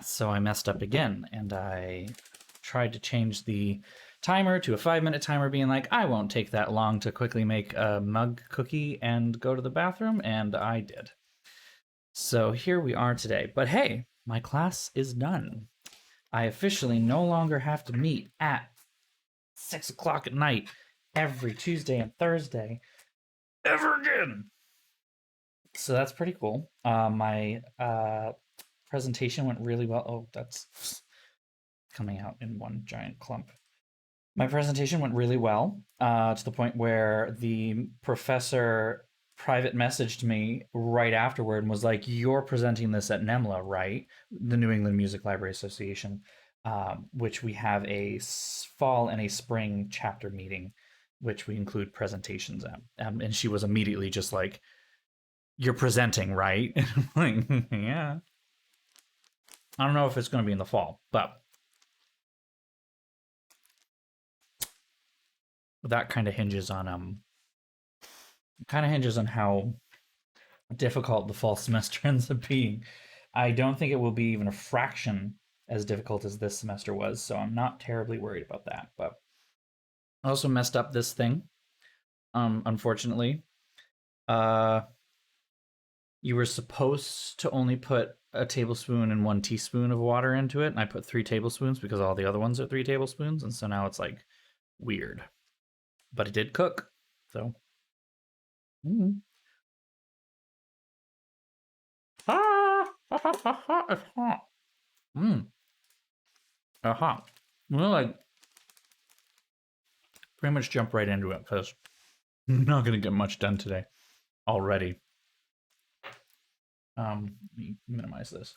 So I messed up again, and I tried to change the timer to a 5-minute timer, being like, I won't take that long to quickly make a mug cookie and go to the bathroom, and I did. So here we are today. But hey, my class is done. I officially no longer have to meet at 6 o'clock at night every Tuesday and Thursday ever again. So that's pretty cool. My presentation went really well. Oh, that's coming out in one giant clump. My presentation went really well, to the point where the professor private messaged me right afterward and was like, "You're presenting this at NEMLA, right? The New England Music Library Association, which we have a fall and a spring chapter meeting, which we include presentations at." And she was immediately just like, "You're presenting, right?" And I'm like, "Yeah." I don't know if it's going to be in the fall, but that kind of hinges on how difficult the fall semester ends up being. I don't think it will be even a fraction as difficult as this semester was, so I'm not terribly worried about that. But I also messed up this thing, unfortunately. You were supposed to only put a tablespoon and 1 teaspoon of water into it, and I put 3 tablespoons because all the other ones are 3 tablespoons, and so now it's like weird. But it did cook, so. It's hot. Hot. We'll like pretty much jump right into it because I'm not gonna get much done today already. Let me minimize this.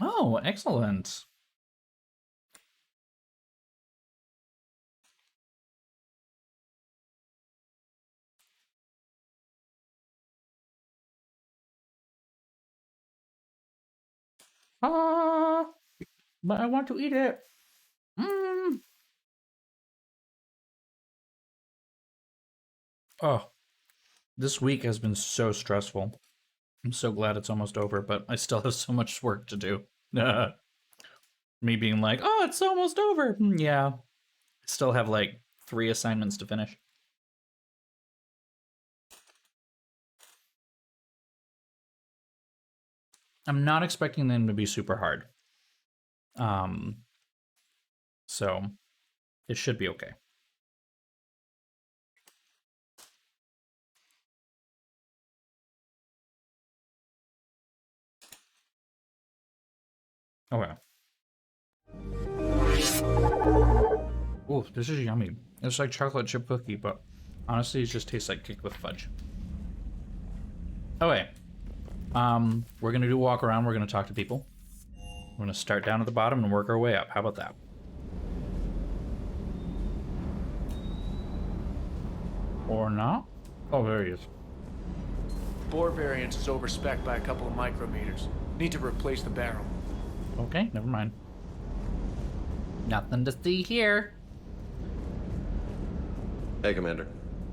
Oh, excellent. But I want to eat it. Oh, this week has been so stressful. I'm so glad it's almost over, but I still have so much work to do. Me being like, oh, it's almost over. Yeah. I still have like 3 assignments to finish. I'm not expecting them to be super hard. So it should be okay. Okay. Oh, this is yummy. It's like chocolate chip cookie, but honestly, it just tastes like cake with fudge. Okay. We're gonna do a walk around. We're gonna talk to people. We're gonna start down at the bottom and work our way up. How about that? Or not? Oh, there he is. Bore variance is over-spec by a couple of micrometers. Need to replace the barrel. Okay, never mind. Nothing to see here. Hey, Commander.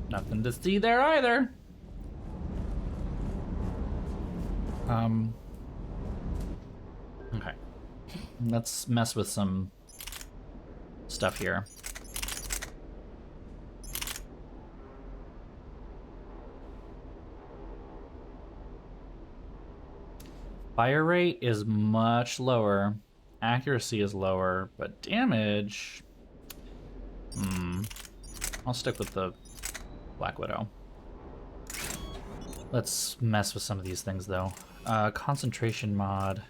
Nothing to see there either. Okay. Let's mess with some stuff here. Fire rate is much lower. Accuracy is lower, but damage... I'll stick with the Black Widow. Let's mess with some of these things, though. Concentration mod.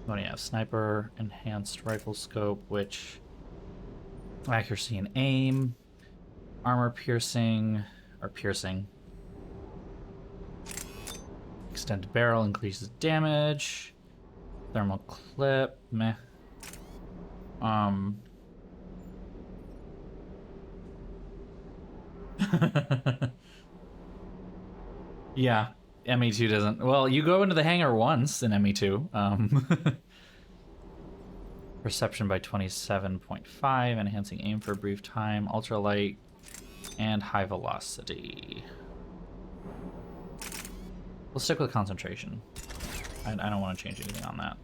What do you have? Sniper, enhanced rifle scope, which... accuracy and aim. Armor piercing, or piercing. Extended barrel increases damage. Thermal clip, meh. Yeah, ME2 doesn't. Well, you go into the hangar once in ME2. Perception by 27.5, enhancing aim for a brief time, ultralight, and high velocity. We'll stick with concentration. I don't want to change anything on that.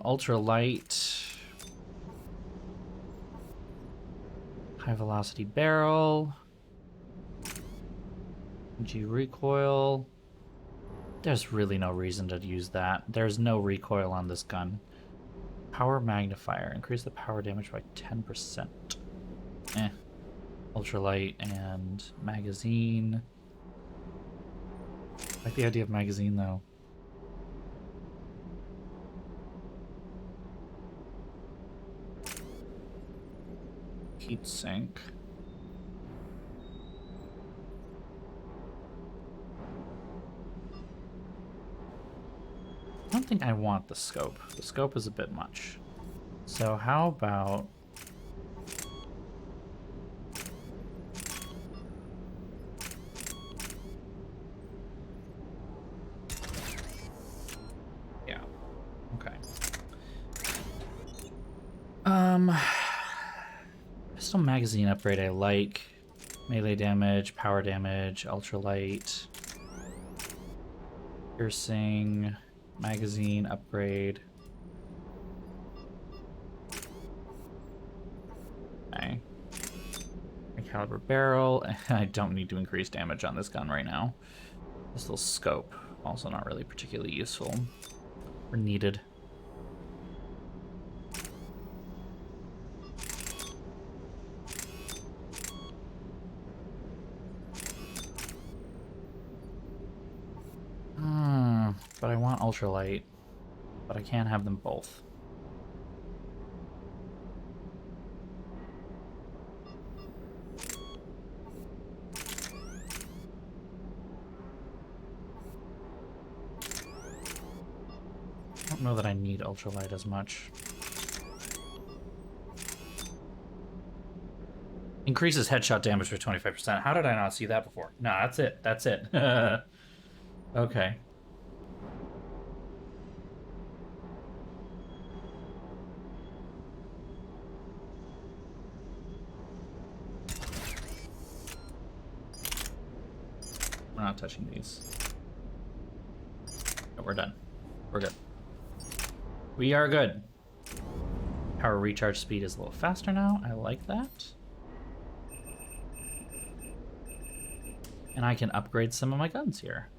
Ultra light. High velocity barrel. G recoil. There's really no reason to use that. There's no recoil on this gun. Power magnifier. Increase the power damage by 10%. Eh. Ultralight and magazine. I like the idea of magazine though. Heat sink. I don't think I want the scope. The scope is a bit much. So how about... yeah. Okay. Pistol magazine upgrade I like. Melee damage, power damage, ultralight. Piercing... magazine upgrade. Okay. Caliber barrel. I don't need to increase damage on this gun right now. This little scope, also not really particularly useful or needed. But I want ultralight, but I can't have them both. I don't know that I need ultralight as much. Increases headshot damage for 25%. How did I not see that before? No, that's it. That's it. Okay. We're not touching these. No, we're done. We're good. We are good. Power recharge speed is a little faster now. I like that. And I can upgrade some of my guns here.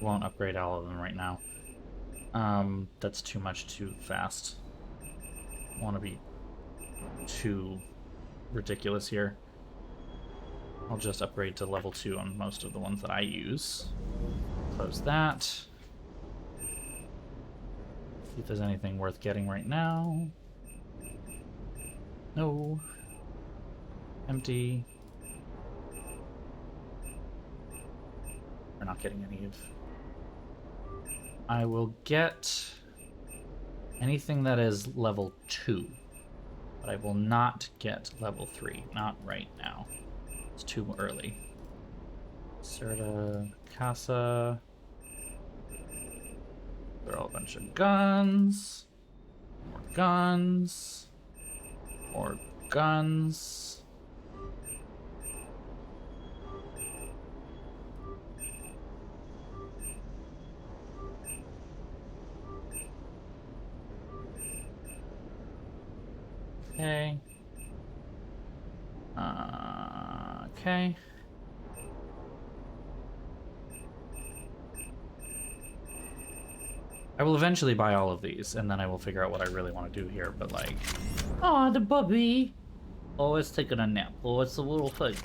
Won't upgrade all of them right now. That's too much too fast. I want to be too ridiculous here. I'll just upgrade to level 2 on most of the ones that I use. Close that. See if there's anything worth getting right now. No. Empty. We're not getting any of... I will get anything that is level 2, but I will not get level 3. Not right now. It's too early. Serta, Casa. They're all a bunch of guns. More guns. More guns. Okay. Okay. I will eventually buy all of these, and then I will figure out what I really want to do here, but like... Oh, the puppy! Oh, it's taking a nap. Oh, it's a little thing.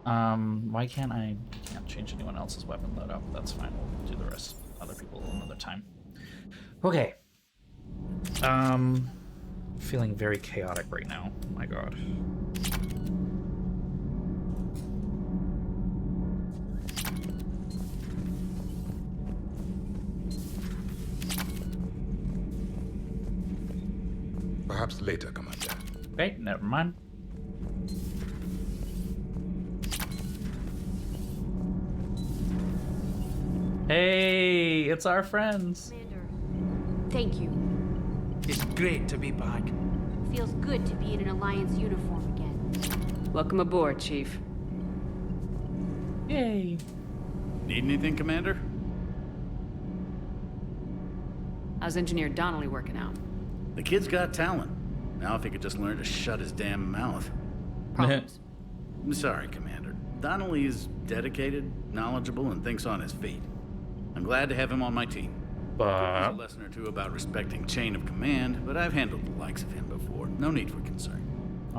Why can't I can't change anyone else's weapon loadout? That's fine, we'll do the rest. Other people another time. Okay. Feeling very chaotic right now. Oh my god. Perhaps later, Commander. Okay, never mind. Hey, it's our friends. Commander, Thank you. It's great to be back. Feels good to be in an Alliance uniform again. Welcome aboard, Chief. Yay. Need anything, Commander? How's Engineer Donnelly working out? The kid's got talent. Now if he could just learn to shut his damn mouth. Problems? I'm sorry, Commander. Donnelly is dedicated, knowledgeable, and thinks on his feet. I'm glad to have him on my team. There's a But lesson or two about respecting chain of command, but I've handled the likes of him before. No need for concern.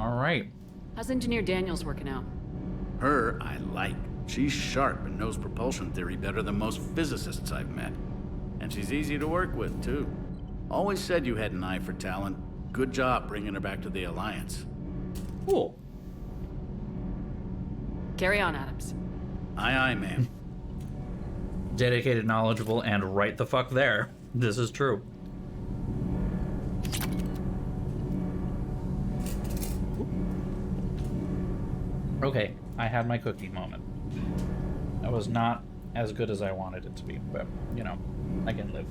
all right. How's Engineer Daniels working out? Her, I like. She's sharp and knows propulsion theory better than most physicists I've met. And she's easy to work with, too. Always said you had an eye for talent. Good job bringing her back to the Alliance. Cool. Carry on, Adams. Aye, aye, ma'am. Dedicated, knowledgeable, and right the fuck there. This is true. Okay, I had my cookie moment. That was not as good as I wanted it to be, but, you know, I can live.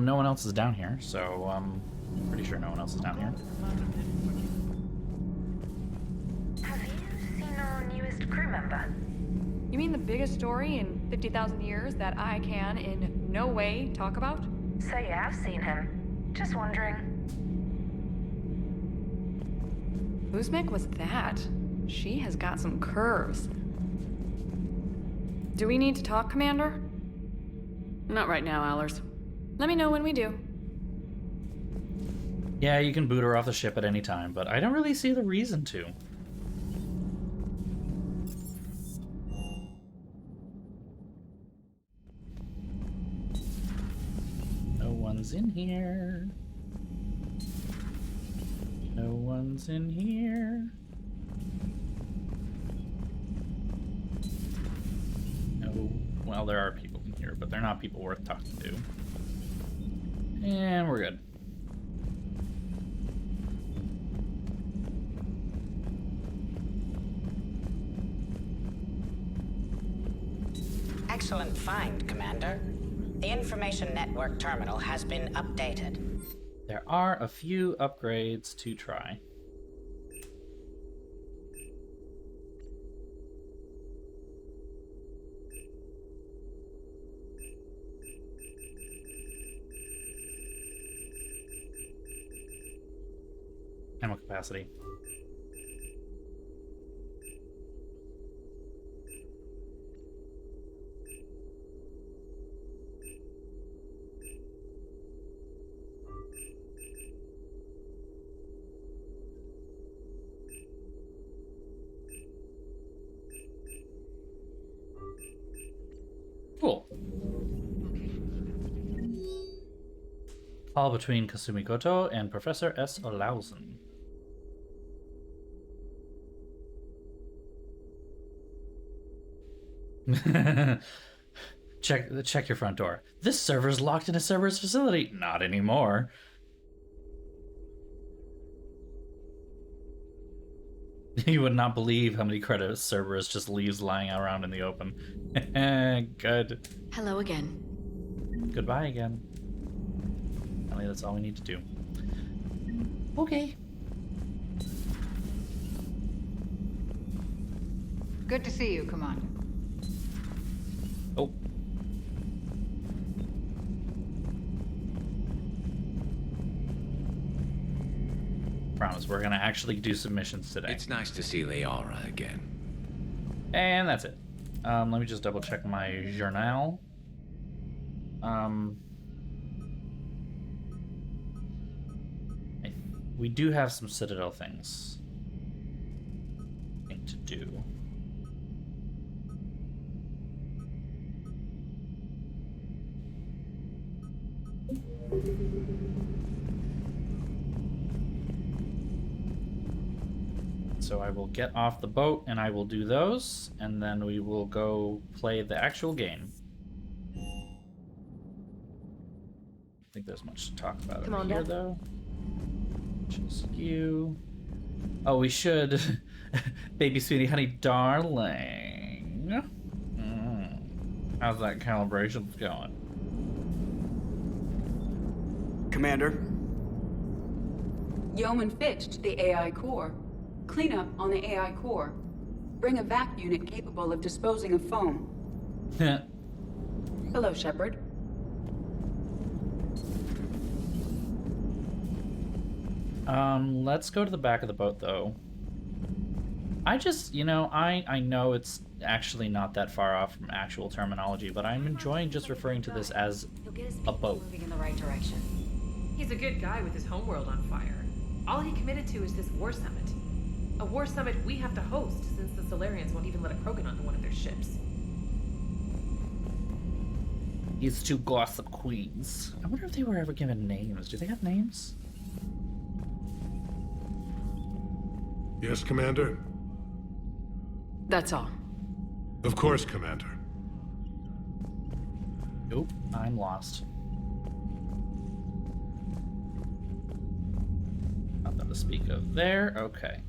No one else is down here, so I'm pretty sure no one else is down here. Have you seen our newest crew member? You mean the biggest story in 50,000 years that I can in no way talk about? So you have seen him. Just wondering. Uzmek was that? She has got some curves. Do we need to talk, Commander? Not right now, Allers. Let me know when we do. Yeah, you can boot her off the ship at any time, but I don't really see the reason to. No one's in here. No one's in here. No. Well, there are people in here, but they're not people worth talking to. And we're good. Excellent find, Commander. The information network terminal has been updated. There are a few upgrades to try. Ammo capacity. Cool. Call between Kasumi Goto and Professor S. Olausen. Check your front door. This server's locked in a server's facility. Not anymore. You would not believe how many credits Cerberus just leaves lying around in the open. Good. Hello again. Goodbye again. Apparently that's all we need to do. Okay. Good to see you, Commander. Oh. Promise, we're gonna actually do submissions today. It's nice to see Leora again. And that's it. Let me just double check my journal. We do have some Citadel things I think to do. So I will get off the boat and I will do those, and then we will go play the actual game. I think there's much to talk about over here, though. Skew. Oh, we should. Baby sweetie, honey, darling. How's that calibration going? Commander? Yeoman Fitch to the AI core. Cleanup on the AI core. Bring a vac unit capable of disposing of foam. Hello, Shepard. Let's go to the back of the boat, though. I just, I know it's actually not that far off from actual terminology, but I'm enjoying just referring to this as a boat. Moving in the right direction. He's a good guy with his homeworld on fire. All he committed to is this war summit. A war summit we have to host, since the Solarians won't even let a Krogan onto one of their ships. These two gossip queens. I wonder if they were ever given names. Do they have names? Yes, Commander? That's all. Of course, Commander. Nope, I'm lost. Nothing to speak of there. Okay.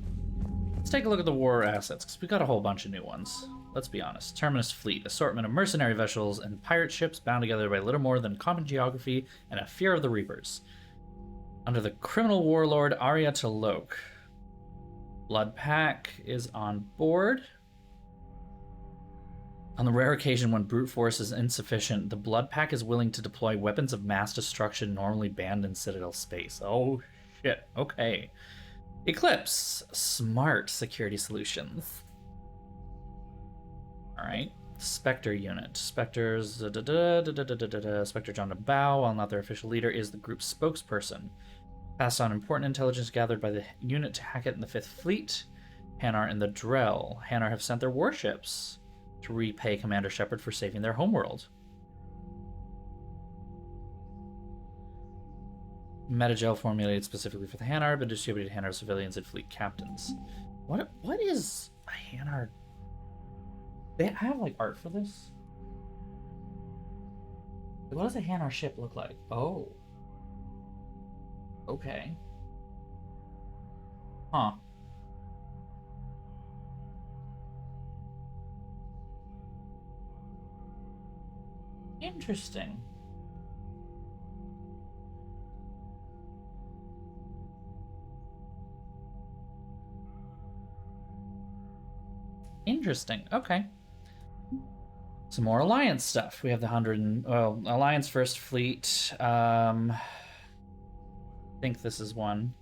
Let's take a look at the war assets, because we got a whole bunch of new ones. Let's be honest. Terminus Fleet, assortment of mercenary vessels and pirate ships bound together by little more than common geography and a fear of the Reapers. Under the criminal warlord Arya T'Loak. Blood Pack is on board. On the rare occasion when brute force is insufficient, the Blood Pack is willing to deploy weapons of mass destruction normally banned in Citadel space. Oh, shit. Okay. Eclipse. Smart security solutions. Alright. Spectre unit. Spectre's... Spectre John DeBow, while not their official leader, is the group's spokesperson. Passed on important intelligence gathered by the unit to Hackett in the 5th Fleet. Hanar and the Drell. Hanar have sent their warships to repay Commander Shepard for saving their homeworld. Metagel formulated specifically for the Hanar, but distributed to Hanar civilians and fleet captains. What is a Hanar? They have like art for this? What does a Hanar ship look like? Oh. Okay. Huh. Interesting. Interesting. Okay. Some more Alliance stuff. We have the Alliance First Fleet. I think this is one.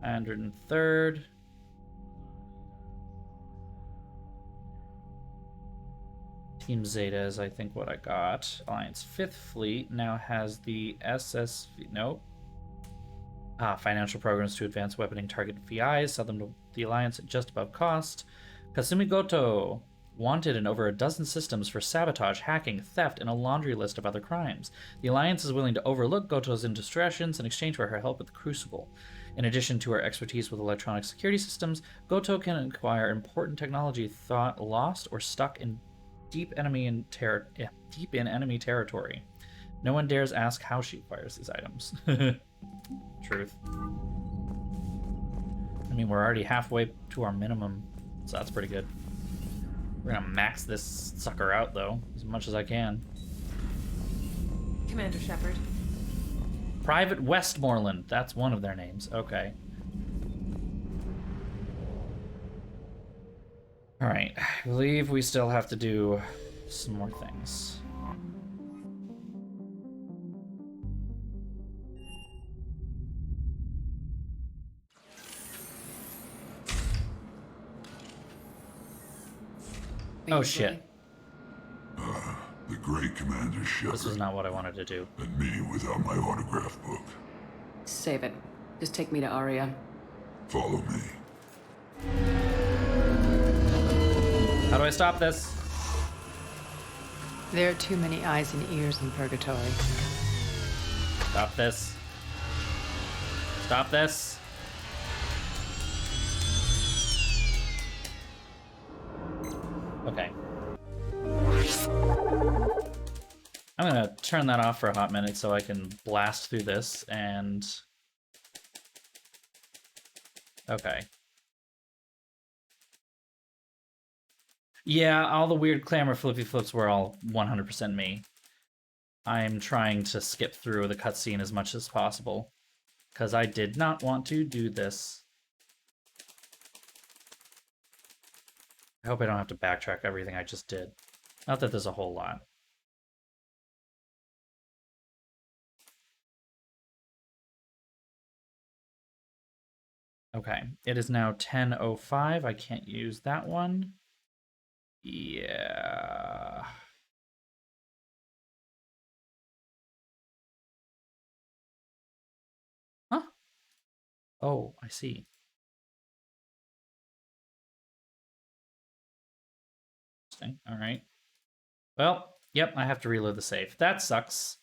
103rd. Team Zeta is, I think, what I got. Alliance 5th Fleet now has the SSV. Nope. Financial programs to advance weaponing target VIs. Sell them to the Alliance at just above cost. Kasumi Goto. Wanted in over a dozen systems for sabotage, hacking, theft, and a laundry list of other crimes. The Alliance is willing to overlook Goto's indiscretions in exchange for her help with the Crucible. In addition to her expertise with electronic security systems, Goto can acquire important technology thought lost or stuck in deep in enemy territory. No one dares ask how she acquires these items. Truth. I mean, we're already halfway to our minimum, so that's pretty good. We're gonna max this sucker out, though, as much as I can. Commander Shepard. Private Westmoreland. That's one of their names. Okay. Alright. I believe we still have to do some more things. Oh shit. The great Commander Shepard. This is not what I wanted to do. And me without my autograph book. Save it. Just take me to Arya. Follow me. How do I stop this? There are too many eyes and ears in purgatory. Stop this. Stop this. Okay. I'm gonna turn that off for a hot minute so I can blast through this and... Okay. Yeah, all the weird clamor flippy flips were all 100% me. I'm trying to skip through the cutscene as much as possible, because I did not want to do this. I hope I don't have to backtrack everything I just did. Not that there's a whole lot. Okay, it is now 10:05. I can't use that one. Yeah. Huh? Oh, I see. Interesting. All right. Well, yep, I have to reload the save. That sucks.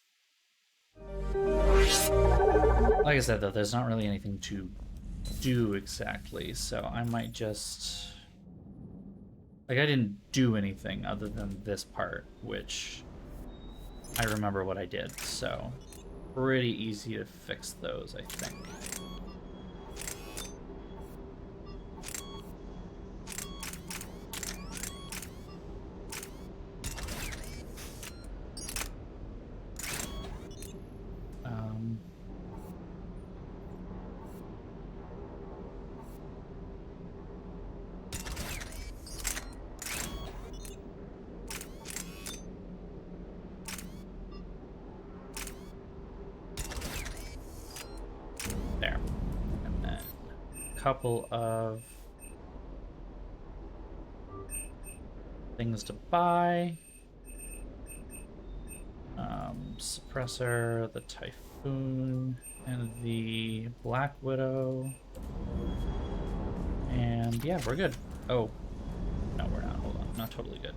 Like I said, though, there's not really anything to do exactly, so I might just... Like, I didn't do anything other than this part, which I remember what I did, so pretty easy to fix those, I think. There. And then a couple of things to buy. Suppressor, the Typhoon, and the Black Widow. And yeah, we're good. Oh, no, we're not. Hold on. Not totally good.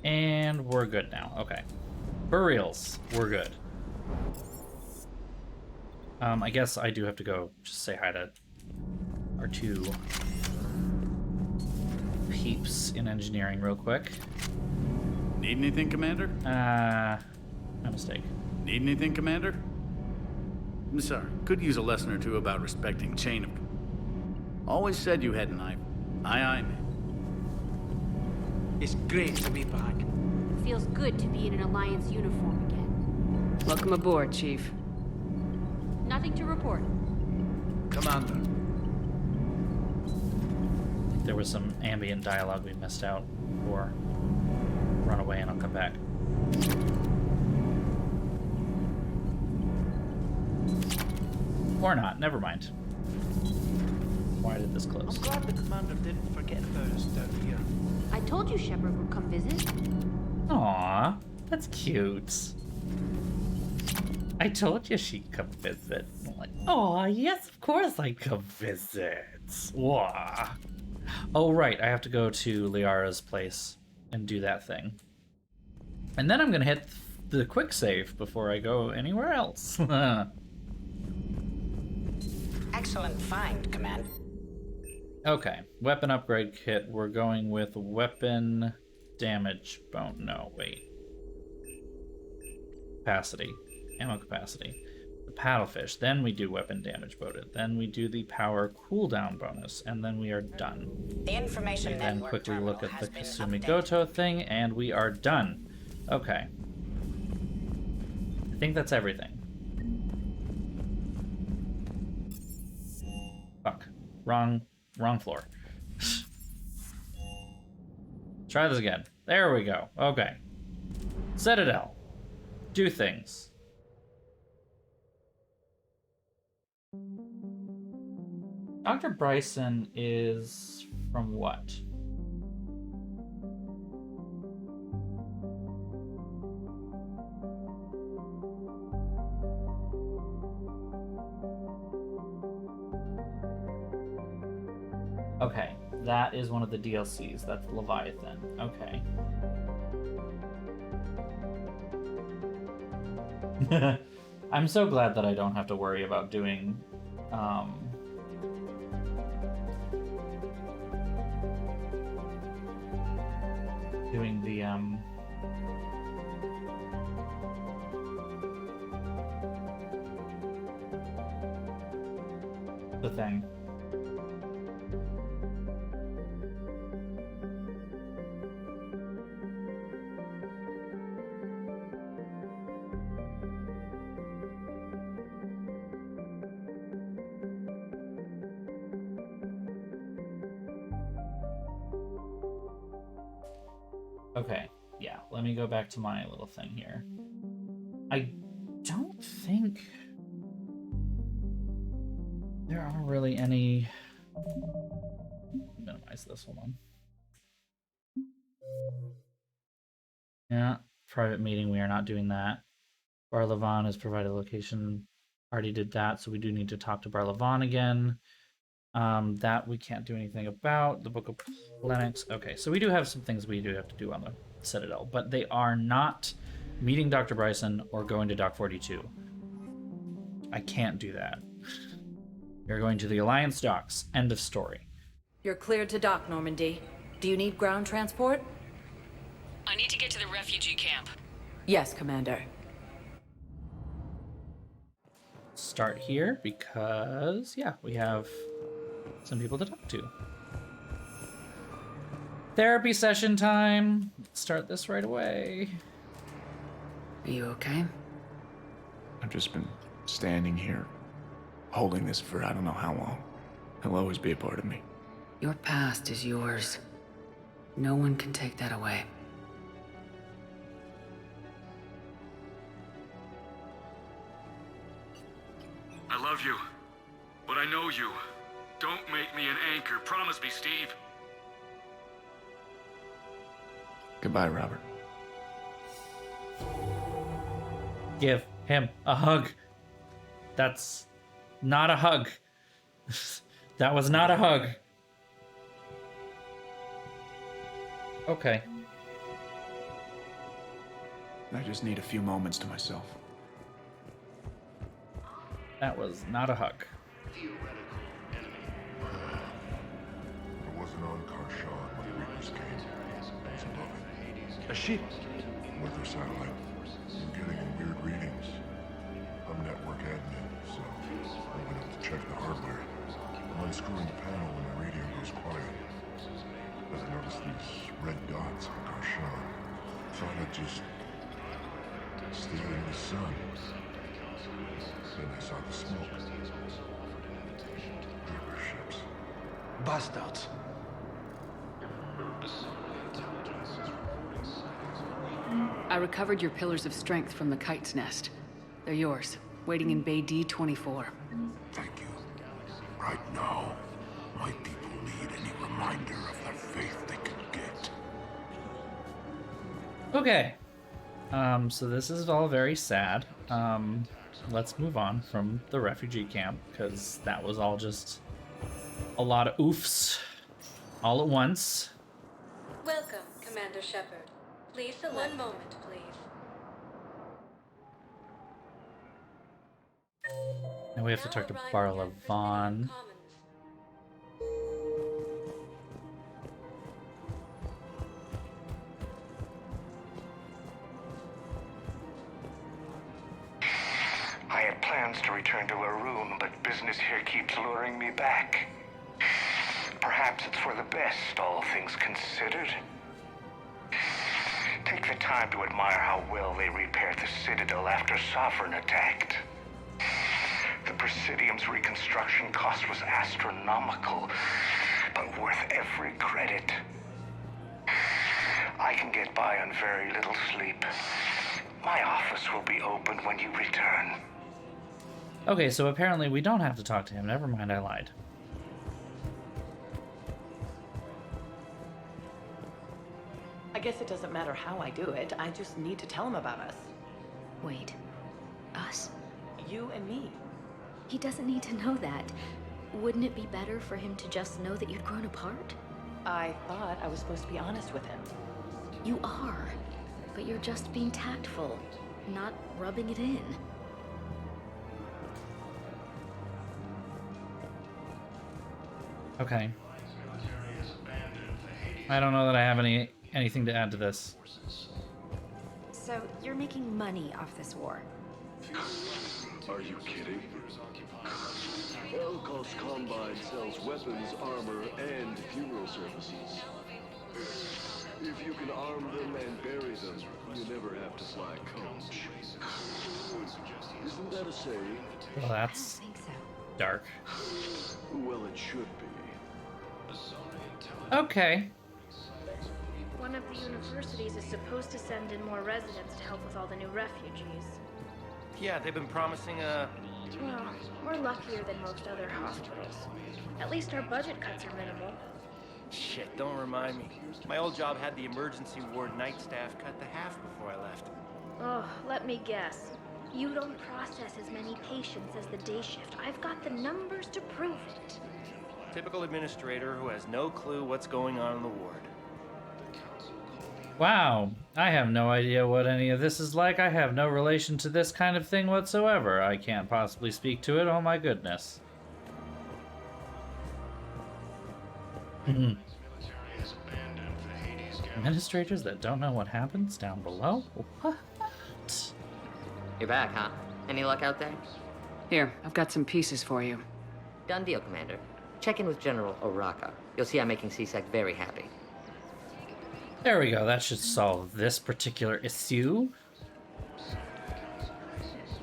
And we're good now. Okay. Burials. We're good. I guess I do have to go just say hi to our two peeps in engineering real quick. Need anything, Commander? My mistake. Need anything, Commander? I'm sorry. Could use a lesson or two about respecting chain of... Always said you had an eye. Aye, man. It's great to be back. Feels good to be in an Alliance uniform again. Welcome aboard, Chief. Nothing to report. Commander. There was some ambient dialogue we missed out for. Run away and I'll come back. Or not, never mind. Why did this close? I'm glad the commander didn't forget about us down here. I told you Shepard would come visit. Aww, that's cute. I told you she'd come visit. I'm like, aw, yes, of course I'd come visit. Wah. Oh, right, I have to go to Liara's place and do that thing. And then I'm gonna hit the quick save before I go anywhere else. Excellent find, Command. Okay, weapon upgrade kit. We're going with weapon damage bone. No, wait. Capacity. Ammo capacity. The paddlefish. Then we do weapon damage bonus. Then we do the power cooldown bonus. And then we are done. The information we then network quickly look at the has been Kasumi updated. Goto thing, and we are done. Okay. I think that's everything. Fuck. Wrong floor. Try this again. There we go. Okay. Citadel. Do things. Dr. Bryson is from what? Okay, that is one of the DLCs. That's Leviathan. Okay. I'm so glad that I don't have to worry about doing the thing. Okay, yeah, let me go back to my little thing here. I don't think there are really any... Minimize this, hold on. Yeah, private meeting, we are not doing that. Bar Levon has provided a location. Already did that, so we do need to talk to Bar Levon again. That we can't do anything about. The Book of Lennox. Okay, so we do have some things we do have to do on the Citadel, but they are not meeting Dr. Bryson or going to Dock 42. I can't do that. You're going to the Alliance docks. End of story. You're cleared to dock, Normandy. Do you need ground transport? I need to get to the refugee camp. Yes, Commander. Start here because, yeah, we have some people to talk to. Therapy session time. Let's start this right away. Are you okay? I've just been standing here, holding this for I don't know how long. It'll always be a part of me. Your past is yours. No one can take that away. I love you, but I know you. Don't make me an anchor. Promise me, Steve. Goodbye, Robert. Give him a hug. That's not a hug. That was not a hug. Okay. I just need a few moments to myself. That was not a hug. I wasn't on Karshan when the Reapers came. I was above it. A ship? Weather satellite. I'm getting weird readings. I'm network admin, so I went up to check the hardware. I'm unscrewing the panel when the radio goes quiet. But I noticed these red dots on Karshan. Thought I'd just stare in the sun. Then I saw the smoke. Reaper ships. Bastards. I recovered your pillars of strength from the kite's nest. They're yours, waiting in Bay D-24. Thank you. Right now, my people need any reminder of the faith they can get. Okay. So this is all very sad. Let's move on from the refugee camp, because that was all just a lot of oofs all at once. Welcome, Commander Shepard. Please select. One moment, please. Now we have to talk to Bar Levon. I had plans to return to Arun, but business here keeps luring me back. Perhaps it's for the best, all things considered. Take the time to admire how well they repaired the Citadel after Sovereign attacked. The Presidium's reconstruction cost was astronomical, but worth every credit. I can get by on very little sleep. My office will be open when you return. Okay, so apparently we don't have to talk to him. Never mind, I lied. I guess it doesn't matter how I do it. I just need to tell him about us. Wait. Us? You and me. He doesn't need to know that. Wouldn't it be better for him to just know that you'd grown apart? I thought I was supposed to be honest with him. You are, but you're just being tactful. not rubbing it in. Okay. I don't know that I have anything to add to this. So, you're making money off this war? Are you kidding? Elkos Combine sells weapons, armor, and funeral services. If you can arm them and bury them, you never have to fly coach. Isn't that a saying? Well, that's dark. Well, it should be. Okay. One of the universities is supposed to send in more residents to help with all the new refugees. Yeah, they've been promising Well, we're luckier than most other hospitals. At least our budget cuts are minimal. Shit, don't remind me. My old job had the emergency ward night staff cut to half before I left. Oh, let me guess. You don't process as many patients as the day shift. I've got the numbers to prove it. Typical administrator who has no clue what's going on in the ward. Wow, I have no idea what any of this is like. I have no relation to this kind of thing whatsoever. I can't possibly speak to it. Oh my goodness. Administrators that don't know what happens down below? What? You're back, huh? Any luck out there? Here, I've got some pieces for you. Done deal, Commander. Check in with General Oraka. You'll see I'm making CSEC very happy. There we go. That should solve this particular issue.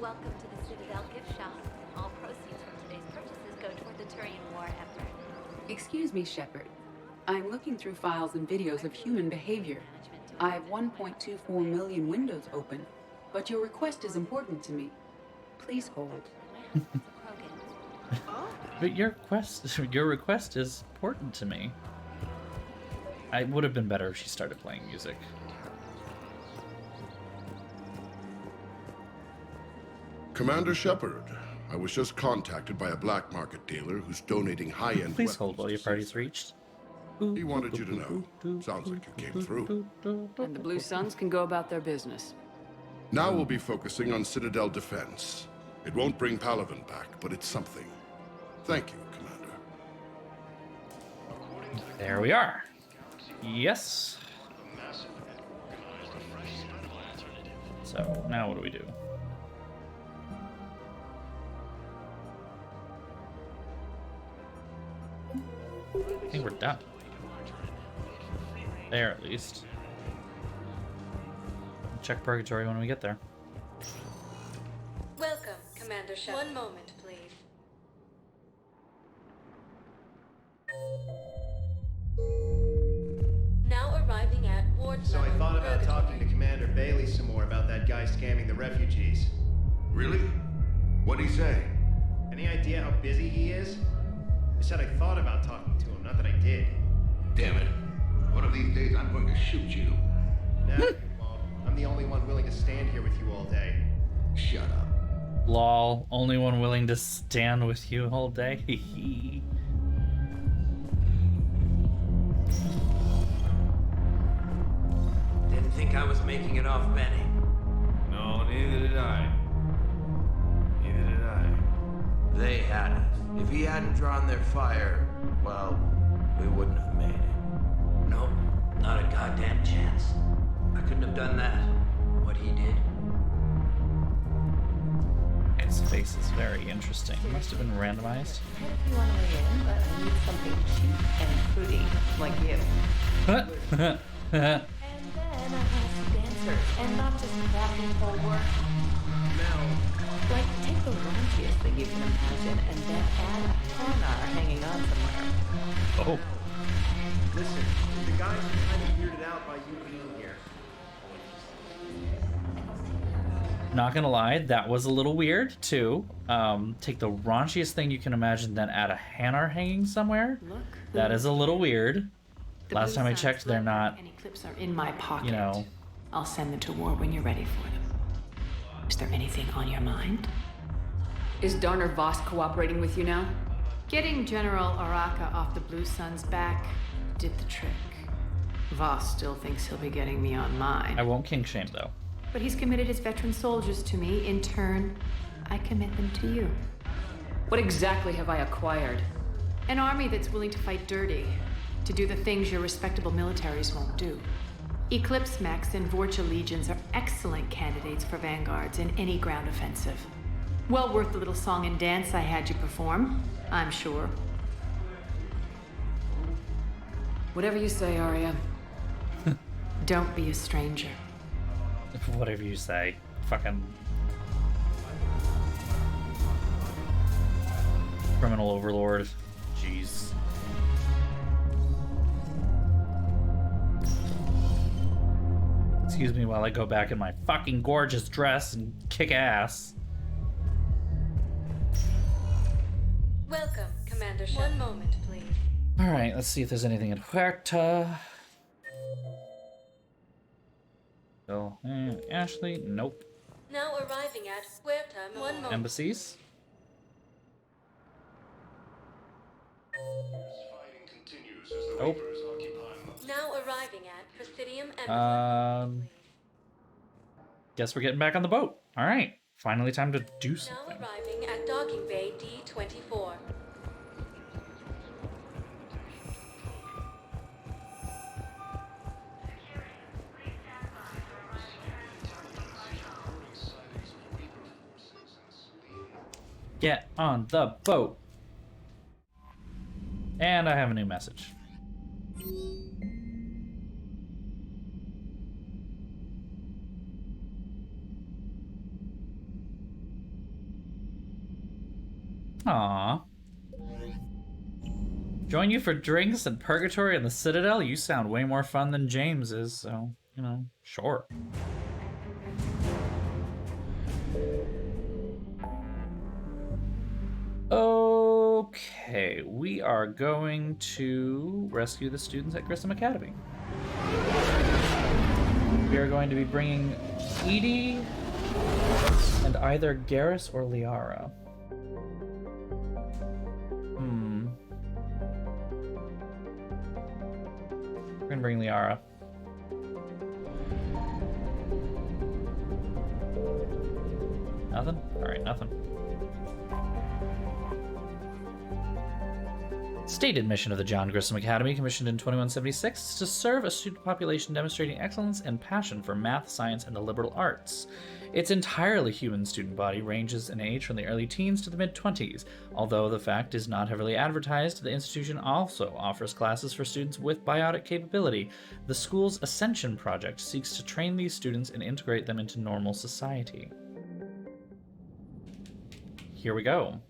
Welcome to the Citadel gift shop. All proceeds from today's purchases go toward the Turian war effort. Excuse me, Shepard. I'm looking through files and videos of human behavior. I have 1.24 million windows open, but your request is important to me. Please hold. But your request is important to me. It would have been better if she started playing music. Commander Shepard, I was just contacted by a black market dealer who's donating high-end Please hold while your party's reached. He wanted you to know. Sounds like you came through. And the Blue Suns can go about their business. Now we'll be focusing on Citadel defense. It won't bring Palaven back, but it's something. Thank you, Commander. There we are. Yes. So, now what do we do? I think we're done. There, at least. Check Purgatory when we get there. Welcome, Commander Shepard. One moment, please. Now arriving at Ward. So I thought about talking to Commander Bailey some more about that guy scamming the refugees. Really? What'd he say? Any idea how busy he is? I said I thought about talking to him, not that I did. Damn it. One of these days I'm going to shoot you. Nah, well, I'm the only one willing to stand here with you all day. Shut up. Lol, only one willing to stand with you all day. Didn't think I was making it off Benny. No, neither did I. Neither did I. They had it. If he hadn't drawn their fire, well, we wouldn't have made it. Nope, not a goddamn chance. I couldn't have done that. What he did. His face is very interesting. It must have been randomized. If you want to weigh in, but I need something cheap and fruity, like you. And then I have some dancers, and not just crappy whole work. Like, take the raunchiest thing you can imagine, and then add a hanar hanging on somewhere. Oh. Listen, the guys are kind of weirded out by you being here. Not gonna lie, that was a little weird too. Take the raunchiest thing you can imagine, then add a hanar hanging somewhere. Look. That is a little weird. The Last Blue time I Suns checked, they're not. Any clips are in my pocket. You know. I'll send them to war when you're ready for them. Is there anything on your mind? Is Darner Voss cooperating with you now? Getting General Oraka off the Blue Suns' back did the trick. Voss still thinks he'll be getting me on mine. I won't kink shame though. but he's committed his veteran soldiers to me. In turn, I commit them to you. What exactly have I acquired? An army that's willing to fight dirty, to do the things your respectable militaries won't do. Eclipse mechs and Vorcha legions are excellent candidates for vanguards in any ground offensive. Well worth the little song and dance I had you perform, I'm sure. Whatever you say, Arya. Don't be a stranger. Whatever you say. Fucking criminal overlord. Jeez. Excuse me while I go back in my fucking gorgeous dress and kick ass. Welcome, Commander Shepard. One moment, please. Alright, let's see if there's anything in Huerta. Oh, Ashley, nope. Now arriving at Huerta. One moment. Embassies? Nope. Now arriving at Presidium Embassy. Guess we're getting back on the boat. Alright, finally time to do something. Now arriving at Docking Bay D-24. Get on the boat. And I have a new message. Aww. Join you for drinks and purgatory in the Citadel? You sound way more fun than James is, so, you know, sure. Okay, we are going to rescue the students at Grissom Academy. We are going to be bringing Edie and either Garrus or Liara. We're gonna bring Liara. Nothing? Alright, nothing. Stated mission of the John Grissom Academy, commissioned in 2176, is to serve a student population demonstrating excellence and passion for math, science, and the liberal arts. Its entirely human student body ranges in age from the early teens to the mid-20s. Although the fact is not heavily advertised, the institution also offers classes for students with biotic capability. The school's Ascension Project seeks to train these students and integrate them into normal society. Here we go.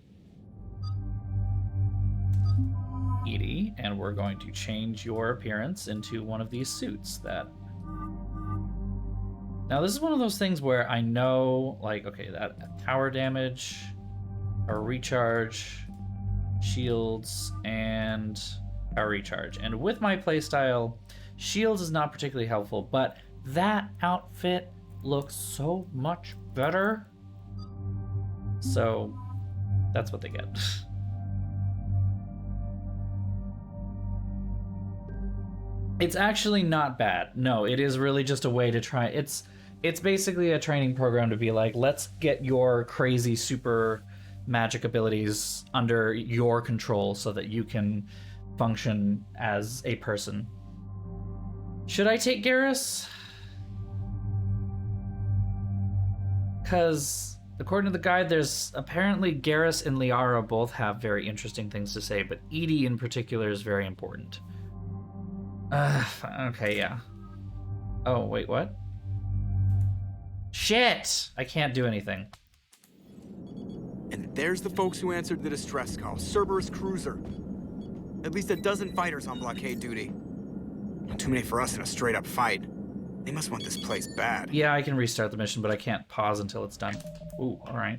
Edie, and we're going to change your appearance into one of these suits that... Now this is one of those things where I know, like, okay, that tower damage, a recharge, shields, and a recharge. And with my playstyle, shields is not particularly helpful, but that outfit looks so much better. So that's what they get. It's actually not bad. No, it is really just a way to try. It's basically a training program to be like, let's get your crazy super magic abilities under your control so that you can function as a person. Should I take Garrus? Because according to the guide, there's apparently Garrus and Liara both have very interesting things to say, but Edie in particular is very important. Okay, yeah. Oh, wait, what? Shit! I can't do anything. And there's the folks who answered the distress call. Cerberus cruiser. At least a dozen fighters on blockade duty. Not too many for us in a straight-up fight. They must want this place bad. Yeah, I can restart the mission, but I can't pause until it's done. Ooh, alright.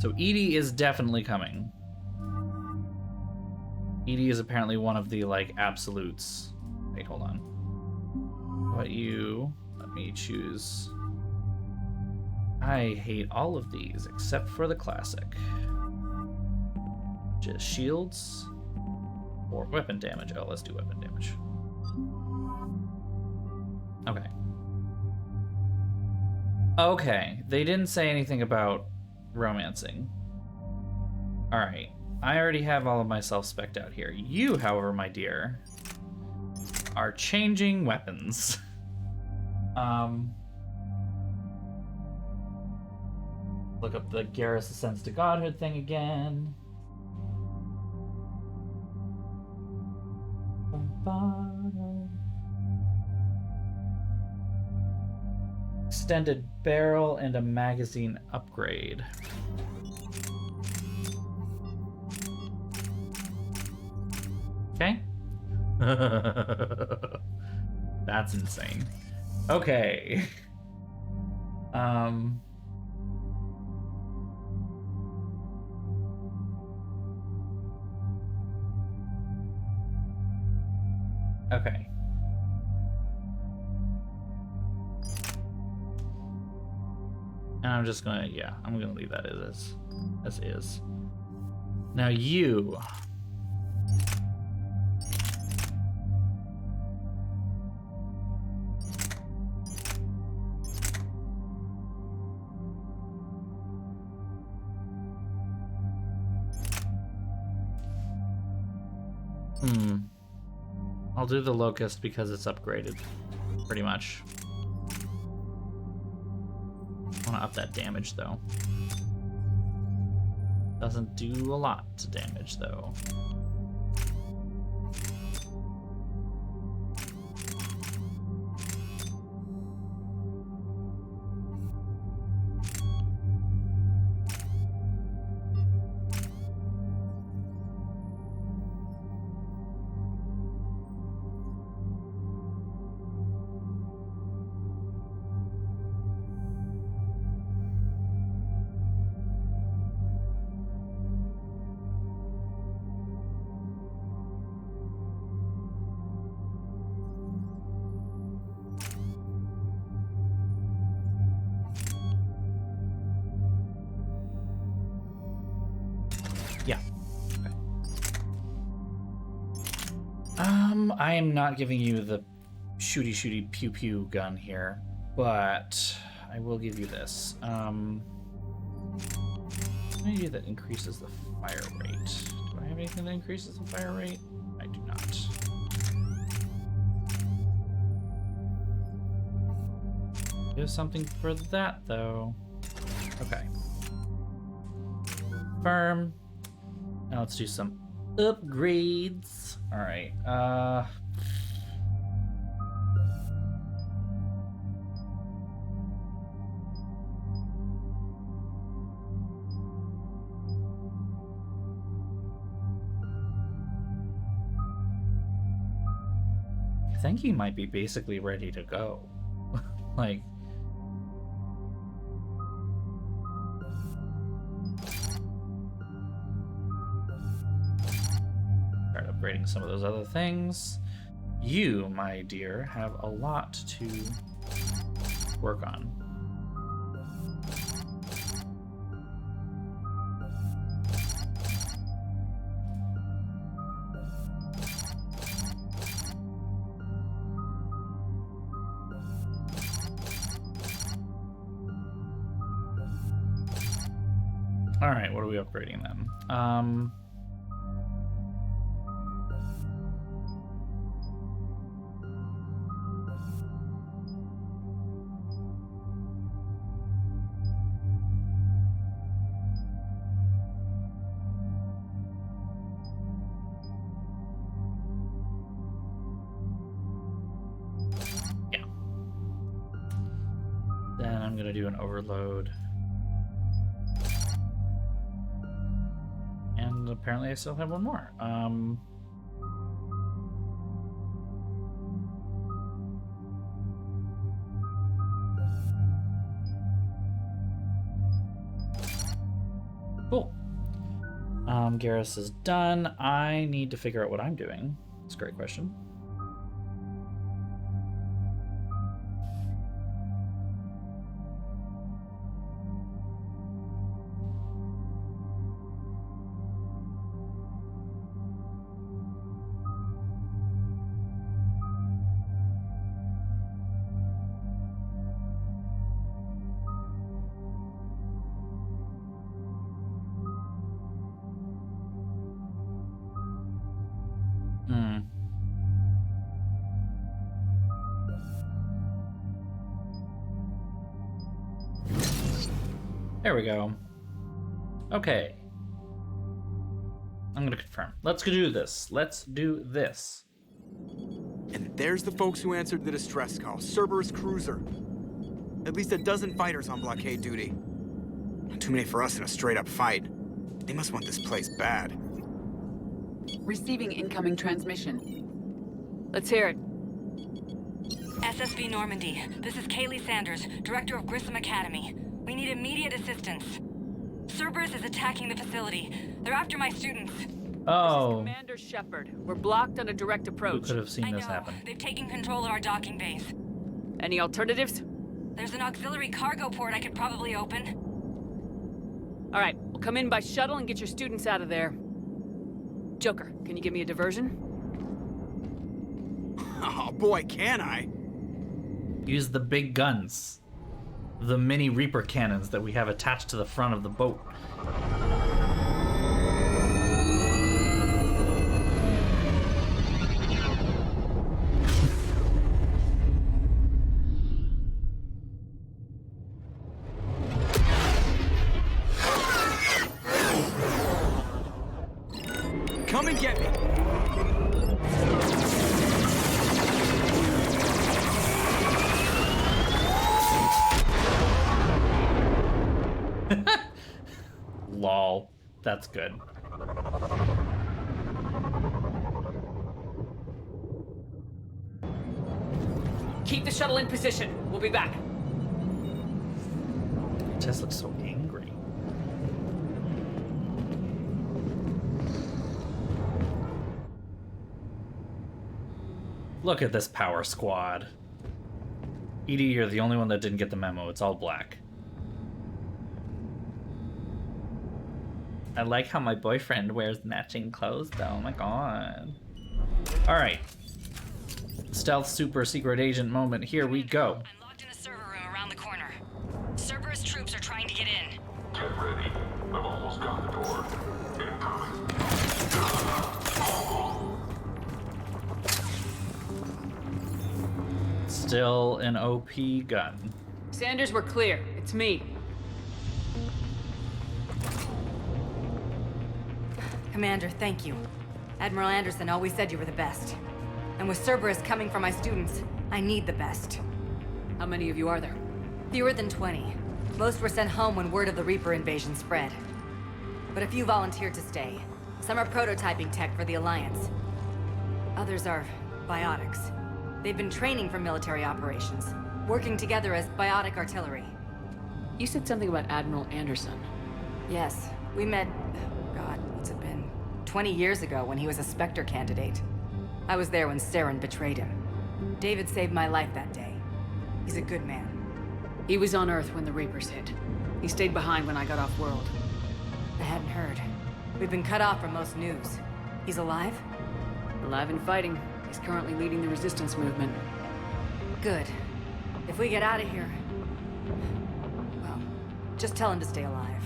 So Edie is definitely coming. Edie is apparently one of the, like, absolutes. Wait, hold on. What you... Let me choose... I hate all of these except for the classic. Just shields or weapon damage. Oh, let's do weapon damage. Okay. Okay, they didn't say anything about romancing. Alright, I already have all of myself spec'd out here. You, however, my dear, are changing weapons. Look up the Garrus Ascends to Godhood thing again. Extended barrel and a magazine upgrade. Okay. That's insane. Okay. Okay. And I'm just gonna, yeah, I'm gonna leave that as is. Now you. I'll do the Locust because it's upgraded, pretty much. I want to up that damage, though. Doesn't do a lot to damage, though. Yeah. Okay. I am not giving you the shooty pew pew gun here, but I will give you this. Maybe that increases the fire rate. Do I have anything that increases the fire rate? I do not. There's something for that, though. Okay. Firm. Now let's do some upgrades. All right. I think he might be basically ready to go. Like, start upgrading some of those other things. You, my dear, have a lot to work on. All right, what are we upgrading then? Yeah. Then I'm gonna do an overload. And apparently I still have one more. Cool. Garrus is done. I need to figure out what I'm doing. It's a great question. There we go. Okay. I'm gonna confirm. Let's do this. Let's do this. And there's the folks who answered the distress call. Cerberus cruiser. At least a dozen fighters on blockade duty. Not too many for us in a straight-up fight. They must want this place bad. Receiving incoming transmission. Let's hear it. SSV Normandy, this is Kaylee Sanders, Director of Grissom Academy. We need immediate assistance. Cerberus is attacking the facility. They're after my students. Oh. Commander Shepard. We're blocked on a direct approach. Who could have seen this happen? They've taken control of our docking base. Any alternatives? There's an auxiliary cargo port I could probably open. All right, we'll come in by shuttle and get your students out of there. Joker, can you give me a diversion? Oh boy, can I? Use the big guns. The mini Reaper cannons that we have attached to the front of the boat. Come and get me. Lol. That's good. Keep the shuttle in position. We'll be back. Tess looks so angry. Look at this power squad. Edie, you're the only one that didn't get the memo. It's all black. I like how my boyfriend wears matching clothes, though. Oh my god. Alright. Stealth super secret agent moment. Here we go. I'm locked in a server room around the corner. Cerberus troops are trying to get in. Get ready. I've almost got the door. Incoming. Still an OP gun. Sanders, we're clear. It's me. Commander, thank you. Admiral Anderson always said you were the best. And with Cerberus coming for my students, I need the best. How many of you are there? Fewer than 20. Most were sent home when word of the Reaper invasion spread. But a few volunteered to stay. Some are prototyping tech for the Alliance. Others are biotics. They've been training for military operations, working together as biotic artillery. You said something about Admiral Anderson. Yes, we met, God, what's it been? 20 years ago when he was a Spectre candidate. I was there when Saren betrayed him. David saved my life that day. He's a good man. He was on Earth when the Reapers hit. He stayed behind when I got off-world. I hadn't heard. We've been cut off from most news. He's alive? Alive and fighting. He's currently leading the resistance movement. Good. If we get out of here... well, just tell him to stay alive.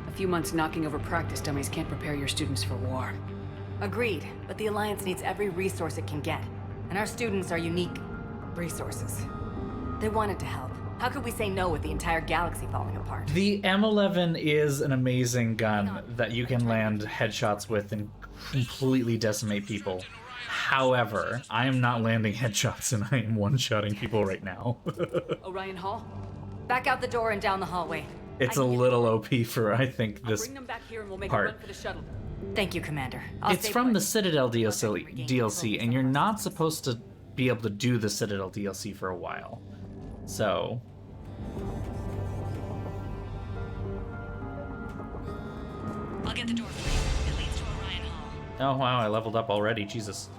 A few months knocking over practice dummies can't prepare your students for war. Agreed, but the Alliance needs every resource it can get. And our students are unique resources. They wanted to help. How could we say no with the entire galaxy falling apart? The M11 is an amazing gun that you can land headshots with and completely decimate people. However, I am not landing headshots and I am one-shotting people right now. Orion Hall? Back out the door and down the hallway. It's a little OP for, I think, this Bring them back here and we'll make part. a run for the shuttle. Thank you, Commander. It's from the Citadel DLC, and you're not supposed to be able to do the Citadel DLC for a while. So... I'll get the door for you. It leads to Orion Hall. Oh wow, I leveled up already, Jesus.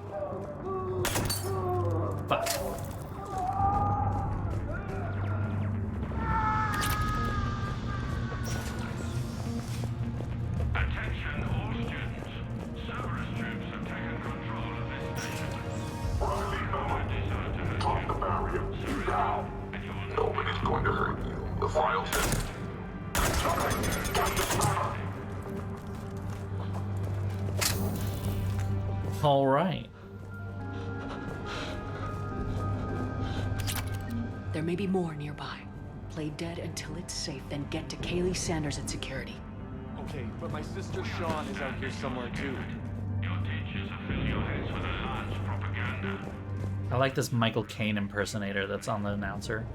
Fuck. Attention all students. Cerberus troops have taken control of this station. Drop the barrier. Now. Nobody's going to hurt you. The file says... All right. There may be more nearby. Play dead until it's safe, then get to Kaylee Sanders at security. Okay, but my sister Sean is out here somewhere too. Your teachers have filled your heads with enhanced propaganda. I like this Michael Caine impersonator that's on the announcer.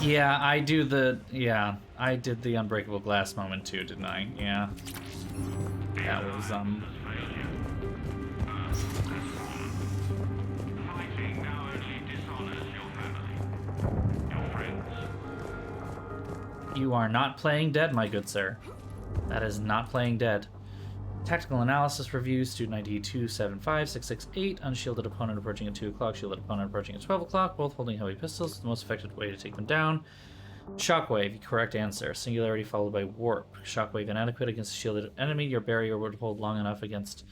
Yeah, I did the unbreakable glass moment too, didn't I? Yeah. That was, You are not playing dead, my good sir. That is not playing dead. Tactical analysis review, student ID 275668, unshielded opponent approaching at 2 o'clock, shielded opponent approaching at 12 o'clock, both holding heavy pistols, the most effective way to take them down. Shockwave, correct answer. Singularity followed by warp. Shockwave inadequate against a shielded enemy. Your barrier would hold long enough against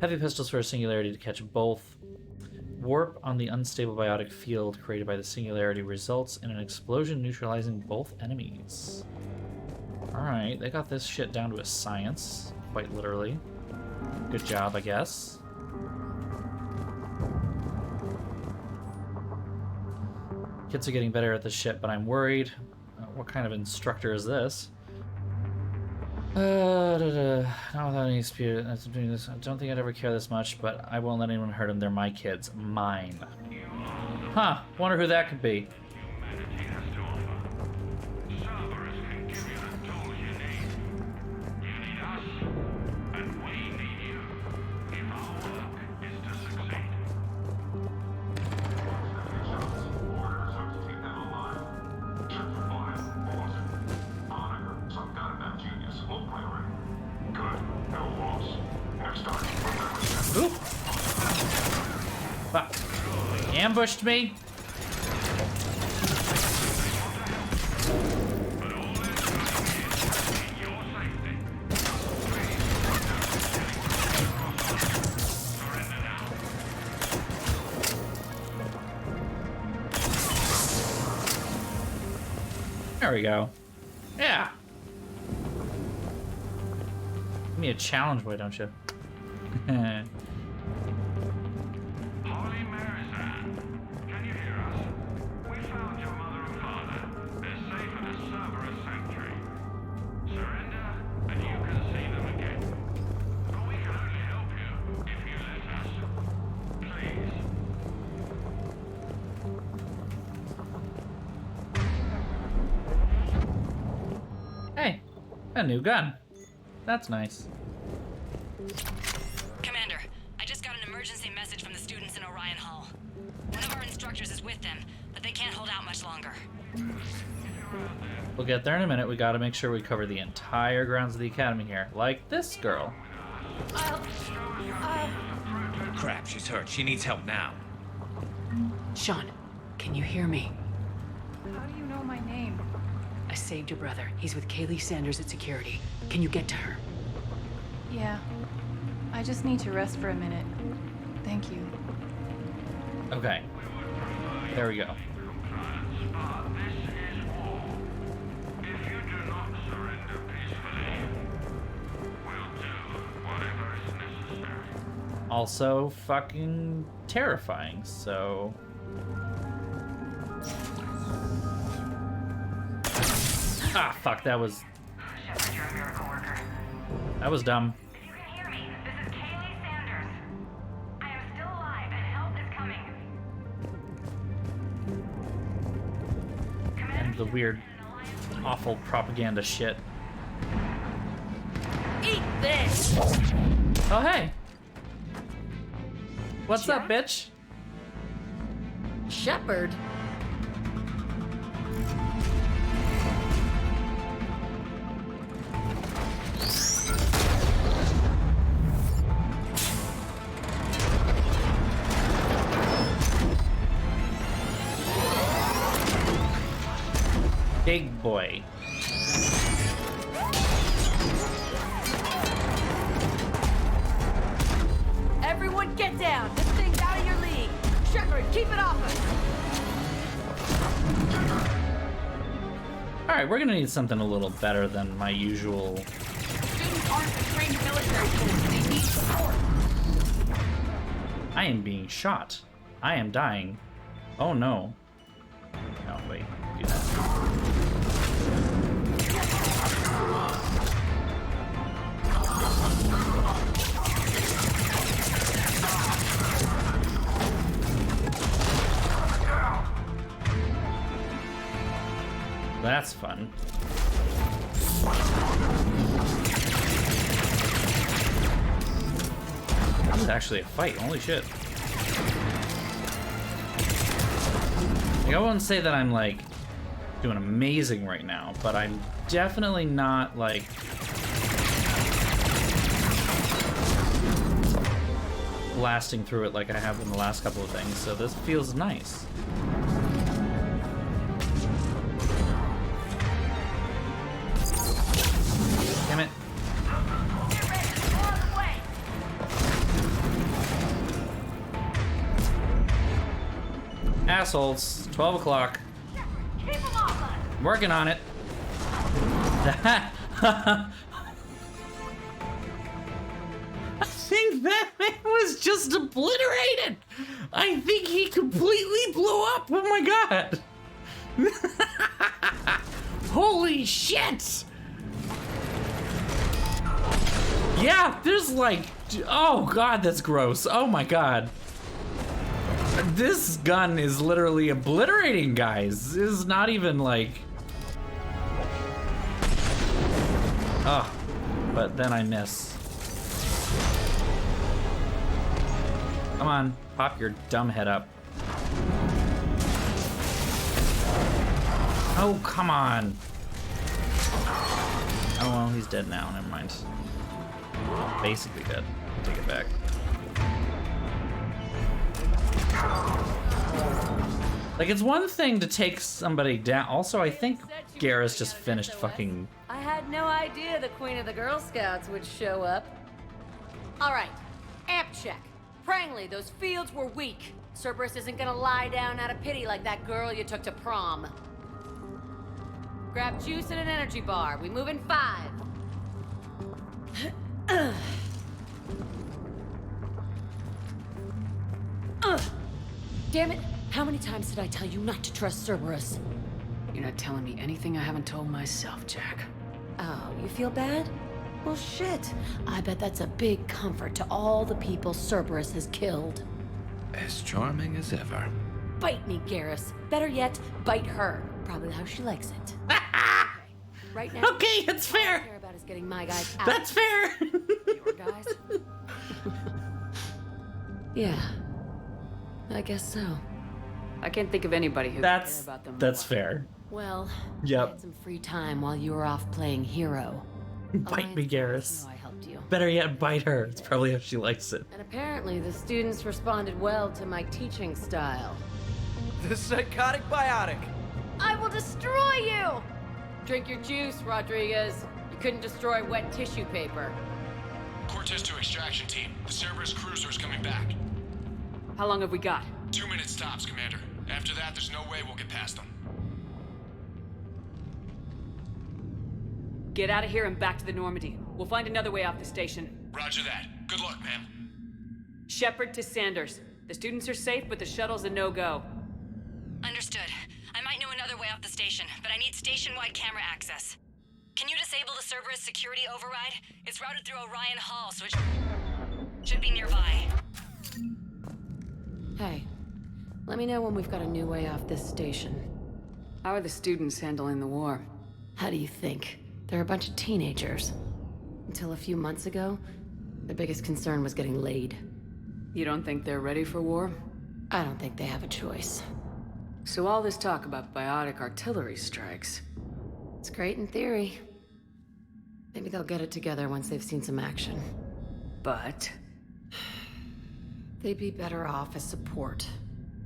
heavy pistols for a singularity to catch both. Warp on the unstable biotic field created by the singularity results in an explosion neutralizing both enemies. Alright, they got this shit down to a science, quite literally. Good job, I guess. Kids are getting better at this shit, but I'm worried. What kind of instructor is this? Not without any spirit. That's doing this. I don't think I'd ever care this much, but I won't let anyone hurt them. They're my kids. Mine. Huh. Wonder who that could be. Oop. Fuck. Ambushed me. There we go. Yeah. Give me a challenge, why don't you? Holy Marizan, can you hear us? We found your mother and father. They're safe in a Cerberus sanctuary. Surrender, and you can see them again. But we can only help you if you let us. Please. Hey, a new gun. That's nice. Commander, I just got an emergency message from the students in Orion Hall. One of our instructors is with them, but they can't hold out much longer. We'll get there in a minute. We gotta make sure we cover the entire grounds of the academy here. Like this girl. Crap, she's hurt. She needs help now. Sean, can you hear me? How do you know my name? I saved your brother. He's with Kaylee Sanders at security. Can you get to her? Yeah. I just need to rest for a minute. Thank you. Okay. There we go. Also fucking terrifying, so... Ah, fuck, that was dumb. If you can hear me, this is Kaylee Sanders. I am still alive and help is coming. And the weird, awful propaganda shit. Eat this! Oh, hey! What's up, bitch? Shepard? Big boy. Everyone get down! This thing's out of your league! Shepard, keep it off us! Alright, we're gonna need something a little better than my usual armed and trained military force. They need support. I am being shot. I am dying. Oh no. No, wait. Do that. That's fun. This is actually a fight. Holy shit. Like, I won't say that I'm like doing amazing right now, but I'm definitely not like blasting through it like I have in the last couple of things, so this feels nice. Damn it. Assholes. 12 o'clock. Working on it. I think that man was just obliterated. I think he completely blew up. Oh my god. Holy shit. Yeah, there's like, oh god, that's gross. Oh my god. This gun is literally obliterating guys. This is not even like... Oh, but then I miss. Come on, pop your dumb head up. Oh, come on. Oh well, he's dead now, never mind. Basically dead. Take it back. Like, it's one thing to take somebody down. Also, I think Garrus just finished fucking... I had no idea the Queen of the Girl Scouts would show up. All right, amp check. Prangley, those fields were weak. Cerberus isn't gonna lie down out of pity like that girl you took to prom. Grab juice and an energy bar. We move in 5. Damn it! How many times did I tell you not to trust Cerberus? You're not telling me anything I haven't told myself, Jack. Oh, you feel bad? Well, shit. I bet that's a big comfort to all the people Cerberus has killed. As charming as ever. Bite me, Garrus. Better yet, bite her. Probably how she likes it. Right now, okay, it's fair. All I care about is getting my guys out. That's fair. Your guys? Yeah. I guess so. I can't think of anybody who cares about them. That's fair. Well, Yep. I had some free time while you were off playing hero. Bite me, Garrus. I helped you. Better yet, bite her. It's probably how she likes it. And apparently the students responded well to my teaching style. The psychotic biotic. I will destroy you! Drink your juice, Rodriguez. You couldn't destroy wet tissue paper. Cortez to extraction team. The Cerberus cruiser is coming back. How long have we got? 2 minutes tops, Commander. After that, there's no way we'll get past them. Get out of here and back to the Normandy. We'll find another way off the station. Roger that. Good luck, ma'am. Shepard to Sanders. The students are safe, but the shuttle's a no-go. Understood. I might know another way off the station, but I need station-wide camera access. Can you disable the Cerberus security override? It's routed through Orion Hall, so it should be nearby. Hey, let me know when we've got a new way off this station. How are the students handling the war? How do you think? They're a bunch of teenagers. Until a few months ago, their biggest concern was getting laid. You don't think they're ready for war? I don't think they have a choice. So all this talk about biotic artillery strikes. It's great in theory. Maybe they'll get it together once they've seen some action. But? They'd be better off as support.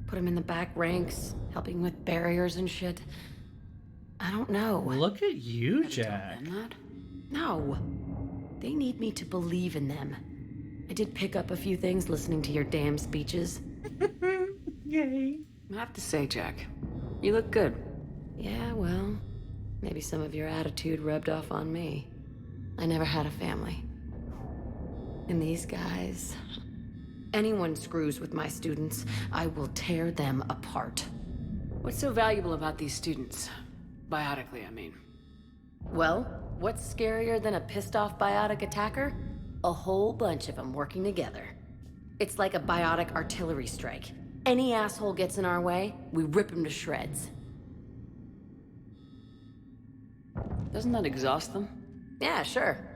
Put them in the back ranks, helping with barriers and shit. I don't know. Look at you, Jack. No. They need me to believe in them. I did pick up a few things listening to your damn speeches. Yay. I have to say, Jack, you look good. Yeah, well, maybe some of your attitude rubbed off on me. I never had a family. And these guys... Anyone screws with my students, I will tear them apart. What's so valuable about these students? Biotically, I mean. Well, what's scarier than a pissed-off biotic attacker? A whole bunch of them working together. It's like a biotic artillery strike. Any asshole gets in our way, we rip him to shreds. Doesn't that exhaust them? Yeah, sure.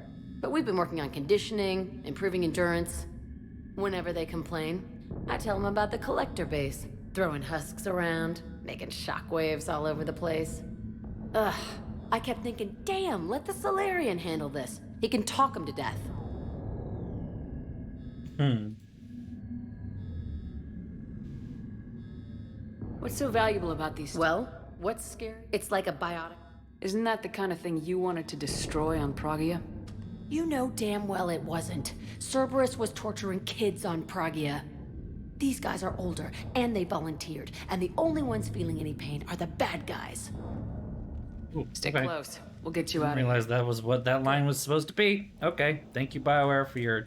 But we've been working on conditioning, improving endurance. Whenever they complain, I tell them about the collector base, throwing husks around, making shockwaves all over the place. Ugh, I kept thinking, damn, let the Solarian handle this. He can talk them to death. What's so valuable about these? Well, what's scary? It's like a biotic. Isn't that the kind of thing you wanted to destroy on Pragia? You know damn well it wasn't. Cerberus was torturing kids on Pragia. These guys are older, and they volunteered, and the only ones feeling any pain are the bad guys. Ooh, Stay okay. close. We'll get you out I of didn't here. realize that was what that line was supposed to be. Okay, thank you, BioWare, for your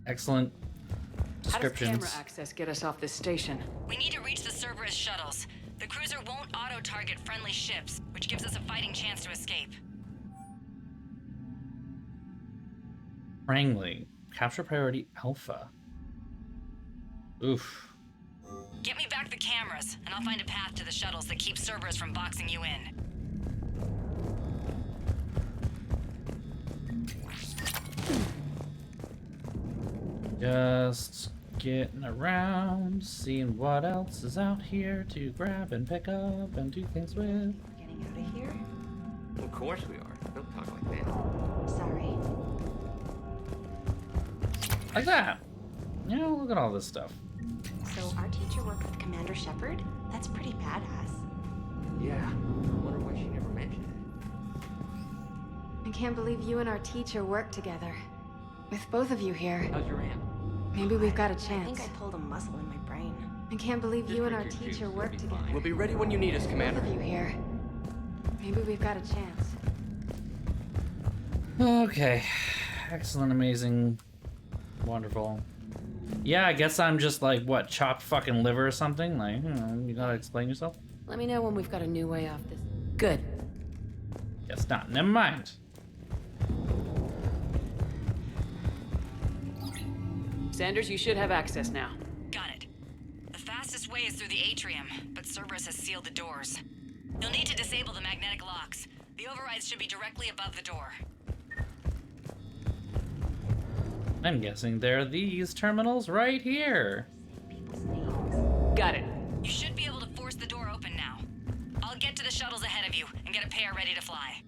excellent How does descriptions. camera access get us off this station? We need to reach the Cerberus shuttles. The cruiser won't auto-target friendly ships, which gives us a fighting chance to escape. Wrangling. Capture priority Alpha. Oof. Get me back the cameras, and I'll find a path to the shuttles that keep Cerberus from boxing you in. Just getting around, seeing what else is out here to grab and pick up and do things with. Getting out of here? Of course we are. Don't talk like that. Sorry. Like that. You know, look at all this stuff. So our teacher worked with Commander Shepard? That's pretty badass. Yeah. I wonder why she never mentioned I can't believe you and our teacher work together. With both of you here. it. How's your aunt? Maybe we've got a I chance. think I pulled a muscle in my brain. I can't believe you and our teacher work together. We'll be ready when you need us, Commander. Both of you here. Maybe we've got a chance. Okay. Excellent, amazing, wonderful. Yeah, I guess I'm just like, what, chopped fucking liver or something? Like, you gotta explain yourself? Let me know when we've got a new way off this. Good. Guess not. Never mind. Sanders, you should have access now. Got it. The fastest way is through the atrium, but Cerberus has sealed the doors. You'll need to disable the magnetic locks. The overrides should be directly above the door. I'm guessing they're these terminals right here. Got it. You should be able to force the door open now. I'll get to the shuttles ahead of you and get a pair ready to fly.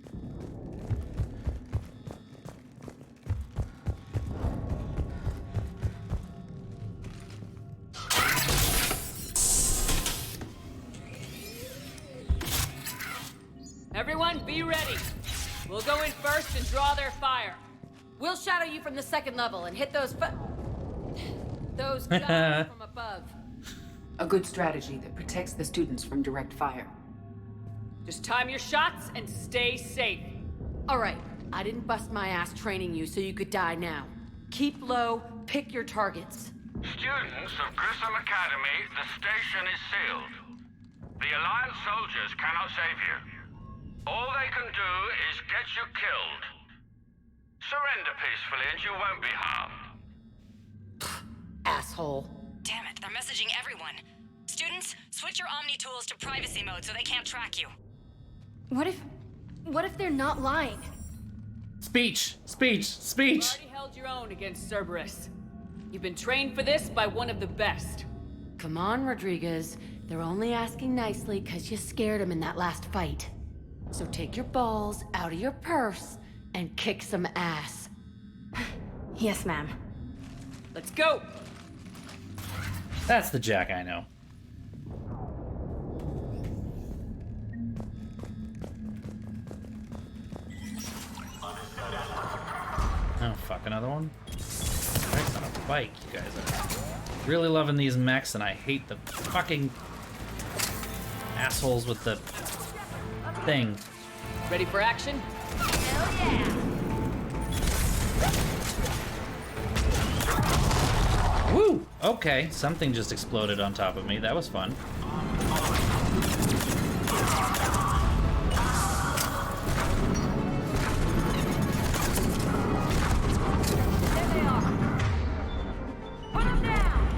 Everyone, be ready. We'll go in first and draw their fire. We'll shadow you from the second level and hit those guns from above. A good strategy that protects the students from direct fire. Just time your shots and stay safe. All right, I didn't bust my ass training you so you could die now. Keep low, pick your targets. Students of Grissom Academy, the station is sealed. The Alliance soldiers cannot save you. All they can do is get you killed. Surrender peacefully and you won't be harmed. Asshole. Damn it, they're messaging everyone. Students, switch your Omni tools to privacy mode so they can't track you. What if they're not lying? Speech! Speech! Speech! You've already held your own against Cerberus. You've been trained for this by one of the best. Come on, Rodriguez. They're only asking nicely because you scared them in that last fight. So take your balls out of your purse and kick some ass. Yes, ma'am. Let's go! That's the Jack I know. Oh, fuck, another one? Mechs on a bike, you guys are really loving these mechs, and I hate the fucking assholes with the thing. Ready for action? Hell yeah! Woo! Okay, something just exploded on top of me. That was fun. There they are. Put them down.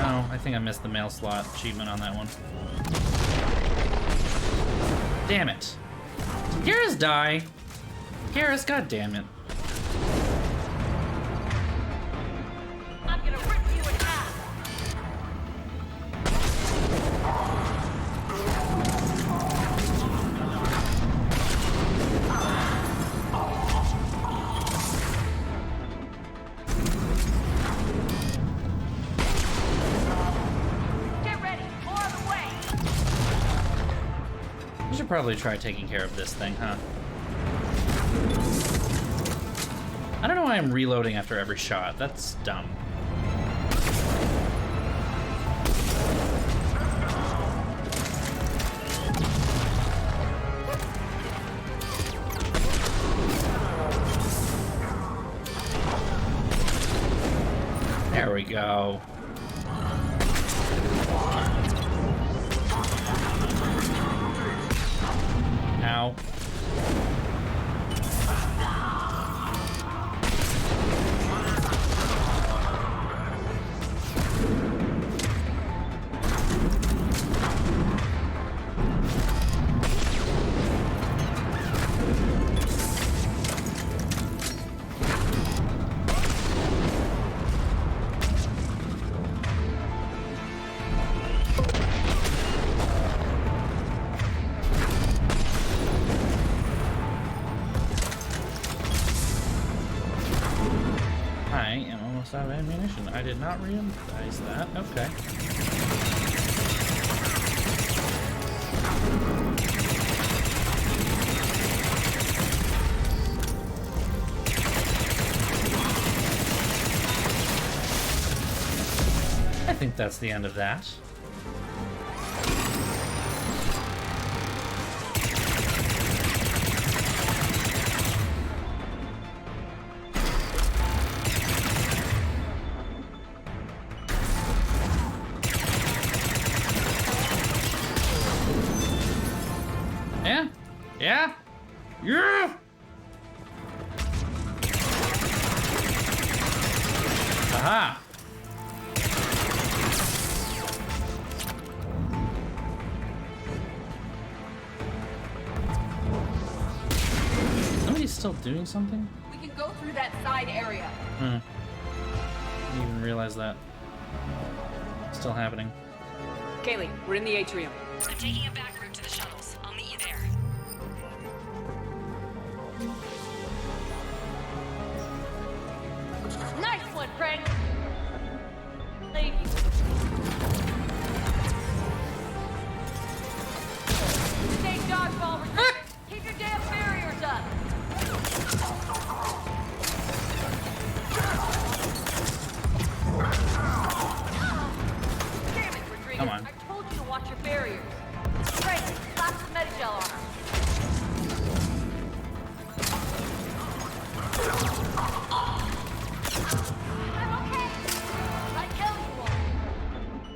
Oh, I think I missed the mail slot achievement on that one. Damn it. Did Garrus die? Garrus, god damn it. I'm gonna rip you in half. Get ready. More of the way. I should probably try taking care of this thing, huh? I don't know why I'm reloading after every shot. That's dumb. There we go. Ow. I am almost out of ammunition. I did not realize that. Okay. I think that's the end of that. Yeah? Yeah? Yeah! Aha! Somebody's still doing something? We can go through that side area. Didn't even realize that. Still happening. Kaylee, we're in the atrium. I'm taking a back route to the shuttles. I'll meet you there. Nice one, Craig. Thank you. Stay dodgeball resistant. Keep your damn barriers up. Damn it, Rodriguez. Come on. I told you to watch your barriers. Craig, slap some Medigel on her. I'm okay. I tell you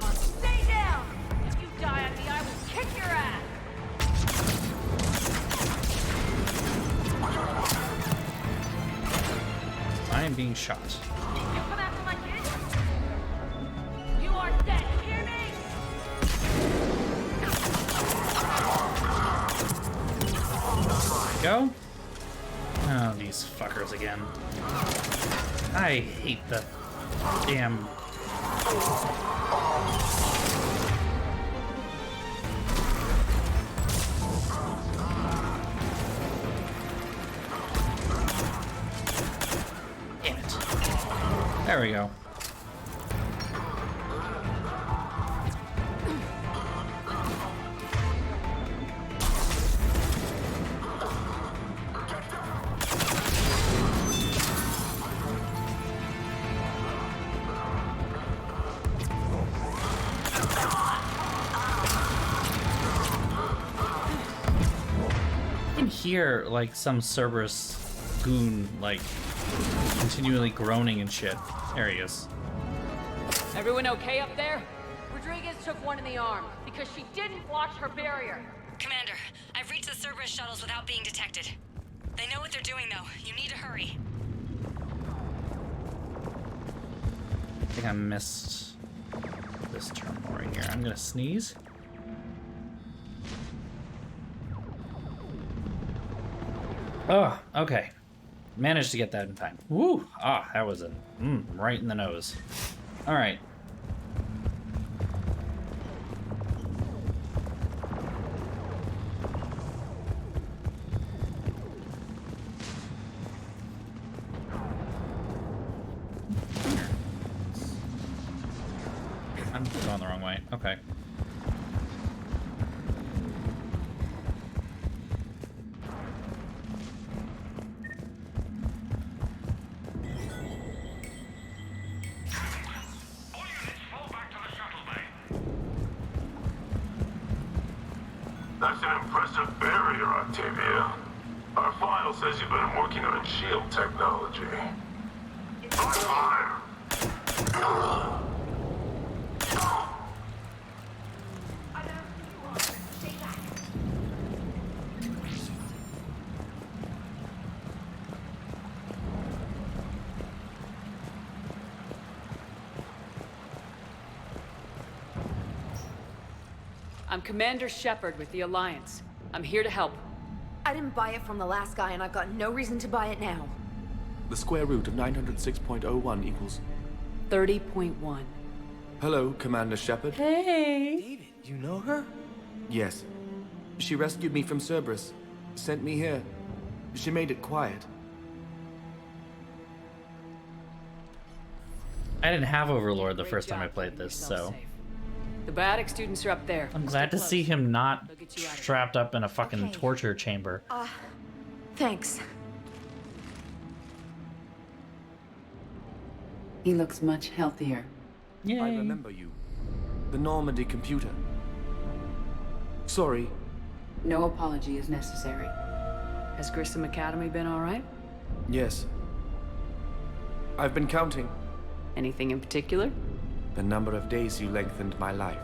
all. Stay down. If you die on me, I will kick your ass. I am being shot. You come after my kid? You are dead. Hear me? Go. Oh, these fuckers again. I hate the damn... Damn it. There we go. hear like some Cerberus goon like continually groaning and shit. There he is. Everyone okay up there? Rodriguez took one in the arm because she didn't watch her barrier. Commander, I've reached the Cerberus shuttles without being detected. They know what they're doing, though. You need to hurry. I think I missed this terminal right here. I'm gonna sneeze. Oh, okay. Managed to get that in time. Woo! Ah, that was a right in the nose. All right. I'm going the wrong way. Okay. That's an impressive barrier, Octavia. Our file says you've been working on shield technology. Fire! I'm Commander Shepard with the Alliance. I'm here to help. I didn't buy it from the last guy, and I've got no reason to buy it now. The square root of 906.01 equals... 30.1. Hello, Commander Shepard. Hey! David, you know her? Yes. She rescued me from Cerberus. Sent me here. She made it quiet. I didn't have Overlord the first time I played this, so... The biotic students are up there. I'm glad to see him not strapped up in a fucking torture chamber. Thanks. He looks much healthier. Yay. I remember you. The Normandy computer. Sorry. No apology is necessary. Has Grissom Academy been all right? Yes. I've been counting. Anything in particular? The number of days you lengthened my life.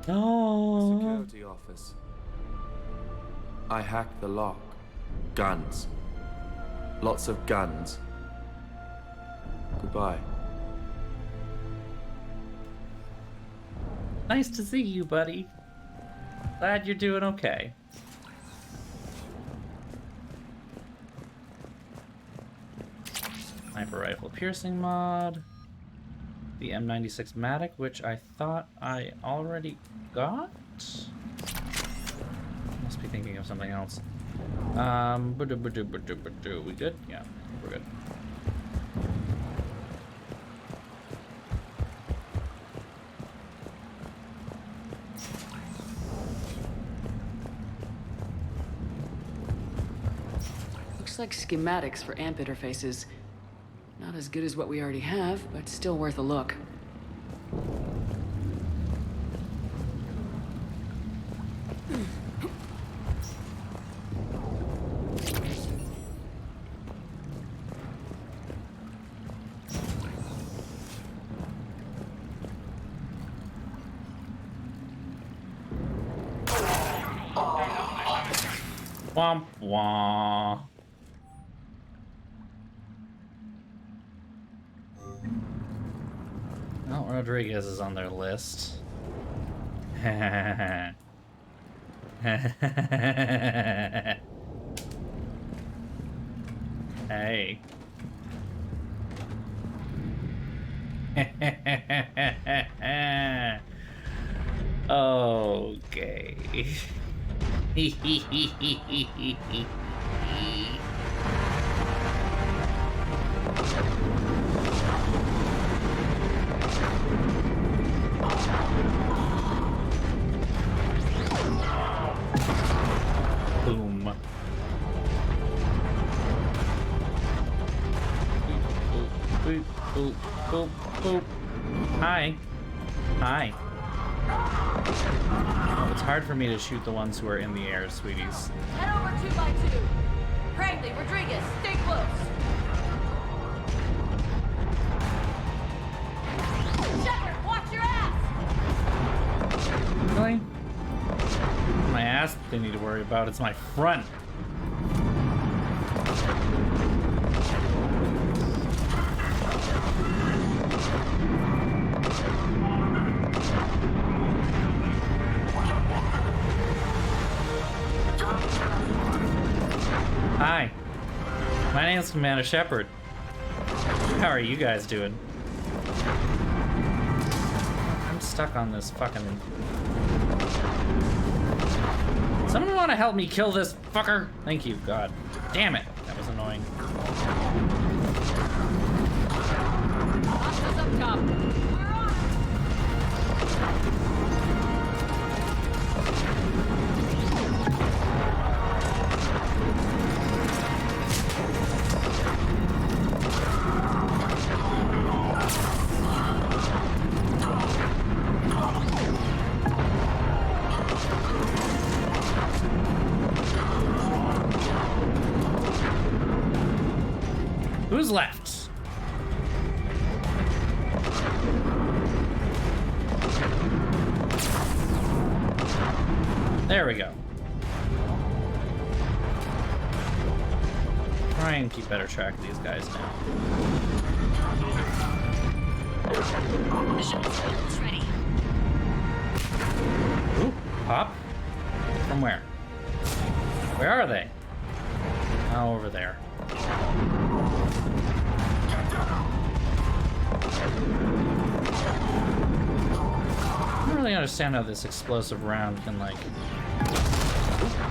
Oh. Security office. I hacked the lock. Guns. Lots of guns. Goodbye. Nice to see you, buddy. Glad you're doing okay. Sniper rifle piercing mod. The M96 Matic, which I thought I already got? Must be thinking of something else. We good? Yeah, we're good. Looks like schematics for amp interfaces. Not as good as what we already have, but still worth a look. Womp womp. Well, Rodriguez is on their list. Hey. Okay. Boom. Boop, boop, boop, boop. Hi. Hi. Oh, it's hard for me to shoot the ones who are in the air, sweeties. Head over 2x2. Crangley, Rodriguez, stay close. Shepard, watch your ass! Really? My ass they need to worry about. It's my front. Hi, my name is Commander Shepard. How are you guys doing? I'm stuck on this fucking... Someone want to help me kill this fucker? Thank you, God. Damn it, that was annoying. Hostiles up top. We're on. Who's left? There we go. Try and keep better track of these guys now. The shuttle's almost ready. Ooh, pop? From where? Where are they? Oh, over there. I don't really understand how this explosive round can, like...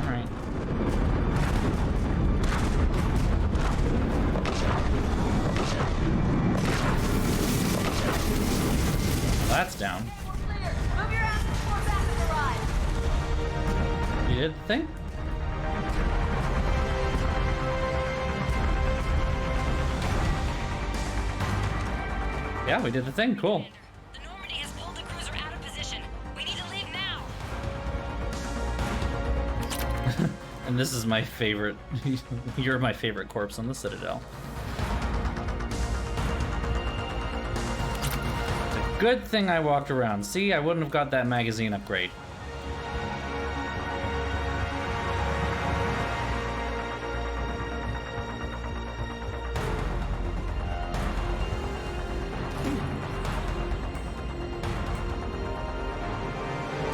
Alright. That's down. Move your ass before backup arrives. You did the thing? Yeah, we did the thing. Cool. The Normandy has pulled the cruiser out of position. We need to leave now. And this is my favorite. You're my favorite corpse on the Citadel. It's a good thing I walked around. See, I wouldn't have got that magazine upgrade.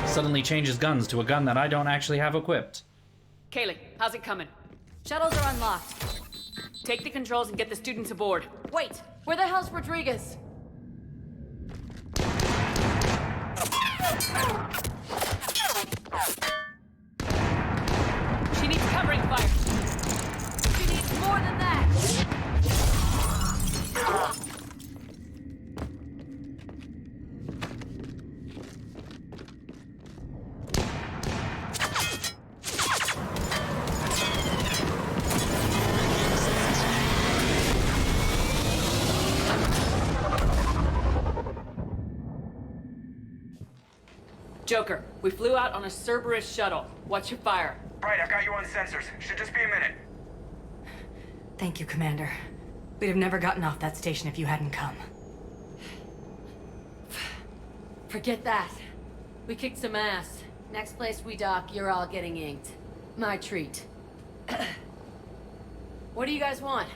Suddenly changes guns to a gun that I don't actually have equipped. Kaylee, how's it coming? Shuttles are unlocked. Take the controls and get the students aboard. Wait, where the hell's Rodriguez? She needs covering fire. She needs more than that. Joker, we flew out on a Cerberus shuttle. Watch your fire. Right, I got you on sensors. Should just be a minute. Thank you, Commander. We'd have never gotten off that station if you hadn't come. Forget that. We kicked some ass. Next place we dock, you're all getting inked. My treat. What do you guys want?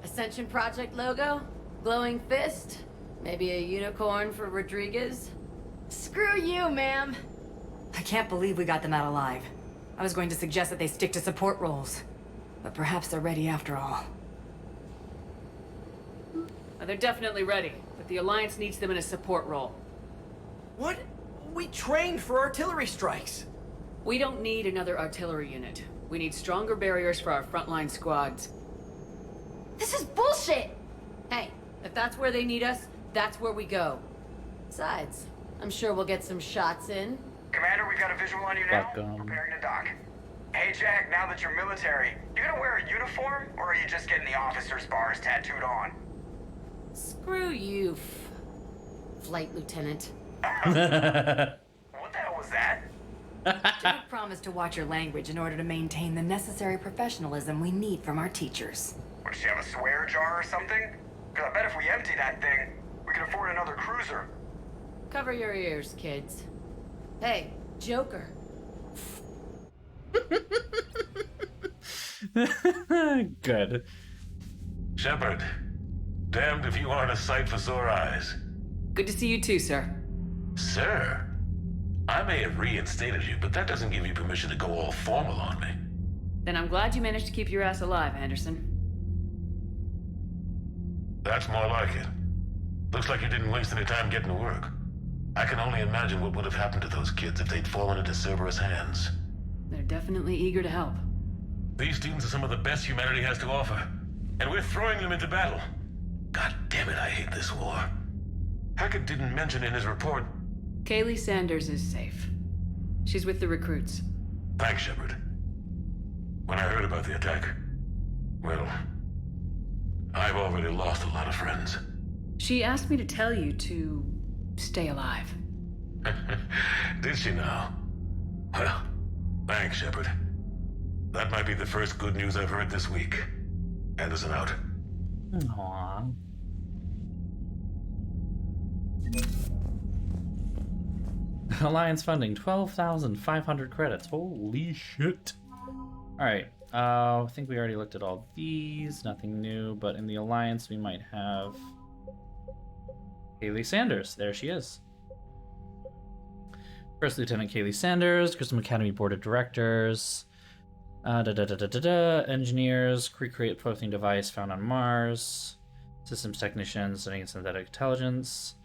Ascension Project logo? Glowing fist? Maybe a unicorn for Rodriguez? Screw you, ma'am. I can't believe we got them out alive. I was going to suggest that they stick to support roles. But perhaps they're ready after all. They're definitely ready, but the Alliance needs them in a support role. What? We trained for artillery strikes. We don't need another artillery unit. We need stronger barriers for our frontline squads. This is bullshit! Hey, if that's where they need us, that's where we go. Besides, I'm sure we'll get some shots in. Commander, we've got a visual on you now. Preparing to dock. Hey, Jack, now that you're military, you gonna wear a uniform, or are you just getting the officer's bars tattooed on? Screw you, Flight Lieutenant. What the hell was hell's that? Jack promised to watch your language in order to maintain the necessary professionalism we need from our teachers. Would she have a swear jar or something? Because I bet if we empty that thing, we can afford another cruiser. Cover your ears, kids. Hey, Joker. Good. Shepard, damned if you aren't a sight for sore eyes. Good to see you too, sir. Sir? I may have reinstated you, but that doesn't give you permission to go all formal on me. Then I'm glad you managed to keep your ass alive, Anderson. That's more like it. Looks like you didn't waste any time getting to work. I can only imagine what would have happened to those kids if they'd fallen into Cerberus' hands. They're definitely eager to help. These students are some of the best humanity has to offer, and we're throwing them into battle. God damn it, I hate this war. Hackett didn't mention in his report. Kaylee Sanders is safe. She's with the recruits. Thanks, Shepard. When I heard about the attack, well, I've already lost a lot of friends. She asked me to tell you to stay alive. Did she now? Well, thanks, Shepard. That might be the first good news I've heard this week. Anderson out. Aww. Alliance funding, 12,500 credits. Holy shit. Alright, I think we already looked at all these. Nothing new, but in the Alliance we might have Kaylee Sanders. There she is. First Lieutenant Kaylee Sanders, Grissom Academy Board of Directors. Engineers, recreate floating device found on Mars. Systems technicians studying synthetic intelligence.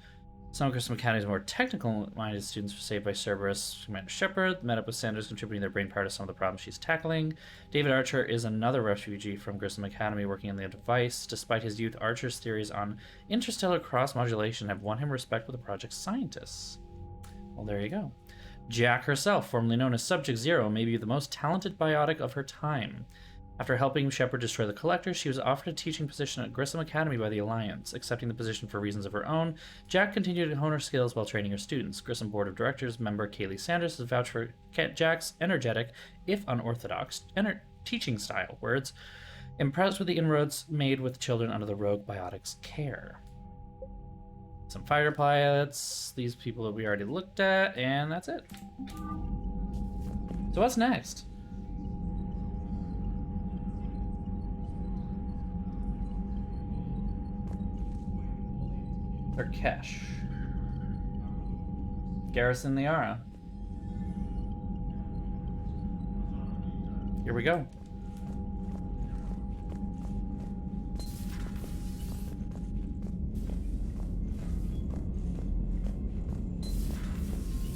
Some of Grissom Academy's more technical-minded students were saved by Cerberus. Commander Shepard met up with Sanders, contributing their brainpower to some of the problems she's tackling. David Archer is another refugee from Grissom Academy working on the device. Despite his youth, Archer's theories on interstellar cross-modulation have won him respect with the project's scientists. Well, there you go. Jack herself, formerly known as Subject Zero, may be the most talented biotic of her time. After helping Shepard destroy the Collector, she was offered a teaching position at Grissom Academy by the Alliance. Accepting the position for reasons of her own, Jack continued to hone her skills while training her students. Grissom Board of Directors member Kaylee Sanders has vouched for Jack's energetic, if unorthodox, teaching style. Words, impressed with the inroads made with children under the rogue biotic's care. Some fighter pilots, these people that we already looked at, and that's it. So what's next? Urkesh. Garrison Liara. Here we go.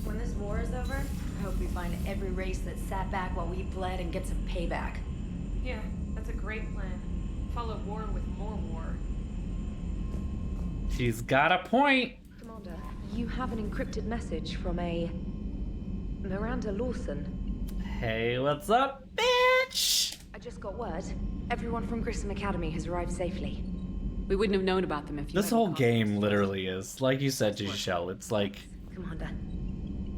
When this war is over, I hope we find every race that sat back while we bled and get some payback. Yeah, that's a great plan. Follow war with more war. She's got a point. Commander, you have an encrypted message from a Miranda Lawson. Hey, what's up, bitch? I just got word. Everyone from Grissom Academy has arrived safely. We wouldn't have known about them if you This whole game literally is, like you said, Giselle, it's like... Commander.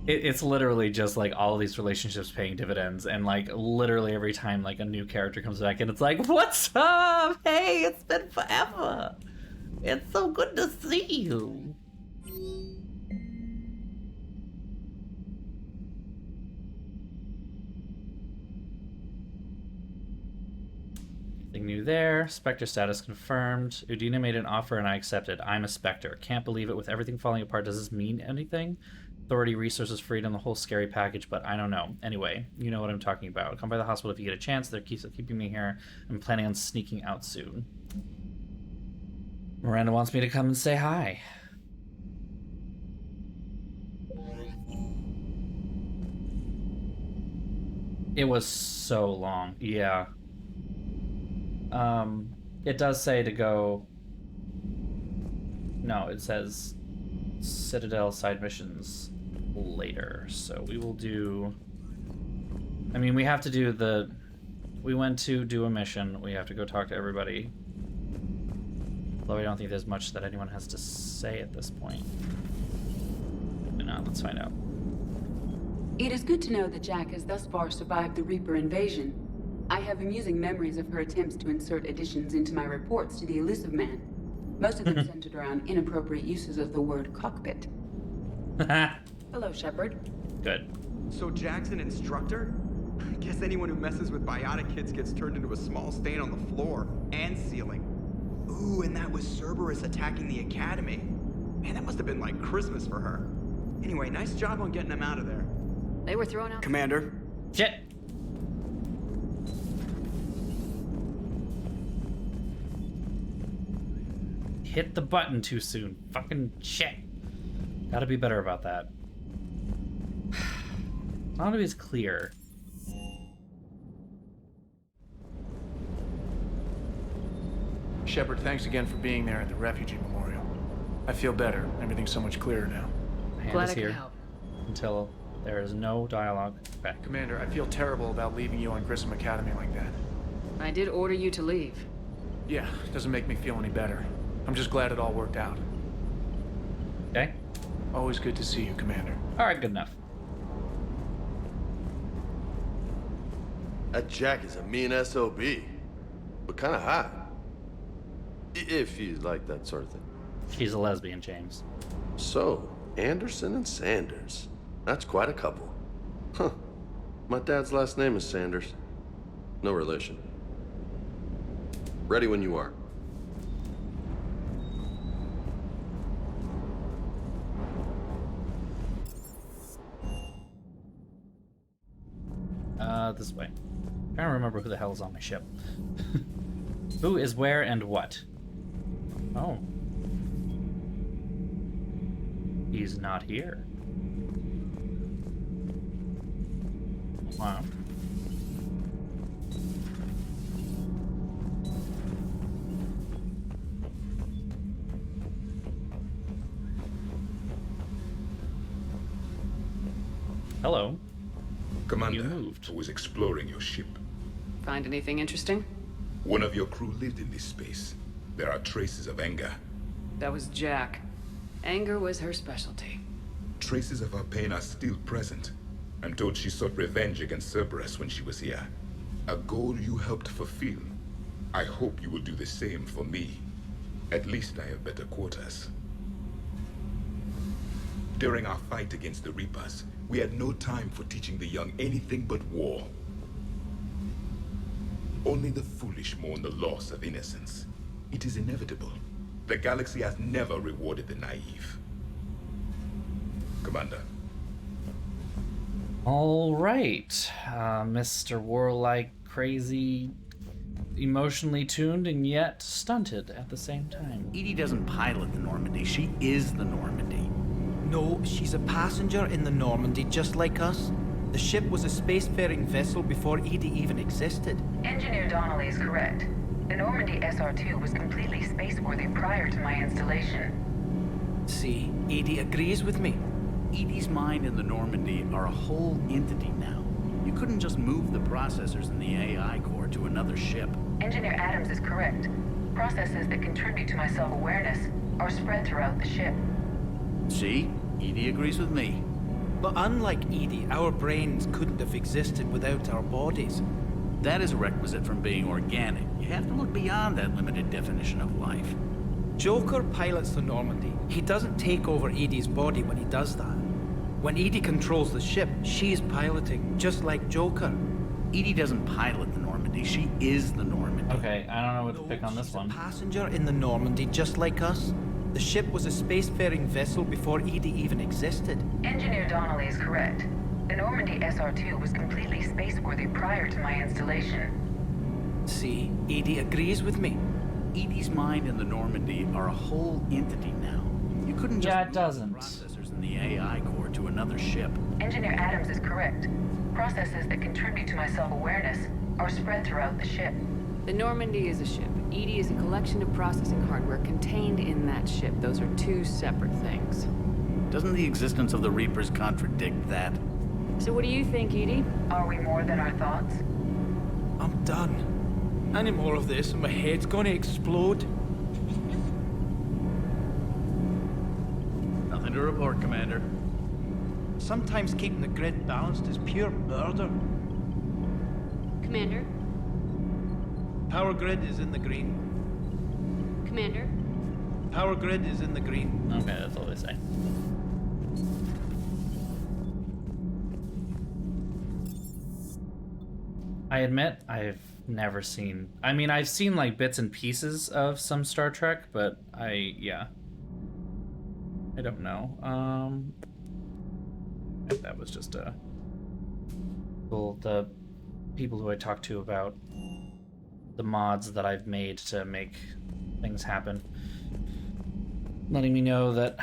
It's literally just like all of these relationships paying dividends, and like literally every time like a new character comes back and it's like, what's up? Hey, it's been forever. It's so good to see you. Nothing new there. Spectre status confirmed. Udina made an offer and I accepted. I'm a Spectre. Can't believe it with everything falling apart. Does this mean anything? Authority, resources, freedom, the whole scary package, but I don't know. Anyway, you know what I'm talking about. Come by the hospital if you get a chance. They're keeping me here. I'm planning on sneaking out soon. Miranda wants me to come and say hi. It was so long. Yeah. It does say to go... No, it says Citadel side missions later. So we will do... I mean, we have to do the... We went to do a mission. We have to go talk to everybody. Although I don't think there's much that anyone has to say at this point. Maybe not. Let's find out. It is good to know that Jack has thus far survived the Reaper invasion. I have amusing memories of her attempts to insert additions into my reports to the Elusive Man. Most of them centered around inappropriate uses of the word cockpit. Hello, Shepard. Good. So Jack's an instructor? I guess anyone who messes with biotic kids gets turned into a small stain on the floor and ceiling. Ooh, and that was Cerberus attacking the academy. Man, that must have been like Christmas for her. Anyway, nice job on getting him out of there. They were thrown out. Commander. Shit. Hit the button too soon. Fucking shit. Gotta be better about that. None of it is clear. Shepard, thanks again for being there at the refugee memorial. I feel better. Everything's so much clearer now. Hand Glad is I could here help. until there is no dialogue. Okay. Commander, I feel terrible about leaving you on Grissom Academy like that. I did order you to leave. Yeah, doesn't make me feel any better. I'm just glad it all worked out. Okay. Always good to see you, Commander. All right, good enough. That Jack is a mean SOB, but kind of hot. If you like that sort of thing. She's a lesbian, James. So, Anderson and Sanders. That's quite a couple. Huh. My dad's last name is Sanders. No relation. Ready when you are. This way. I'm trying to remember who the hell is on my ship. Who is where and what? Oh. He's not here. Wow. Hello. Commander, I was exploring your ship. Find anything interesting? One of your crew lived in this space. There are traces of anger. That was Jack. Anger was her specialty. Traces of her pain are still present. I'm told she sought revenge against Cerberus when she was here. A goal you helped fulfill. I hope you will do the same for me. At least I have better quarters. During our fight against the Reapers, we had no time for teaching the young anything but war. Only the foolish mourn the loss of innocence. It is inevitable. The galaxy has never rewarded the naive. Commander. All right, Mr. Warlike, crazy, emotionally tuned, and yet stunted at the same time. Edie doesn't pilot the Normandy. She is the Normandy. No, she's a passenger in the Normandy, just like us. The ship was a spacefaring vessel before Edie even existed. Engineer Donnelly is correct. The Normandy SR-2 was completely spaceworthy prior to my installation. See, Edie agrees with me. Edie's mind and the Normandy are a whole entity now. You couldn't just move the processors in the AI core to another ship. Engineer Adams is correct. Processes that contribute to my self-awareness are spread throughout the ship. See? Edie agrees with me. But unlike Edie, our brains couldn't have existed without our bodies. That is a requisite from being organic. You have to look beyond that limited definition of life. Joker pilots the Normandy. He doesn't take over Edie's body when he does that. When Edie controls the ship, she's piloting, just like Joker. Edie doesn't pilot the Normandy. She is the Normandy. Okay, I don't know what to pick on this one. Passenger in the Normandy, just like us. The ship was a spacefaring vessel before Edie even existed. Engineer Donnelly is correct. The Normandy SR-2 was completely spaceworthy prior to my installation. See, Edie agrees with me. Edie's mind and the Normandy are a whole entity now. You couldn't just it doesn't. Processors in the AI core to another ship. Engineer Adams is correct. Processes that contribute to my self-awareness are spread throughout the ship. The Normandy is a ship. Edie is a collection of processing hardware contained in that ship. Those are two separate things. Doesn't the existence of the Reapers contradict that? So what do you think, Edie? Are we more than our thoughts? I'm done. Any more of this and my head's gonna explode. Nothing to report, Commander. Sometimes keeping the grid balanced is pure murder. Commander? Power grid is in the green. Commander? Power grid is in the green. Okay, that's all they say. I admit, I've never seen... I mean, I've seen, like, bits and pieces of some Star Trek, but yeah. I don't know. That was just the people who I talked to about the mods that I've made to make things happen, letting me know that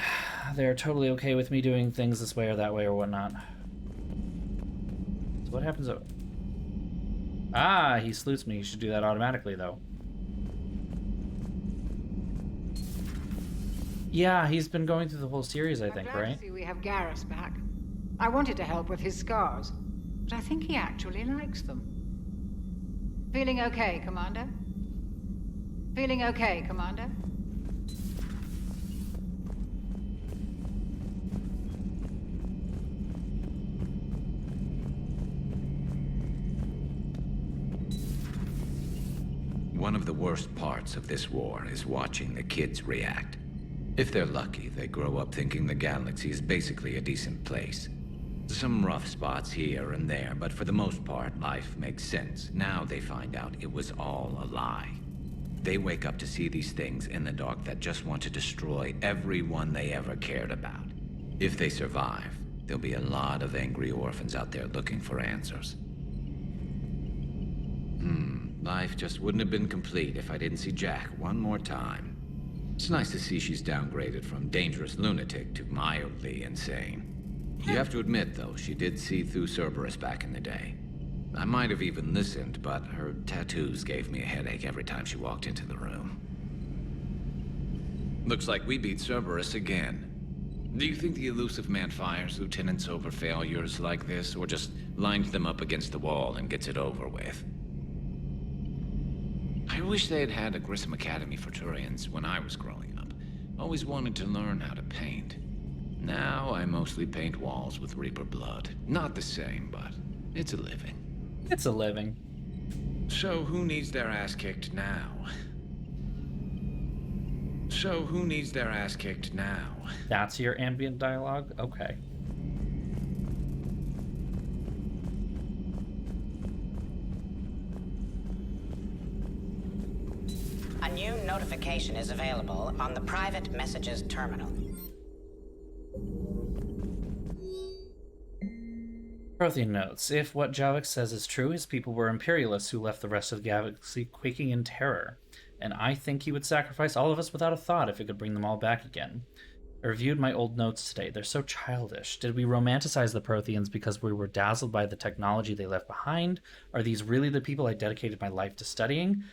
they're totally okay with me doing things this way or that way or whatnot. So what happens? Ah, he salutes me. You should do that automatically, though. Yeah, he's been going through the whole series, I think, right? See, we have Garrus back. I wanted to help with his scars, but I think he actually likes them. Feeling okay, Commander? Feeling okay, Commander? One of the worst parts of this war is watching the kids react. If they're lucky, they grow up thinking the galaxy is basically a decent place. Some rough spots here and there, but for the most part, life makes sense. Now they find out it was all a lie. They wake up to see these things in the dark that just want to destroy everyone they ever cared about. If they survive, there'll be a lot of angry orphans out there looking for answers. Life just wouldn't have been complete if I didn't see Jack one more time. It's nice to see she's downgraded from dangerous lunatic to mildly insane. You have to admit, though, she did see through Cerberus back in the day. I might have even listened, but her tattoos gave me a headache every time she walked into the room. Looks like we beat Cerberus again. Do you think the elusive man fires lieutenants over failures like this, or just lines them up against the wall and gets it over with? I wish they had had a Grissom Academy for Turians when I was growing up. Always wanted to learn how to paint. Now I mostly paint walls with Reaper blood. Not the same, but it's a living. It's a living. So who needs their ass kicked now? So who needs their ass kicked now? That's your ambient dialogue? Okay. A new notification is available on the private messages terminal. Prothean notes, if what Javik says is true, his people were imperialists who left the rest of the galaxy quaking in terror. And I think he would sacrifice all of us without a thought if it could bring them all back again. I reviewed my old notes today. They're so childish. Did we romanticize the Protheans because we were dazzled by the technology they left behind? Are these really the people I dedicated my life to studying?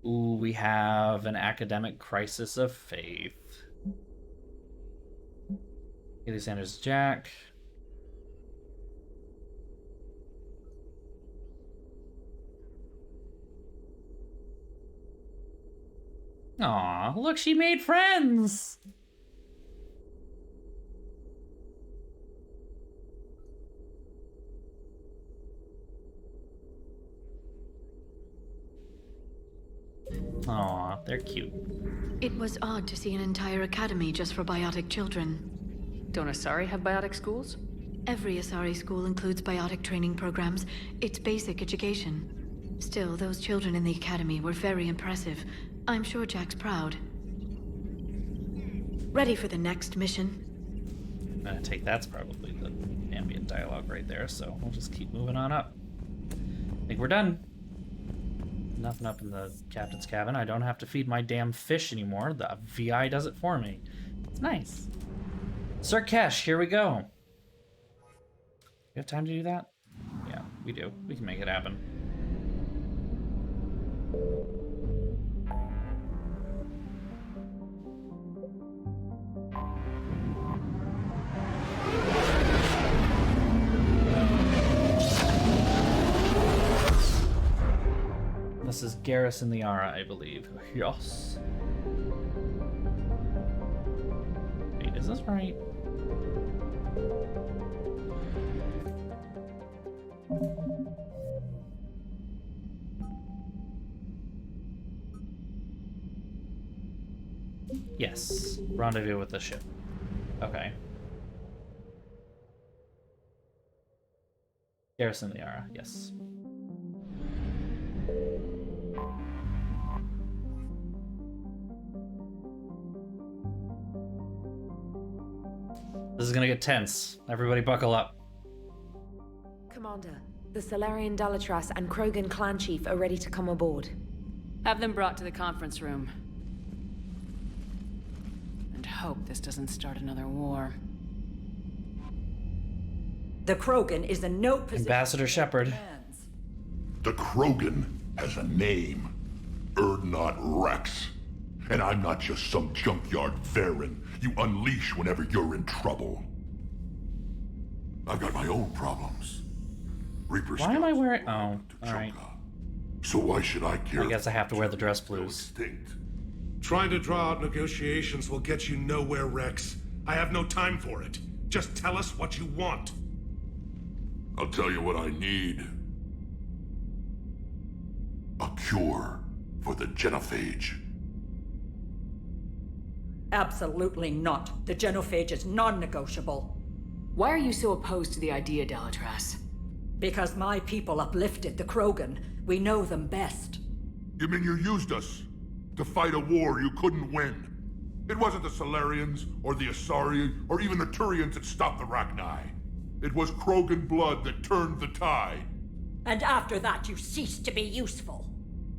Ooh, we have an academic crisis of faith. Haley Sanders Jack. Aw, look, she made friends! Aw, they're cute. It was odd to see an entire academy just for biotic children. Don't Asari have biotic schools? Every Asari school includes biotic training programs. It's basic education. Still, those children in the academy were very impressive. I'm sure Jack's proud. Ready for the next mission? I take that's probably the ambient dialogue right there, so we'll just keep moving on up. I think we're done. Nothing up in the captain's cabin. I don't have to feed my damn fish anymore. The VI does it for me. It's nice. Sir Kesh, here we go. You have time to do that? Yeah, we do. We can make it happen. This is Garrus and Liara, I believe. Yes. Wait, is this right? Yes. Rendezvous with the ship. Okay. Garrison Liara, yes. This is gonna get tense. Everybody buckle up. Commander, the Solarian Dalatras and Krogan clan chief are ready to come aboard. Have them brought to the conference room. And hope this doesn't start another war. The Krogan is in no position. Ambassador Shepard. The Krogan has a name. Erdnot Rex. And I'm not just some junkyard Varen you unleash whenever you're in trouble. I've got my own problems. Reaper Why am I wearing... Oh, alright. So why should I care? I guess I have to wear the dress blues. Trying to draw out negotiations will get you nowhere, Rex. I have no time for it. Just tell us what you want. I'll tell you what I need. A cure for the genophage. Absolutely not. The genophage is non-negotiable. Why are you so opposed to the idea, Dalatras? Because my people uplifted the Krogan. We know them best. You mean you used us to fight a war you couldn't win? It wasn't the Solarians, or the Asari, or even the Turians that stopped the Rachni. It was Krogan blood that turned the tide. And after that, you ceased to be useful.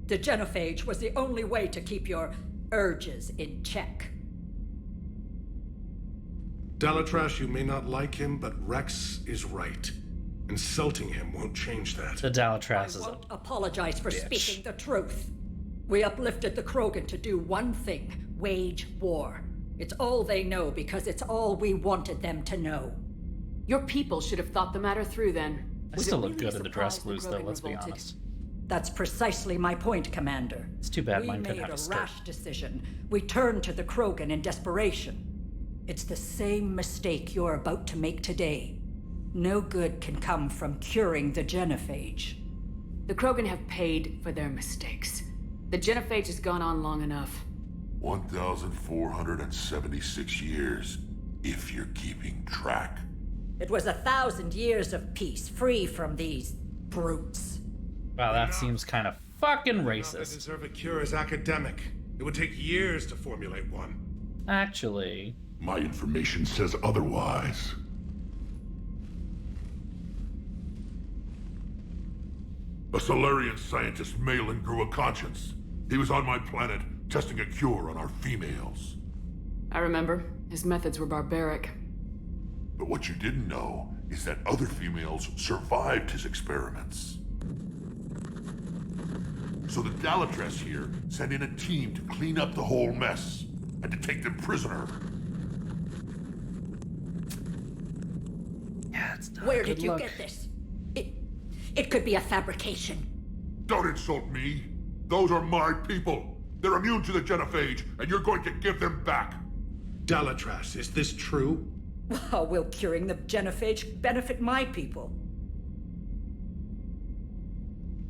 The genophage was the only way to keep your urges in check. Dalatras, you may not like him, but Rex is right. Insulting him won't change that. The Dalatras I won't apologize for speaking the truth. We uplifted the Krogan to do one thing: wage war. It's all they know because it's all we wanted them to know. Your people should have thought the matter through then. I still look good in the dress blues, though, let's be honest. That's precisely my point, Commander. It's too bad mine couldn't couldn't have have a a skirt. rash decision. We turned to the Krogan in desperation. It's the same mistake you're about to make today. No good can come from curing the genophage. The Krogan have paid for their mistakes. The genophage has gone on long enough. 1,476 years, if you're keeping track. It was 1,000 years of peace, free from these brutes. Wow, that seems kind of fucking They racist. deserve a cure as academic. It would take years to formulate one. Actually... My information says otherwise. A Solarian scientist, Malin, grew a conscience. He was on my planet, testing a cure on our females. I remember. His methods were barbaric. But what you didn't know is that other females survived his experiments. So the Dalatras here sent in a team to clean up the whole mess, and to take them prisoner. Yeah, it's not Where good did you luck. get this? It could be a fabrication. Don't insult me. Those are my people. They're immune to the genophage, and you're going to give them back. Dalatras, is this true? How will curing the genophage benefit my people?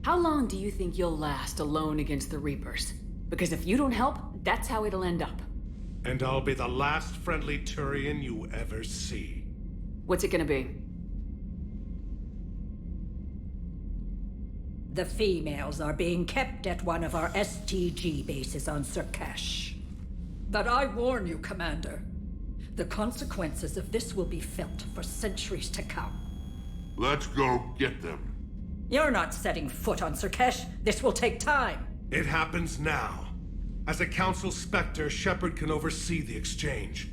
How long do you think you'll last alone against the Reapers? Because if you don't help, that's how it'll end up. And I'll be the last friendly Turian you ever see. What's it gonna be? The females are being kept at one of our STG bases on Surkesh. But I warn you, Commander, the consequences of this will be felt for centuries to come. Let's go get them. You're not setting foot on Surkesh. This will take time. It happens now. As a Council Spectre, Shepard can oversee the exchange.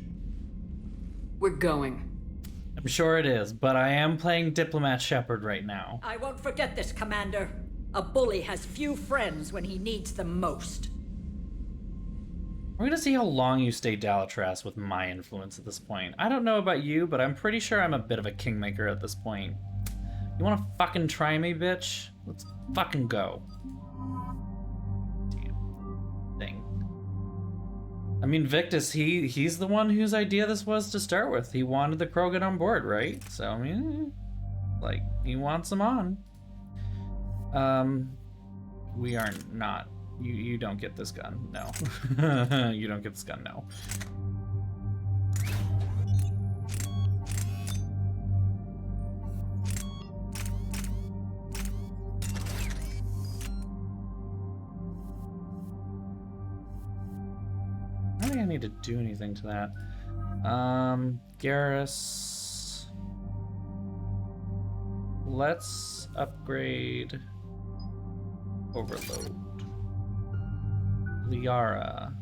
We're going. I'm sure it is, but I am playing Diplomat Shepard right now. I won't forget this, Commander. A bully has few friends when he needs them most. We're gonna see how long you stay Dalatras with my influence at this point. I don't know about you, but I'm pretty sure I'm a bit of a kingmaker at this point. You wanna fucking try me, bitch? Let's fucking go. Damn thing. I mean, Victus, he's the one whose idea this was to start with. He wanted the Krogan on board, right? So, I mean, like, he wants them on. We are not. You don't get this gun, no. You don't get this gun, no. I don't think I need to do anything to that. Garrus. Let's upgrade Overload. Liara.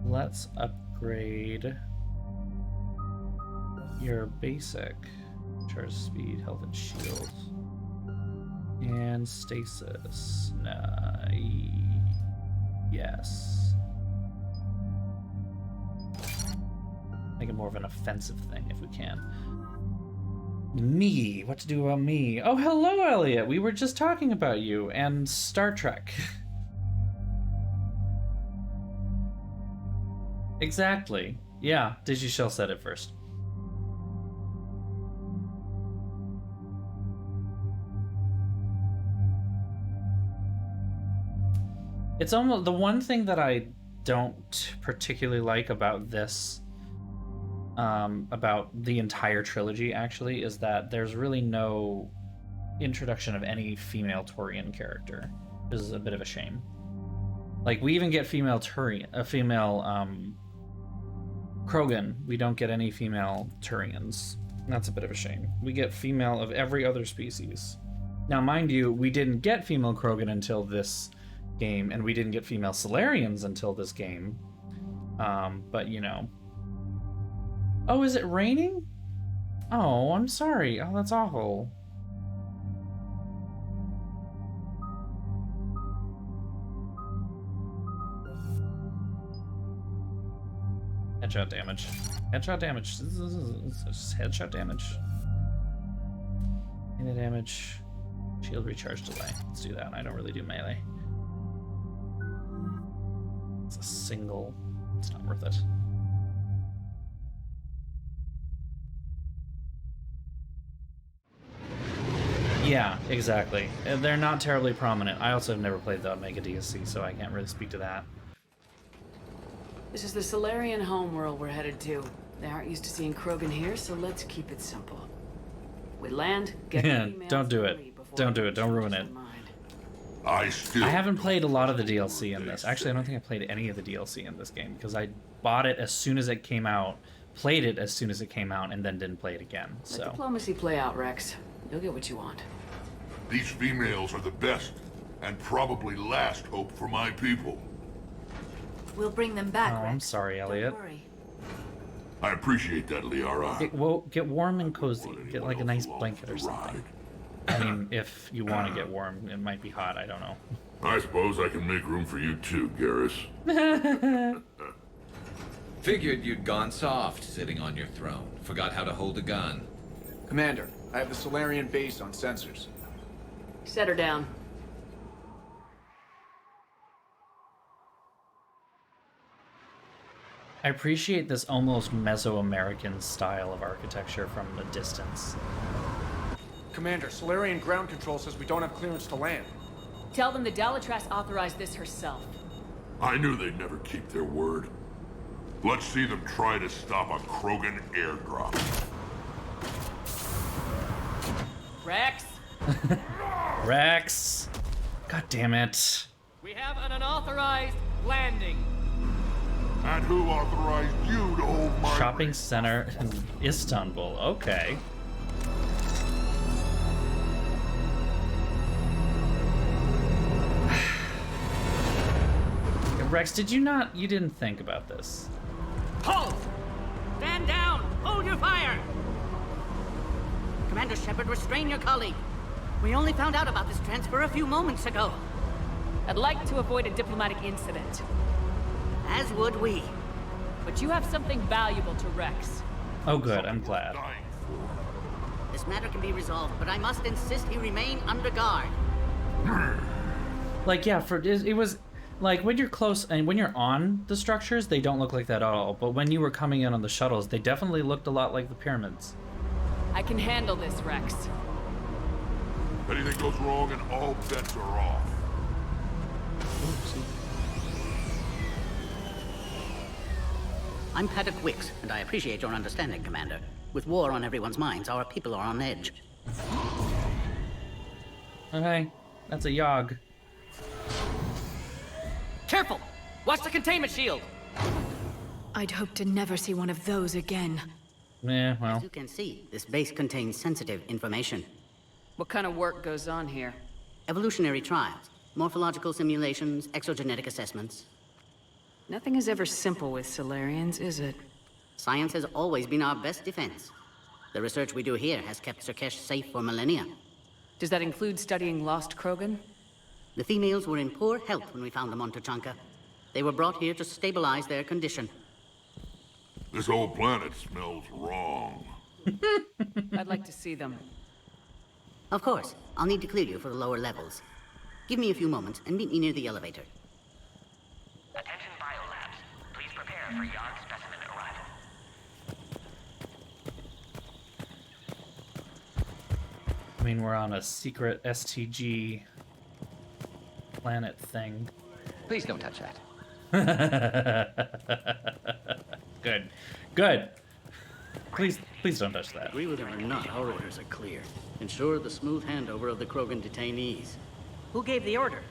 Let's upgrade your basic. Charge speed, health and shield. And stasis. Nah. Yes. Make it more of an offensive thing if we can. Me. What to do about me? Oh, hello, Elliot. We were just talking about you and Star Trek. Exactly. Yeah, Digishell said it first. It's almost the one thing that I don't particularly like about this, about the entire trilogy, actually, is that there's really no introduction of any female Turian character. This is a bit of a shame. Like, we even get female Turian, Krogan. We don't get any female Turians. That's a bit of a shame. We get female of every other species. Now, mind you, we didn't get female Krogan until this game, and we didn't get female Solarians until this game. But, you know. Oh, is it raining? Oh, I'm sorry. Oh, that's awful. Headshot damage. Headshot damage. This is headshot damage. Melee damage. Shield recharge delay. Let's do that. I don't really do melee. It's a single. It's not worth it. Yeah, exactly. They're not terribly prominent. I also have never played the Omega DSC, so I can't really speak to that. This is the Solarian homeworld we're headed to. They aren't used to seeing Krogan here, so let's keep it simple. We land, get don't do it. Don't do it. Don't ruin it. I haven't played a lot of the DLC in this. Actually, I don't think I played any of the DLC in this game because I bought it as soon as it came out, played it as soon as it came out, and then didn't play it again. So let diplomacy play out, Rex. You'll get what you want. These females are the best and probably last hope for my people. We'll bring them back, Oh, I'm sorry, Elliot. Don't worry. I appreciate that, Liara. Get warm and cozy. Get like a nice blanket or something. I mean, if you want to get warm, it might be hot. I don't know. I suppose I can make room for you too, Garrus. Figured you'd gone soft sitting on your throne. Forgot how to hold a gun. Commander, I have the Solarian base on sensors. Set her down. I appreciate this almost Mesoamerican style of architecture from a distance. Commander, Solarian ground control says we don't have clearance to land. Tell them the Dalatras authorized this herself. I knew they'd never keep their word. Let's see them try to stop a Krogan airdrop. Rex? Rex! God damn it. We have an unauthorized landing. And who authorized you to hold my... Shopping center in Istanbul. Okay. Rex, did you not... You didn't think about this. Hold! Stand down! Hold your fire! Commander Shepard, restrain your colleague. We only found out about this transfer a few moments ago. I'd like to avoid a diplomatic incident. As would we. But you have something valuable to Rex. Oh good, I'm glad. This matter can be resolved, but I must insist he remain under guard. Like, yeah, it was... Like, when you're close and when you're on the structures, they don't look like that at all. But when you were coming in on the shuttles, they definitely looked a lot like the pyramids. I can handle this, Rex. Anything goes wrong and all bets are off. I'm Paddock Wicks, and I appreciate your understanding, Commander. With war on everyone's minds, our people are on edge. Okay, that's a Yogg. Careful! Watch the containment shield! I'd hope to never see one of those again. Yeah, well. As you can see, this base contains sensitive information. What kind of work goes on here? Evolutionary trials, morphological simulations, exogenetic assessments. Nothing is ever simple with Solarians, is it? Science has always been our best defense. The research we do here has kept Surkesh safe for millennia. Does that include studying lost Krogan? The females were in poor health when we found them on Tuchanka. They were brought here to stabilize their condition. This whole planet smells wrong. I'd like to see them. Of course. I'll need to clear you for the lower levels. Give me a few moments and meet me near the elevator. Attention biolabs. Please prepare for Yogg specimen arrival. I mean, we're on a secret STG planet thing. Please don't touch that. Good. Good. Please don't touch that. Agree with him or not, our orders are clear. Ensure the smooth handover of the Krogan detainees. Who gave the order?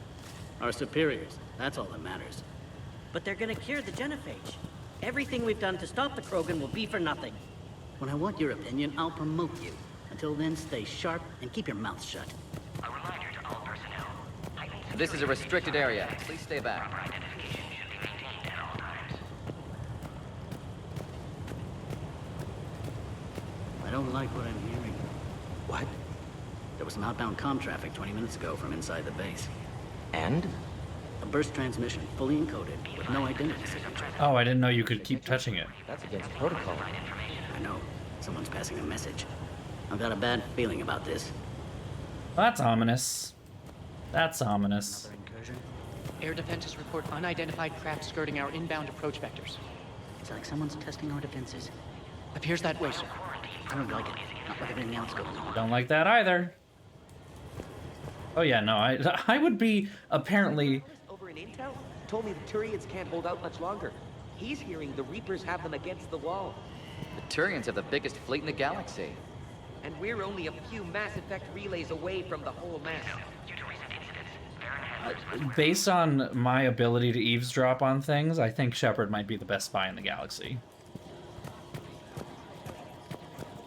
Our superiors. That's all that matters. But they're gonna cure the genophage. Everything we've done to stop the Krogan will be for nothing. When I want your opinion, I'll promote you. Until then, stay sharp and keep your mouth shut. A reminder to all personnel. This is a restricted area. Please stay back. Identification should be maintained at all times. I don't like what I'm hearing. What? There was some outbound comm traffic 20 minutes ago from inside the base. And? A burst transmission, fully encoded, with no identity signature. Oh, I didn't know you could keep touching it. That's against protocol. I know. Someone's passing a message. I've got a bad feeling about this. That's ominous. That's ominous. Another incursion? Air defenses report unidentified craft skirting our inbound approach vectors. It's like someone's testing our defenses. Appears that way, sir. I don't like it. Not like everything else going on. Don't like that either. Oh yeah, no, I would be apparently... Over in Intel, told me the Turians can't hold out much longer. He's hearing the Reapers have them against the wall. The Turians have the biggest fleet in the galaxy. And we're only a few Mass Effect relays away from the whole mess. Based on my ability to eavesdrop on things, I think Shepard might be the best spy in the galaxy.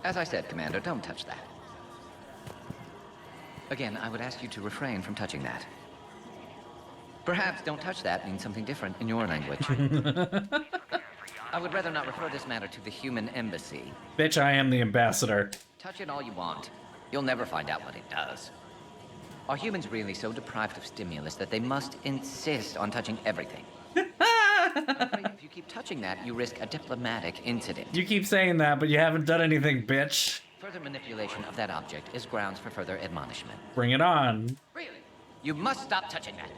As I said, Commander, don't touch that. Again, I would ask you to refrain from touching that. Perhaps don't touch that means something different in your language. I would rather not refer this matter to the human embassy. Bitch, I am the ambassador. Touch it all you want. You'll never find out what it does. Are humans really so deprived of stimulus that they must insist on touching everything? I'm afraid if you keep touching that, you risk a diplomatic incident. You keep saying that, but you haven't done anything, bitch. Further manipulation of that object is grounds for further admonishment. Bring it on. Really? You must stop touching that.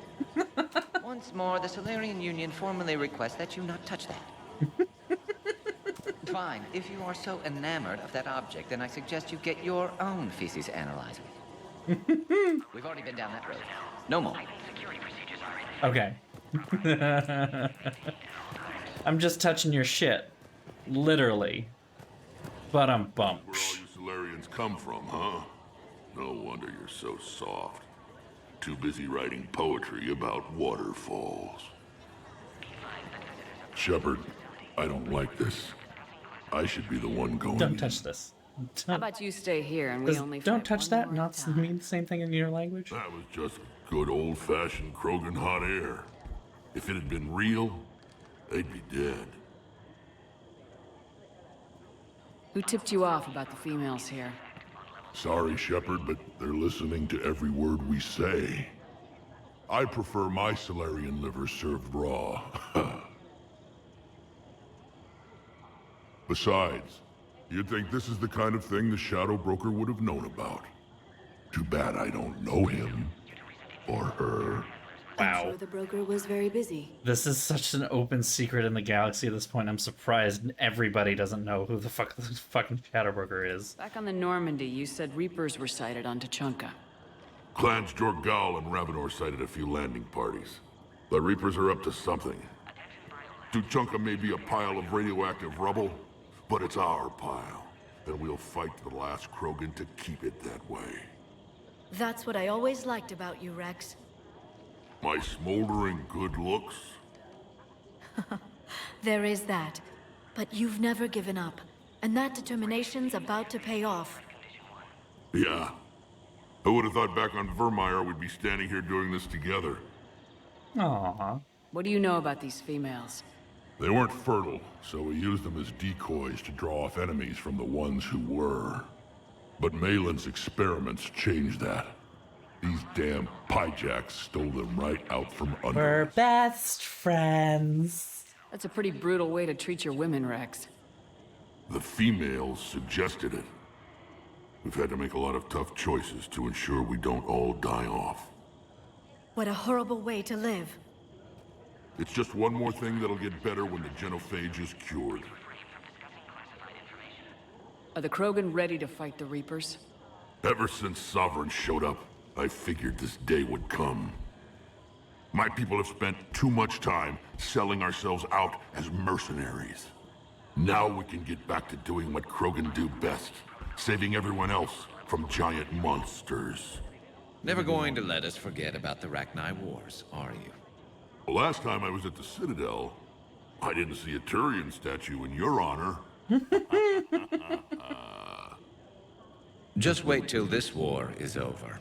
Once more, the Solarian Union formally requests that you not touch that. Fine. If you are so enamored of that object, then I suggest you get your own feces analyzer. We've already been down that road. No more. Okay. I'm just touching your shit. Literally. But I'm bumped. Where all you Solarians come from, huh? No wonder you're so soft. Too busy writing poetry about waterfalls. Shepard, I don't like this. I should be the one going. Don't touch this. How about you stay here and we only don't fight touch one that, more not time? mean the same thing in your language. That was just good old-fashioned Krogan hot air. If it had been real, they'd be dead. Who tipped you off about the females here? Sorry, Shepard, but they're listening to every word we say. I prefer my Solarian liver served raw. Besides, you'd think this is the kind of thing the Shadow Broker would have known about. Too bad I don't know him. Or her. Wow. I'm sure the broker was very busy. This is such an open secret in the galaxy at this point. I'm surprised everybody doesn't know who the fuck this fucking Shadow Broker is. Back on the Normandy, you said Reapers were sighted on Tuchanka. Clans Jorgal and Ravenor sighted a few landing parties. The Reapers are up to something. Tuchanka may be a pile of radioactive rubble, but it's our pile. And we'll fight to the last Krogan to keep it that way. That's what I always liked about you, Rex. My smoldering good looks? There is that. But you've never given up. And that determination's about to pay off. Yeah. I would have thought back on Vermeer we'd be standing here doing this together. Aww. What do you know about these females? They weren't fertile, so we used them as decoys to draw off enemies from the ones who were. But Malin's experiments changed that. These damn pyjacks stole them right out from under. We're best friends. That's a pretty brutal way to treat your women, Rex. The females suggested it. We've had to make a lot of tough choices to ensure we don't all die off. What a horrible way to live. It's just one more thing that'll get better when the genophage is cured. Are the Krogan ready to fight the Reapers? Ever since Sovereign showed up, I figured this day would come. My people have spent too much time selling ourselves out as mercenaries. Now we can get back to doing what Krogan do best, saving everyone else from giant monsters. Never going to let us forget about the Rachni Wars, are you? The last time I was at the Citadel, I didn't see a Turian statue in your honor. Just wait till this war is over.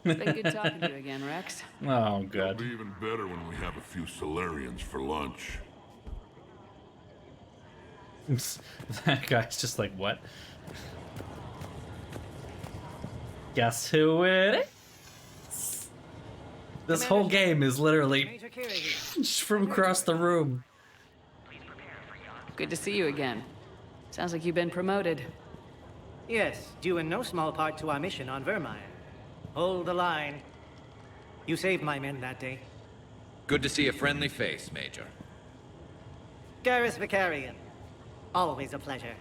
Been good talking to you again, Rex. Oh, good. It'll be even better when we have a few Solarians for lunch. That guy's just like, what? Guess who it is? This whole game is literally from across the room. Good to see you again. Sounds like you've been promoted. Yes, due in no small part to our mission on Vermeer. Hold the line. You saved my men that day. Good to see a friendly face, Major. Garrus Vicarian. Always a pleasure.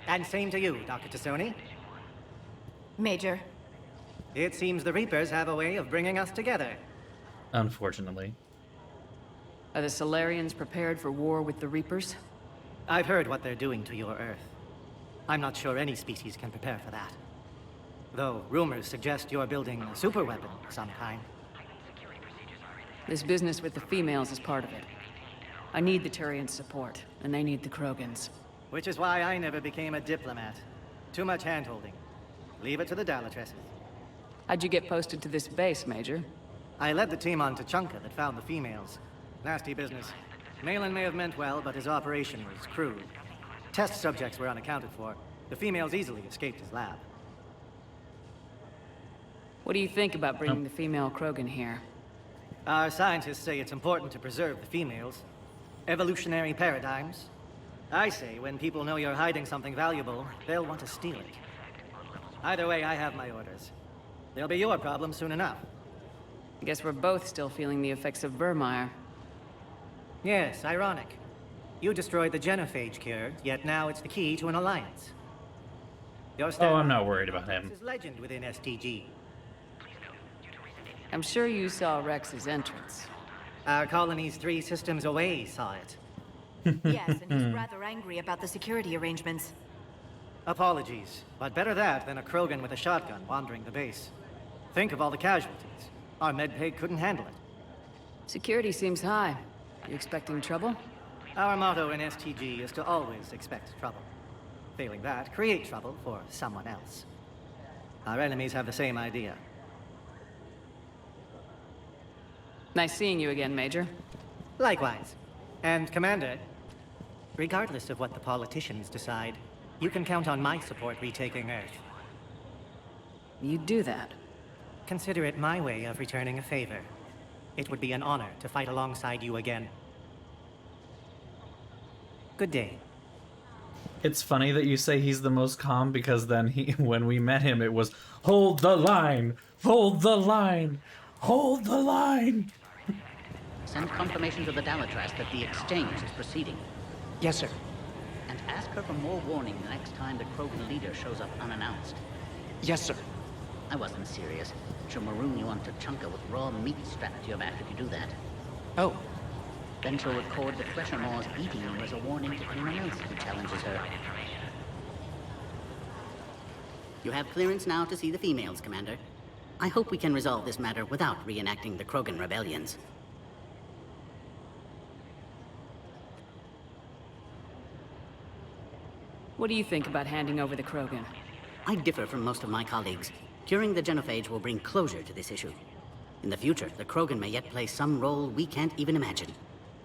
And same to you, Dr. Tassoni. Major. It seems the Reapers have a way of bringing us together. Unfortunately. Are the Solarians prepared for war with the Reapers? I've heard what they're doing to your Earth. I'm not sure any species can prepare for that. Though rumors suggest you're building a superweapon of some kind. This business with the females is part of it. I need the Turians' support, and they need the Krogans. Which is why I never became a diplomat. Too much hand-holding. Leave it to the Dalatresses. How'd you get posted to this base, Major? I led the team on Tuchanka that found the females. Nasty business. Malin may have meant well, but his operation was crude. Test subjects were unaccounted for. The females easily escaped his lab. What do you think about bringing the female Krogan here? Our scientists say it's important to preserve the females. Evolutionary paradigms. I say when people know you're hiding something valuable, they'll want to steal it. Either way, I have my orders. They'll be your problem soon enough. I guess we're both still feeling the effects of Vermeer. Yes, ironic. You destroyed the genophage cure, yet now it's the key to an alliance. Your Oh, I'm not worried about him. is legend within STG. I'm sure you saw Rex's entrance. Our colony's 3 systems away saw it. Yes, and he's rather angry about the security arrangements. Apologies, but better that than a Krogan with a shotgun wandering the base. Think of all the casualties. Our medpay couldn't handle it. Security seems high. You expecting trouble? Our motto in STG is to always expect trouble. Failing that, create trouble for someone else. Our enemies have the same idea. Nice seeing you again, Major. Likewise. And Commander, regardless of what the politicians decide, you can count on my support retaking Earth. You'd do that? Consider it my way of returning a favor. It would be an honor to fight alongside you again. Good day. It's funny that you say he's the most calm because then when we met him, it was, hold the line, hold the line. Hold the line! Send confirmation to the Dalatras that the exchange is proceeding. Yes, sir. And ask her for more warning the next time the Krogan leader shows up unannounced. Yes, sir. I wasn't serious. She'll maroon you onto Chunka with raw meat strapped to your back if you do that. Oh. Then she'll record the Fleshermores eating you as a warning to anyone else who challenges her. You have clearance now to see the females, Commander. I hope we can resolve this matter without reenacting the Krogan rebellions. What do you think about handing over the Krogan? I differ from most of my colleagues. Curing the genophage will bring closure to this issue. In the future, the Krogan may yet play some role we can't even imagine.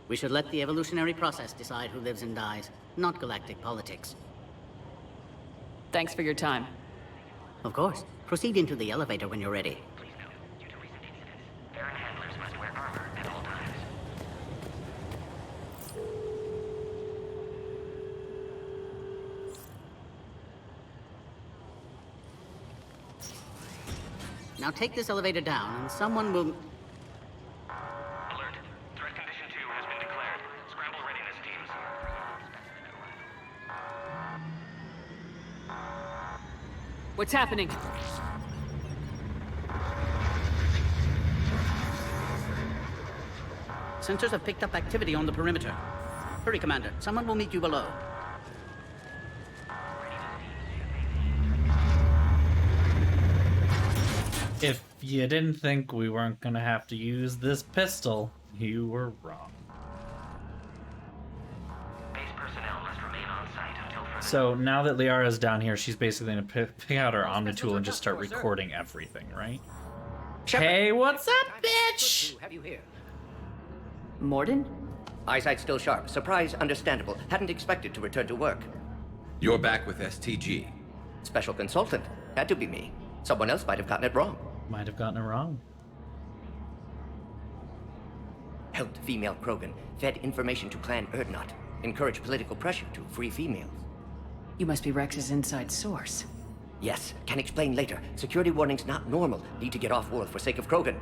We should let the evolutionary process decide who lives and dies, not galactic politics. Thanks for your time. Of course. Proceed into the elevator when you're ready. Baron handlers must wear armor at all times. Now take this elevator down, and someone will... Alert. Threat condition 2 has been declared. Scramble readiness teams. What's happening? Sensors have picked up activity on the perimeter. Hurry, Commander. Someone will meet you below. If you didn't think we weren't gonna have to use this pistol, you were wrong. Base personnel must remain on site until further. So now that Liara's down here, she's basically gonna pick out her Omnitool and just start recording everything, right? Hey, what's up, bitch? Have you here? Morden? Eyesight still sharp. Surprise understandable. Hadn't expected to return to work. You're back with STG. Special consultant. Had to be me. Someone else might have gotten it wrong. Might have gotten it wrong. Helped female Krogan. Fed information to Clan Erdnot. Encouraged political pressure to free females. You must be Rex's inside source. Yes, can explain later. Security warnings not normal. Need to get off-world for sake of Krogan.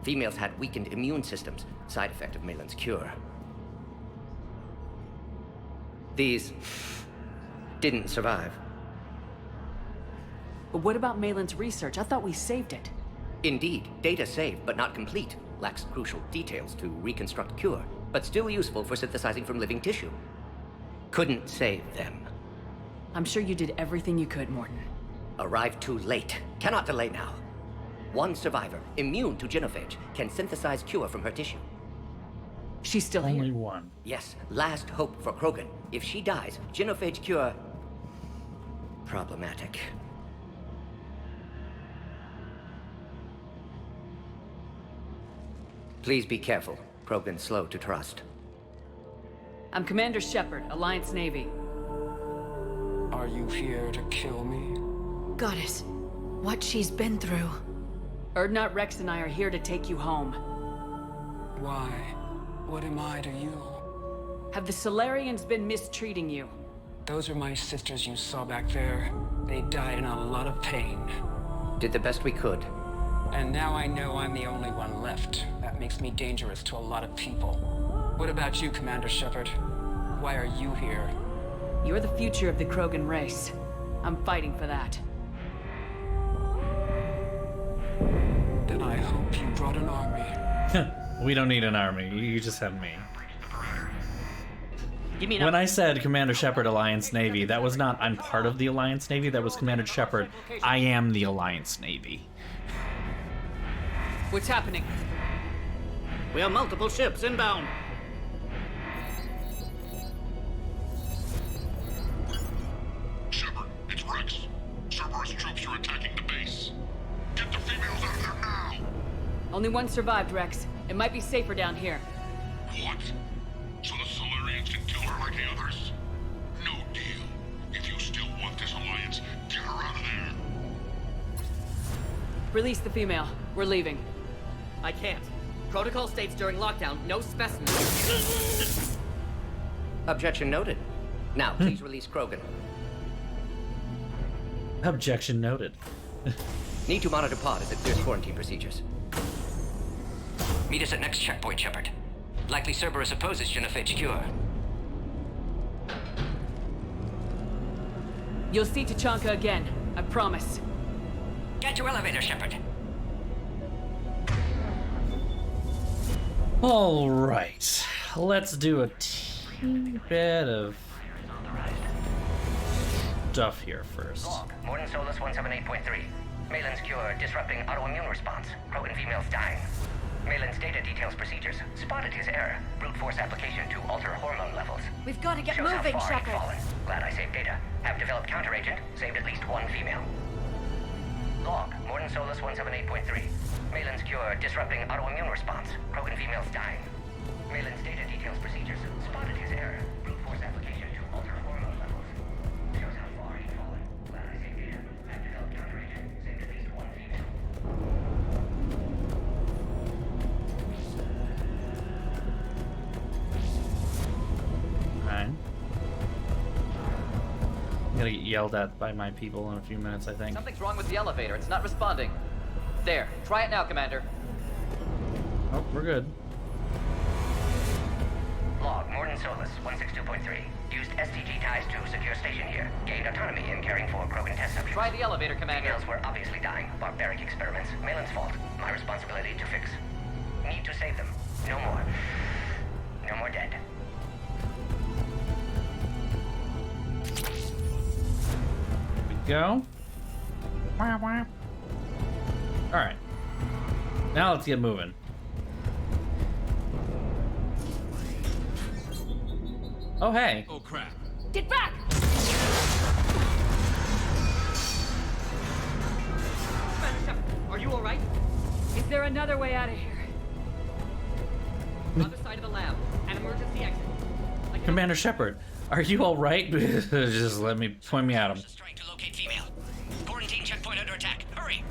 Females had weakened immune systems. Side effect of Malin's cure. These didn't survive. But what about Malin's research? I thought we saved it. Indeed, data saved, but not complete. Lacks crucial details to reconstruct cure, but still useful for synthesizing from living tissue. Couldn't save them. I'm sure you did everything you could, Morden. Arrived too late. Cannot delay now. One survivor, immune to genophage, can synthesize cure from her tissue. She's still Only here. one. Yes, last hope for Krogan. If she dies, genophage cure... problematic. Please be careful. Krogan's slow to trust. I'm Commander Shepard, Alliance Navy. Are you here to kill me? Goddess, what she's been through. Erdnot, Rex, and I are here to take you home. Why? What am I to you? Have the Solarians been mistreating you? Those are my sisters you saw back there. They died in a lot of pain. Did the best we could. And now I know I'm the only one left. That makes me dangerous to a lot of people. What about you, Commander Shepard? Why are you here? You're the future of the Krogan race. I'm fighting for that. Then I hope you brought an army. We don't need an army. You just have me. Give me When I said Commander Shepard Alliance Navy, that was not I'm part of the Alliance Navy. That was Commander Shepard. I am the Alliance Navy. What's happening? We have multiple ships inbound. Shepard, it's Rex. Cerberus troops are attacking the base. Get the females out of there now! Only one survived, Rex. It might be safer down here. What? So the Solarians can kill her like the others? No deal. If you still want this alliance, get her out of there. Release the female. We're leaving. I can't. Protocol states during lockdown, no specimens. Objection noted. Now, please release Krogan. Objection noted. Need to monitor pod as it clears quarantine procedures. Meet us at next checkpoint, Shepard. Likely Cerberus opposes genophage cure. You'll see Tachanka again, I promise. Get to elevator, Shepard. All right, let's do a teeny bit of stuff here first. Log, Morden Solus 178.3. Malin's cure, disrupting autoimmune response. Krogan females dying. Malin's data details procedures. Spotted his error. Brute force application to alter hormone levels. We've got to get Shows moving, how far he'd Shepard. fallen. Glad I saved data. Have developed counteragent. Saved at least one female. Log, Morden Solus 178.3. Malin's cure, disrupting autoimmune response. Krogan females dying. Malin's data details procedures. Spotted his error. Brute force application to alter hormone levels. Shows how far he'd fallen. Glad I saved data. Have developed counteragent. Saved at least one female. Alright. I'm gonna get yelled at by my people in a few minutes, I think. Something's wrong with the elevator. It's not responding. There. Try it now, Commander. Oh, we're good. Log, Morden Solus 162.3. Used STG ties to secure station here. Gained autonomy in caring for Krogan test subjects. Try the elevator, Commander. Females were obviously dying. Barbaric experiments. Malin's fault. My responsibility to fix. Need to save them. No more. No more dead. Here we go. Wah, wah. Alright. Now let's get moving. Oh, hey. Oh, crap. Get back! Are you alright? Is there another way out of here? Other side of the lab. An emergency exit. Commander Shepard, are you alright? Just let me point me at him. Trying to locate female. Quarantine checkpoint under attack. Hurry!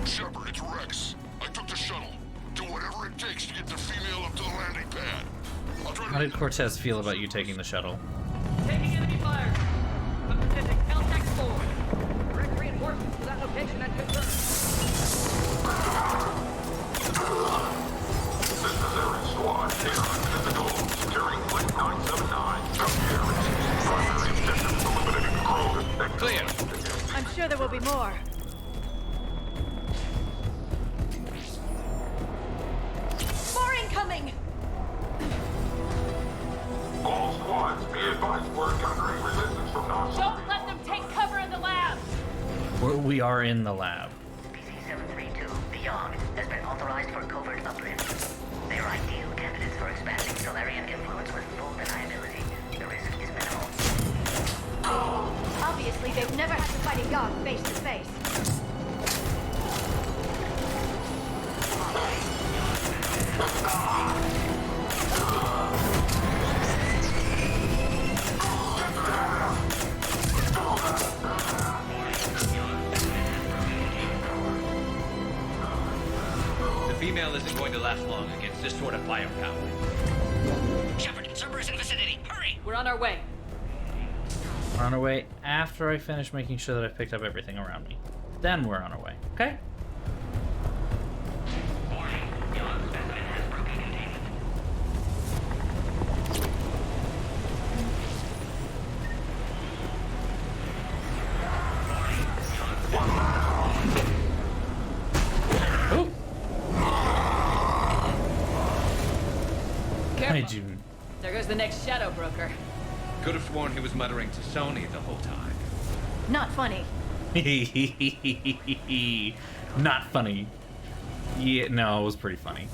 Shepard, it's Rex. I took the shuttle. Do whatever it takes to get the female up to the landing pad. I'll try to... How did Cortez feel about you taking the shuttle? Taking enemy fire. I'm presenting Caltech 4. Direct reinforcements to that location and confirmed. This is Air Squad. Here on physical. Securing Flight 979. Primary objective eliminating Krogan. Clear. I'm sure there will be more. More incoming! All squads, be advised we're encountering resistance from non-security. Don't let them take cover in the lab! We are in the lab. PC-732, Beyond, has been authorized for covert uplift. They are ideal candidates for expanding Solarian influence with full deniability. The risk is minimal. Obviously, they've never had to fight a Yogg face to face. The female isn't going to last long against this sort of firepower. Shepard, Cerberus in vicinity. Hurry! We're on our way. We're on our way after I finish making sure that I've picked up everything around me. Then we're on our way, okay? Oh! Careful. I do. There goes the next shadow broker. Could have sworn he was muttering to Sony the whole time. Not funny. Not funny. Yeah, no, it was pretty funny.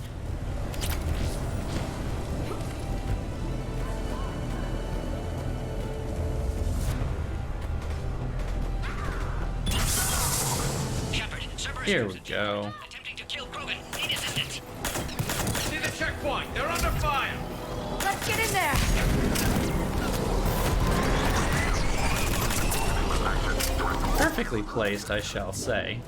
Shepard, Cerberus. Here we go. Attempting to kill Krogan. Need assistance. See the checkpoint. They're under fire. Let's get in there! Perfectly placed, I shall say.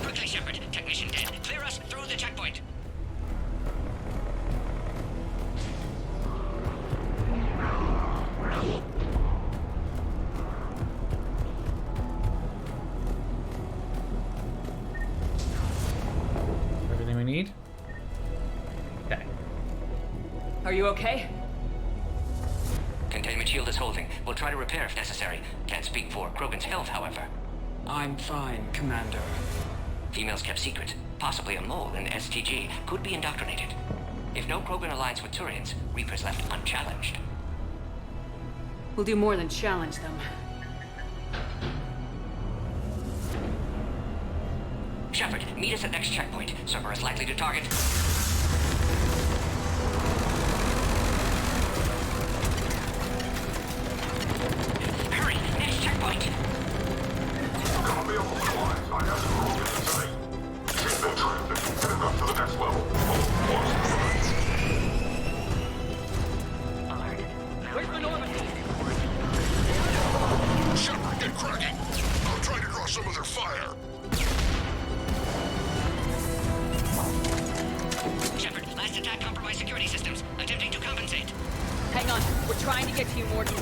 Quickly, Shepard. Technician dead. Clear us through the checkpoint. Are you okay? Containment shield is holding. We'll try to repair if necessary. Can't speak for Krogan's health, however. I'm fine, Commander. Females kept secret. Possibly a mole in STG could be indoctrinated. If no Krogan aligns with Turians, Reaper's left unchallenged. We'll do more than challenge them. Shepard, meet us at next checkpoint. Cerberus likely to target. Hurry! Next checkpoint! Copy of the supplies. I have the Krogan in sight. Keep them traffic. Get up to the next level. Where's the Normandy? Shepard, get cracking. I'll try to draw some of their fire. Shepard, last attack compromised security systems. Attempting to compensate. Hang on, we're trying to get to you, Morden.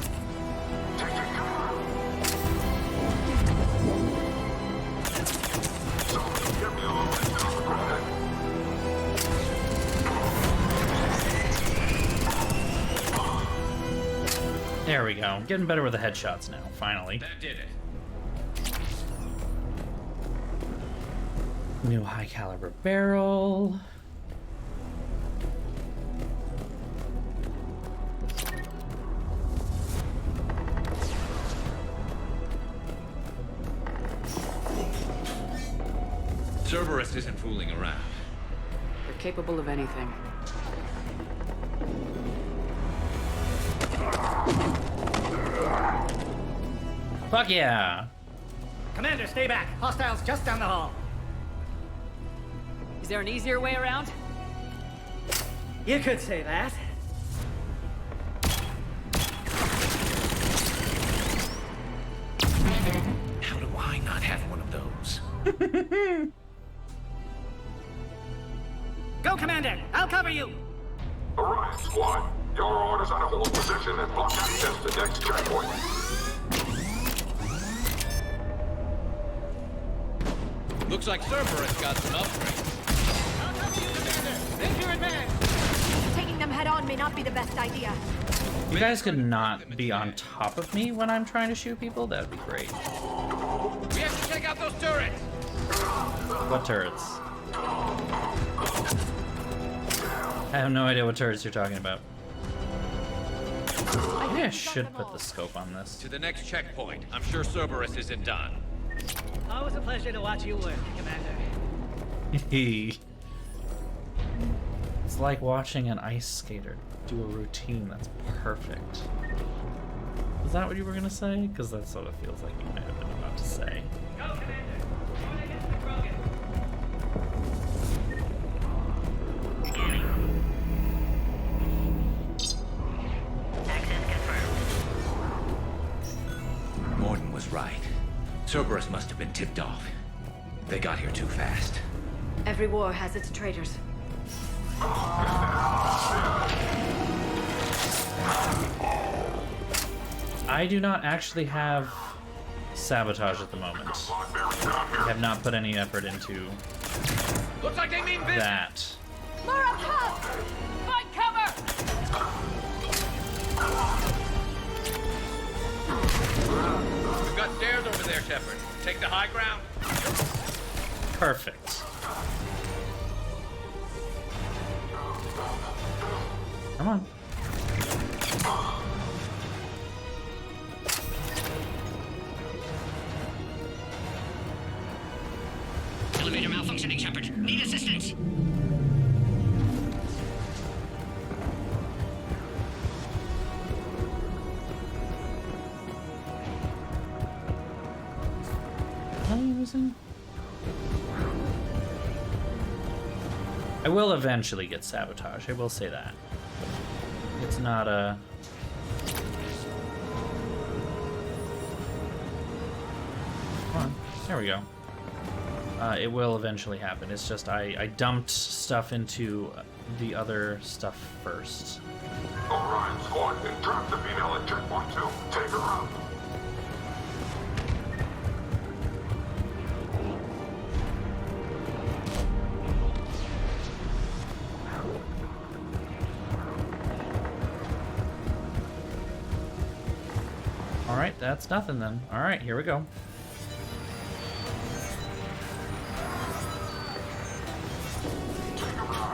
There we go. Getting better with the headshots now, finally. That did it. New high caliber barrel. Cerberus isn't fooling around. They're capable of anything. Fuck yeah! Commander, stay back. Hostiles just down the hall. Is there an easier way around? You could say that. How do I not have one of those? Go, Commander! I'll cover you! Orion Squad, your orders are to hold position and block access to next checkpoint. Looks like Cerberus got some upgrades. I'll cover you, Commander! Danger in man! Taking them head on may not be the best idea. You guys could not be on top of me when I'm trying to shoot people? That'd be great. We have to take out those turrets! What turrets? I have no idea what turrets you're talking about. Maybe I should put the scope on this. To the next checkpoint. I'm sure Cerberus isn't done. Always a pleasure to watch you work, Commander. It's like watching an ice skater do a routine. That's perfect. Is that what you were gonna say? Because that's what it feels like you might have been about to say. Go, Commander! Going against the Krogan! Access confirmed. Morden was right. Cerberus must have been tipped off. They got here too fast. Every war has its traitors. I do not actually have sabotage at the moment. I have not put any effort into Looks like they mean business. that. More up top! Find cover! We've got stairs over there, Shepard. Take the high ground. Perfect. Come on. Elevator malfunctioning, Shepard. Need assistance. What are you using? I will eventually get sabotage. I will say that. It's not a... Come on. There we go. It will eventually happen. It's just I dumped stuff into the other stuff first. Orion Squad, entrap the female at checkpoint 2. Take her out. Alright, that's nothing then. Alright, here we go.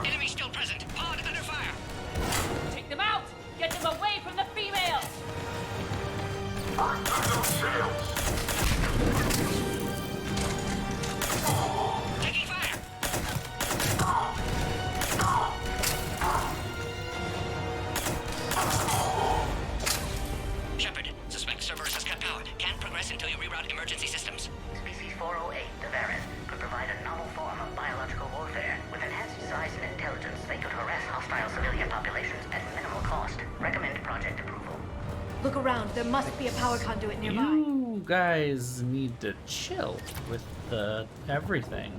Enemy still present. Pod under fire. Take them out! Get them away from the females! Taking fire. Shepard, suspect Cerberus has cut power. Can't progress until you reroute emergency systems. Species 408, the Varren, could provide a novel form of biological warfare. With enhanced size and intelligence, they could harass hostile civilian populations at minimal cost. Recommend project approval. Look around. There must be a power conduit nearby. You guys need to chill with the everything.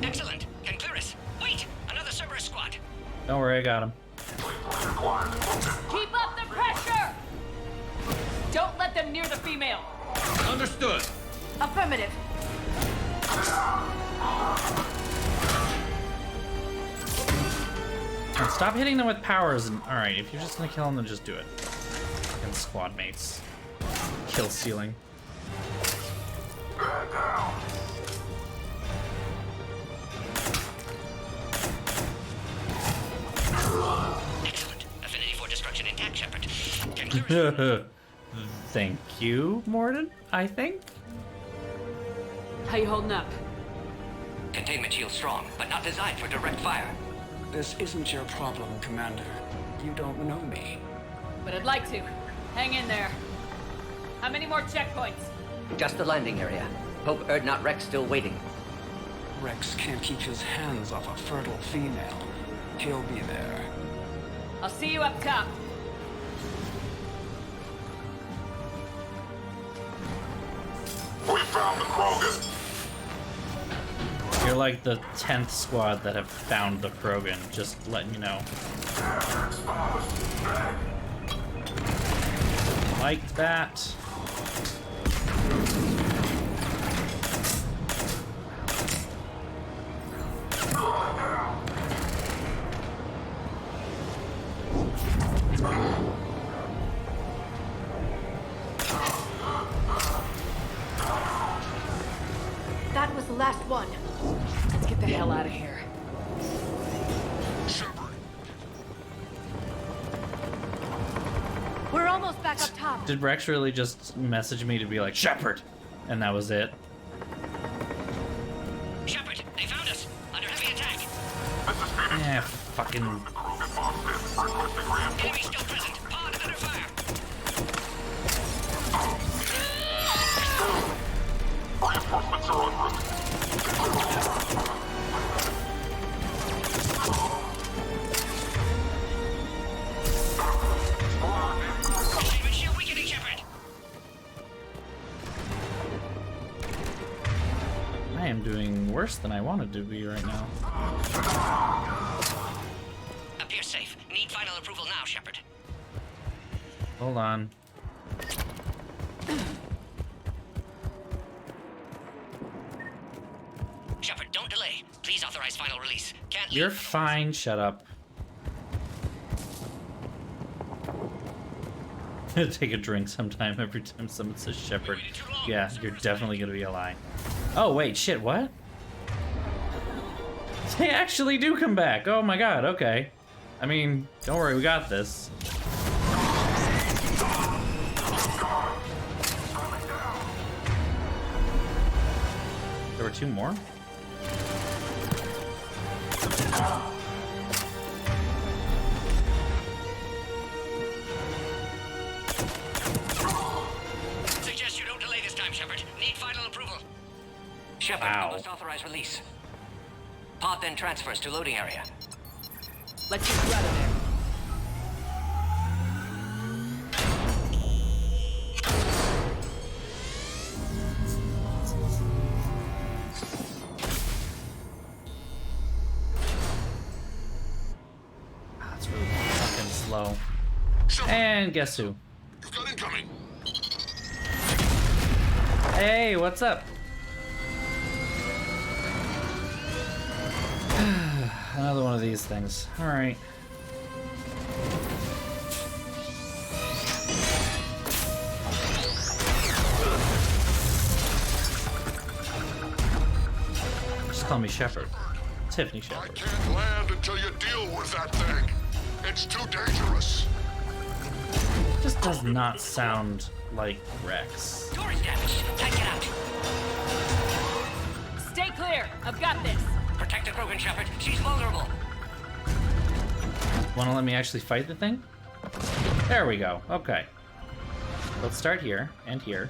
Excellent. Can clear us. Wait! Another Cerberus squad. Don't worry, I got him. Keep up the pressure! Don't let them near the female! Understood. Affirmative. And stop hitting them with powers. And all right, if you're just gonna kill them, then just do it. And squad mates. Kill stealing. Excellent. Affinity for destruction intact, Shepard. Can clear us. Thank you, Morden, I think. How you holding up? Containment shield strong, but not designed for direct fire. This isn't your problem, Commander. You don't know me. But I'd like to. Hang in there. How many more checkpoints? Just the landing area. Hope Erdnot Rex still waiting. Rex can't keep his hands off a fertile female. He'll be there. I'll see you up top. We found the Krogan. You're like the 10th squad that have found the Krogan, just letting you know. Like that. That was the last one. Let's get the hell out of here. We're almost back up top. Did Rex really just message me to be like, Shepard? And that was it? Shepard, they found us. Under heavy attack. Yeah, fucking... Enemy still present. Pod under fire. Reinforcements are en route. Containment shield weakening, Shepard. I am doing worse than I wanted to be right now. Appears safe. Need final approval now, Shepard. Hold on. Shepard, don't delay. Please authorize final release. Can't You're leave. fine, shut up. Take a drink sometime every time someone says Shepard. Yeah, you're definitely gonna be a lie. Oh, wait, shit, what? They actually do come back. Oh my god, okay. I mean, don't worry, we got this. There were two more? Suggest you don't delay this time, Shepard. Need final approval. Shepard, Wow. you must authorize release. Pod then transfers to loading area. Let's get you out of there. Hello. And guess who? You've got incoming. Hey, what's up? Another one of these things. All right. Just call me Shepard. Tiffany Shepard. I can't land until you deal with that thing. It's too dangerous. This does not sound like Rex. Door's damaged. Take it out. Stay clear. I've got this. Protect the Krogan, Shepard. She's vulnerable. Want to let me actually fight the thing? There we go. Okay. Let's start here and here.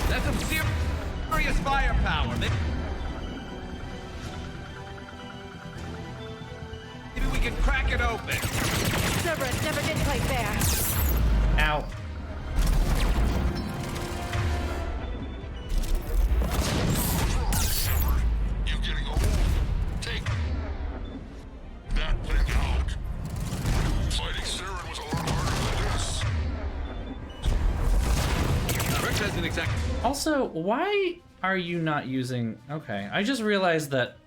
That's some serious firepower. Maybe we can crack it open. Cerberus never did play fair. Ow. You're getting old. Take that thing out. Fighting Saren was a lot harder than this. Rex hasn't exactly. Also, why are you not using... Okay, I just realized that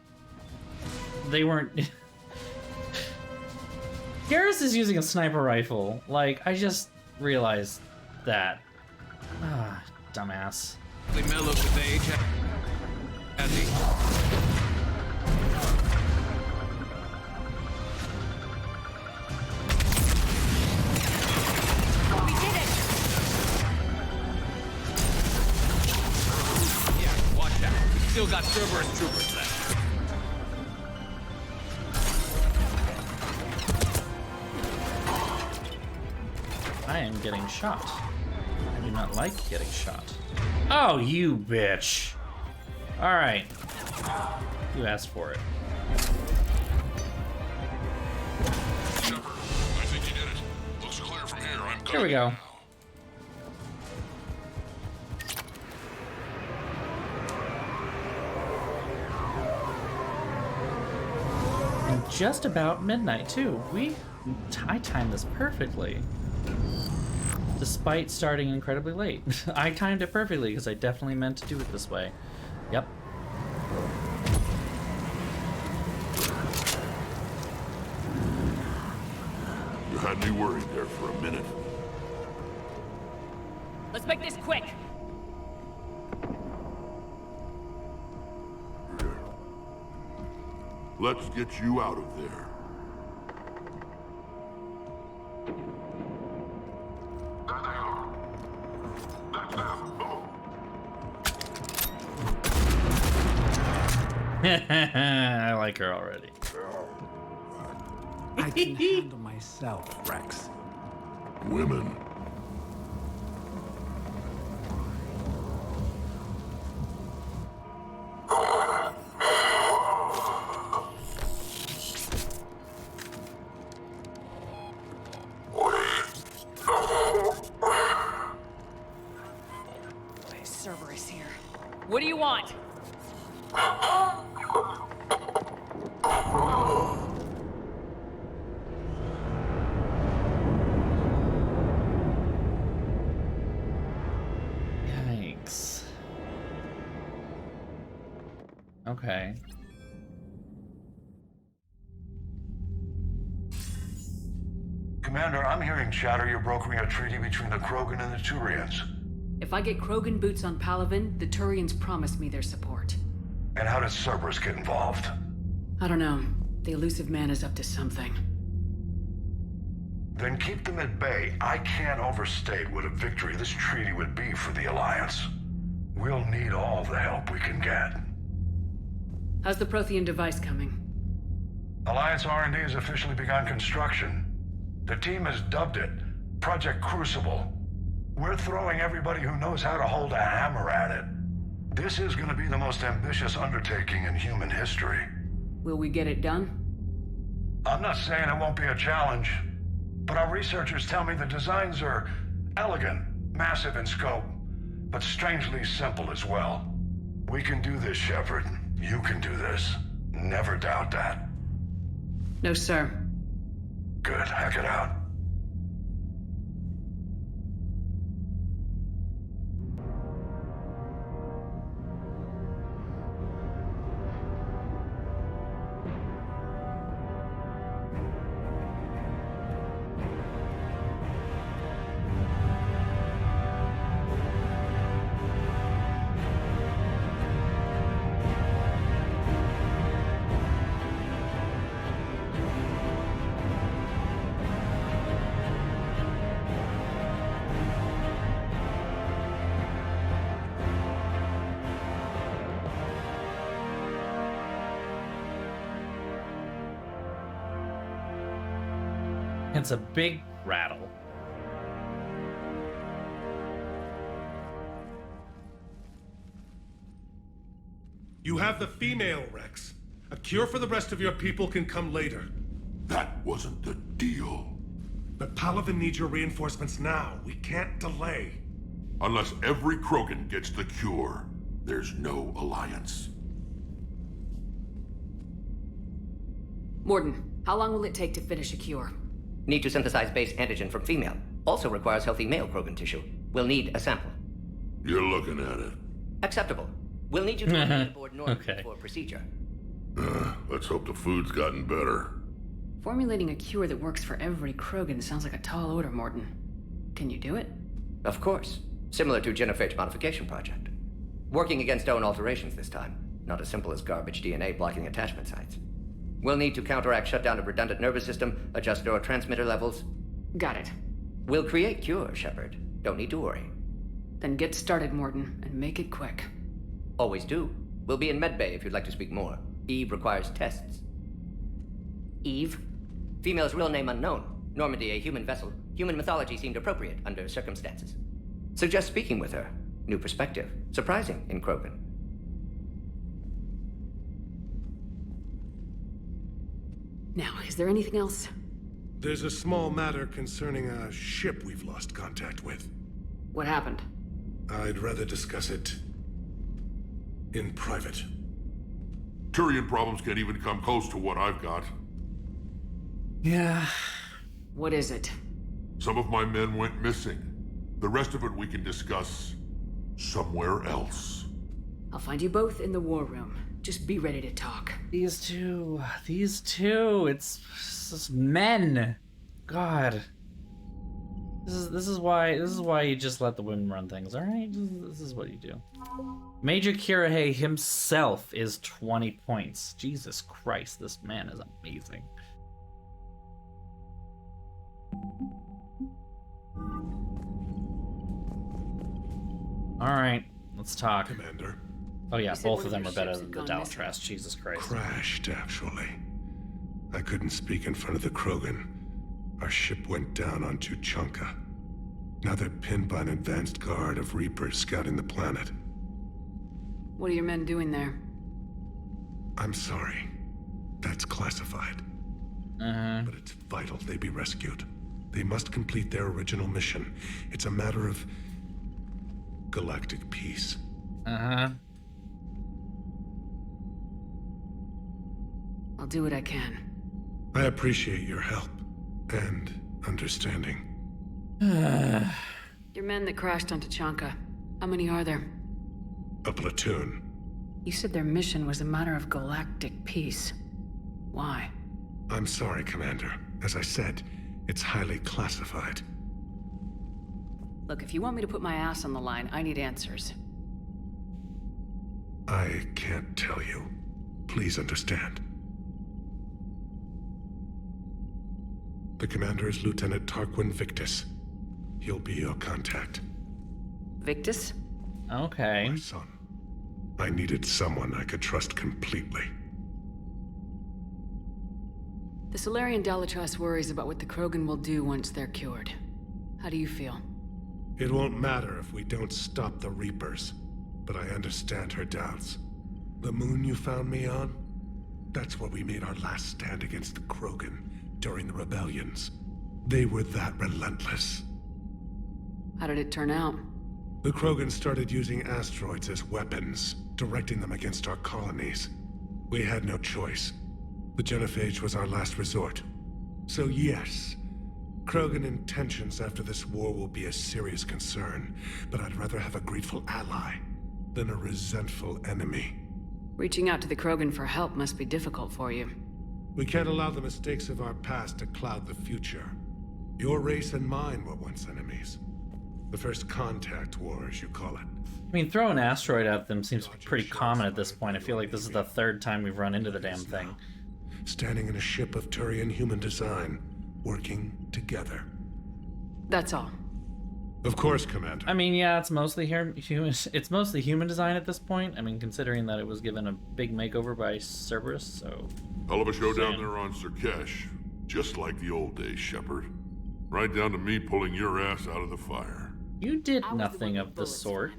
they weren't... Garrus is using a sniper rifle. Like, I just realized that. Ah, dumbass. They mellowed with age, has he? We did it. Yeah, watch out. We still got Cerberus troopers left. I am getting shot. I do not like getting shot. Oh, you bitch. Alright. You asked for it. Shepard, I think you did it. Looks clear from here. I'm Here we go. And just about midnight, too. I timed this perfectly. Despite starting incredibly late. I timed it perfectly because I definitely meant to do it this way. Yep. You had me worried there for a minute. Let's make this quick. Let's get you out of there. I like her already. I can handle myself, Rex. Women. Cerberus here. What do you want? Yikes. Okay. Commander, I'm hearing chatter you're brokering a treaty between the Krogan and the Turians. If I get Krogan boots on Palaven, the Turians promise me their support. And how does Cerberus get involved? I don't know. The elusive man is up to something. Then keep them at bay. I can't overstate what a victory this treaty would be for the Alliance. We'll need all the help we can get. How's the Prothean device coming? Alliance R&D has officially begun construction. The team has dubbed it Project Crucible. We're throwing everybody who knows how to hold a hammer at it. This is going to be the most ambitious undertaking in human history. Will we get it done? I'm not saying it won't be a challenge, but our researchers tell me the designs are elegant, massive in scope, but strangely simple as well. We can do this, Shepard. You can do this. Never doubt that. No, sir. Good. Hack it out. It's a big rattle. You have the female, Rex. A cure for the rest of your people can come later. That wasn't the deal. But Palaven needs your reinforcements now. We can't delay. Unless every Krogan gets the cure, there's no alliance. Morden, how long will it take to finish a cure? Need to synthesize base antigen from female. Also requires healthy male Krogan tissue. We'll need a sample. You're looking at it. Acceptable. We'll need you to remain aboard normally for procedure. Let's hope the food's gotten better. Formulating a cure that works for every Krogan sounds like a tall order, Morden. Can you do it? Of course. Similar to Genophage modification project. Working against own alterations this time. Not as simple as garbage DNA blocking attachment sites. We'll need to counteract shutdown of redundant nervous system, adjust neurotransmitter levels. Got it. We'll create cure, Shepard. Don't need to worry. Then get started, Morden, and make it quick. Always do. We'll be in medbay if you'd like to speak more. Eve requires tests. Eve? Female's real name unknown. Normandy, a human vessel. Human mythology seemed appropriate under circumstances. Suggest speaking with her. New perspective. Surprising in Krogan. Now, is there anything else? There's a small matter concerning a ship we've lost contact with. What happened? I'd rather discuss it in private. Turian problems can't even come close to what I've got. Yeah. What is it? Some of my men went missing. The rest of it we can discuss somewhere else. I'll find you both in the war room. Just be ready to talk. These two, it's just men. God. This is why you just let the women run things, all right? This is what you do. Major Kirahe himself is 20 points. Jesus Christ, this man is amazing. All right, let's talk. Commander. Oh yeah, both of them are better than the Dalatras. Jesus Christ. Crashed, actually. I couldn't speak in front of the Krogan. Our ship went down on Tuchanka. Now they're pinned by an advanced guard of Reapers scouting the planet. What are your men doing there? I'm sorry. That's classified. But it's vital they be rescued. They must complete their original mission. It's a matter of galactic peace. I'll do what I can. I appreciate your help and understanding. Your men that crashed onto Tuchanka. How many are there? A platoon. You said their mission was a matter of galactic peace. Why? I'm sorry, Commander. As I said, it's highly classified. Look, if you want me to put my ass on the line, I need answers. I can't tell you. Please understand. The commander is Lieutenant Tarquin Victus. He'll be your contact. Victus? Okay. My son. I needed someone I could trust completely. The Solarian Dalatras worries about what the Krogan will do once they're cured. How do you feel? It won't matter if we don't stop the Reapers, but I understand her doubts. The moon you found me on? That's where we made our last stand against the Krogan during the rebellions. They were that relentless. How did it turn out? The Krogan started using asteroids as weapons, directing them against our colonies. We had no choice. The Genophage was our last resort. So yes, Krogan intentions after this war will be a serious concern, but I'd rather have a grateful ally than a resentful enemy. Reaching out to the Krogan for help must be difficult for you. We can't allow the mistakes of our past to cloud the future. Your race and mine were once enemies. The first contact war, as you call it. I mean, throw an asteroid at them seems pretty common at this point. I feel like this is the third time we've run into the damn thing. Standing in a ship of Turian human design, working together. That's all. Of course, Commander. I mean, yeah, it's mostly human. It's mostly human design at this point. I mean, considering that it was given a big makeover by Cerberus, so. Hell of a show down there on Sirkesh. Just like the old days, Shepard. Right down to me pulling your ass out of the fire. You did nothing of the sort.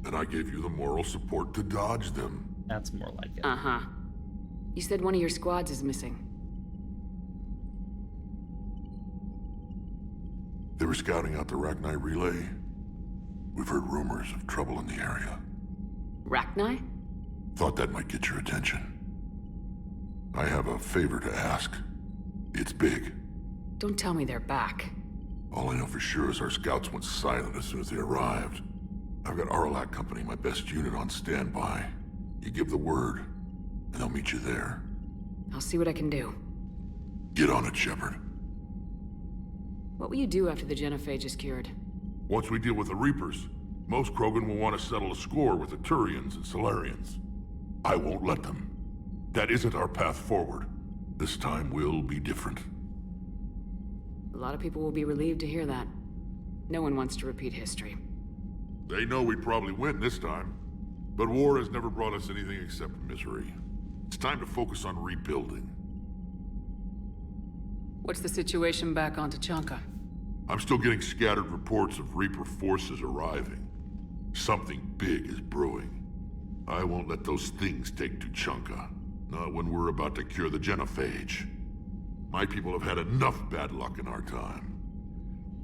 And I gave you the moral support to dodge them. That's more like it. Uh-huh. You said one of your squads is missing. They were scouting out the Rachni relay. We've heard rumors of trouble in the area. Rachni? Thought that might get your attention. I have a favor to ask. It's big. Don't tell me they're back. All I know for sure is our scouts went silent as soon as they arrived. I've got Arlac Company, my best unit, on standby. You give the word, and they'll meet you there. I'll see what I can do. Get on it, Shepard. What will you do after the genophage is cured? Once we deal with the Reapers, most Krogan will want to settle a score with the Turians and Solarians. I won't let them. That isn't our path forward. This time will be different. A lot of people will be relieved to hear that. No one wants to repeat history. They know we probably win this time. But war has never brought us anything except misery. It's time to focus on rebuilding. What's the situation back on Tuchanka? I'm still getting scattered reports of Reaper forces arriving. Something big is brewing. I won't let those things take Tuchanka. Not when we're about to cure the genophage. My people have had enough bad luck in our time.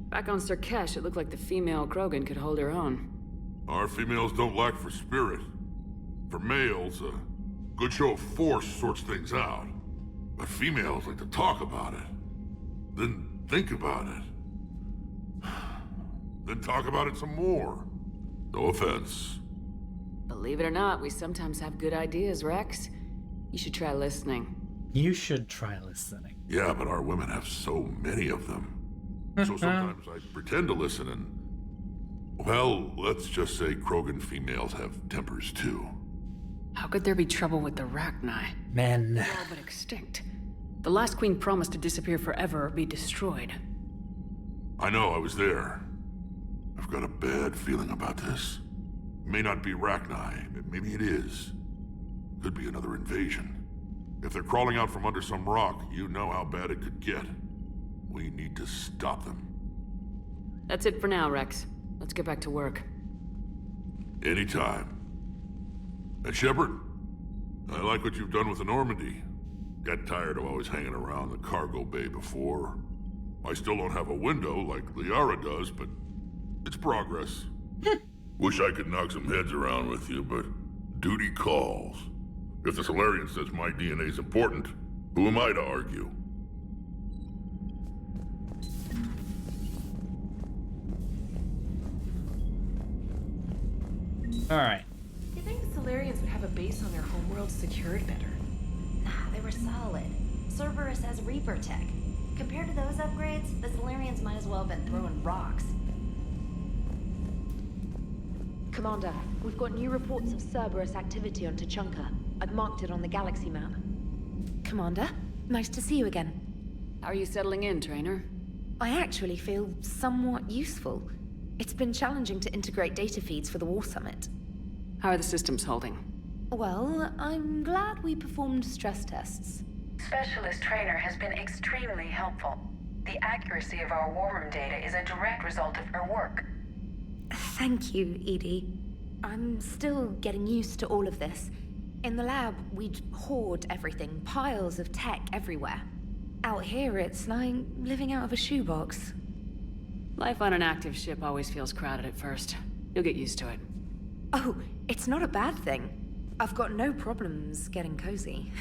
Back on Sirkesh, it looked like the female Krogan could hold her own. Our females don't lack for spirit. For males, a good show of force sorts things out. But females like to talk about it. Then think about it. Then talk about it some more. No offense. Believe it or not, we sometimes have good ideas, Rex. You should try listening. You should try listening. Yeah, but our women have so many of them. So sometimes I pretend to listen and... Well, let's just say Krogan females have tempers too. How could there be trouble with the Rachni? Men. They're all but extinct. The last queen promised to disappear forever or be destroyed. I know, I was there. I've got a bad feeling about this. It may not be Rachni, maybe it is. Could be another invasion. If they're crawling out from under some rock, you know how bad it could get. We need to stop them. That's it for now, Rex. Let's get back to work. Anytime. And Shepard, I like what you've done with the Normandy. Got tired of always hanging around the cargo bay before. I still don't have a window like Liara does, but it's progress. Wish I could knock some heads around with you, but duty calls. If the Solarian says my DNA's important, who am I to argue? Alright. You think the Solarians would have a base on their homeworld secured better? Nah, they were solid. Cerberus has Reaper tech. Compared to those upgrades, the Solarians might as well have been throwing rocks. Commander, we've got new reports of Cerberus activity on Tuchanka. I've marked it on the galaxy map. Commander, nice to see you again. How are you settling in, Trainer? I actually feel somewhat useful. It's been challenging to integrate data feeds for the War Summit. How are the systems holding? Well, I'm glad we performed stress tests. Specialist Trainer has been extremely helpful. The accuracy of our war room data is a direct result of her work. Thank you, Edie. I'm still getting used to all of this. In the lab, we'd hoard everything, piles of tech everywhere. Out here, it's like living out of a shoebox. Life on an active ship always feels crowded at first. You'll get used to it. Oh, it's not a bad thing. I've got no problems getting cozy.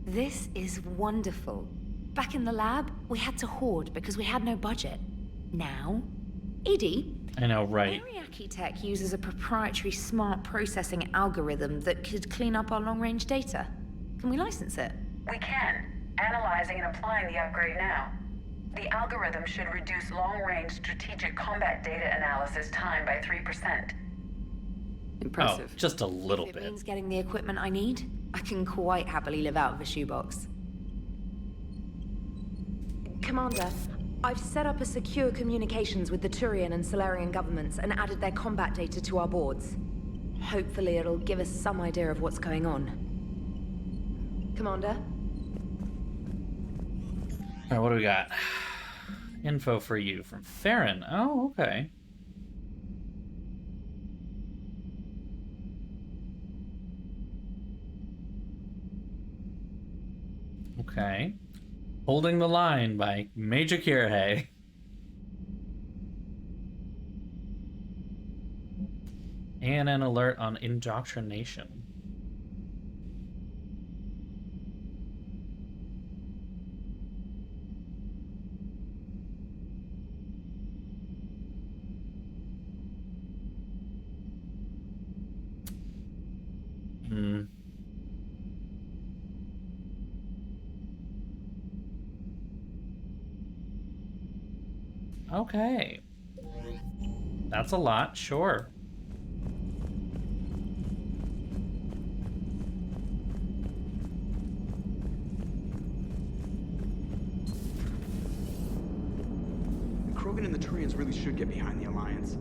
This is wonderful. Back in the lab, we had to hoard because we had no budget. Now, Edie? I know, right? Ariake Tech uses a proprietary smart processing algorithm that could clean up our long-range data. Can we license it? We can. Analyzing and applying the upgrade now. The algorithm should reduce long-range strategic combat data analysis time by 3%. Impressive. Oh, just a little If bit. it means getting the equipment I need, I can quite happily live out of a shoebox. Commander, I've set up a secure communications with the Turian and Solarian governments and added their combat data to our boards. Hopefully it'll give us some idea of what's going on. Commander? Alright, what do we got? Info for you from Farron. Oh, okay. Okay. Holding the Line by Major Kirihei. And an alert on indoctrination. Okay. That's a lot, sure. Krogan and the Turians really should get behind the Alliance.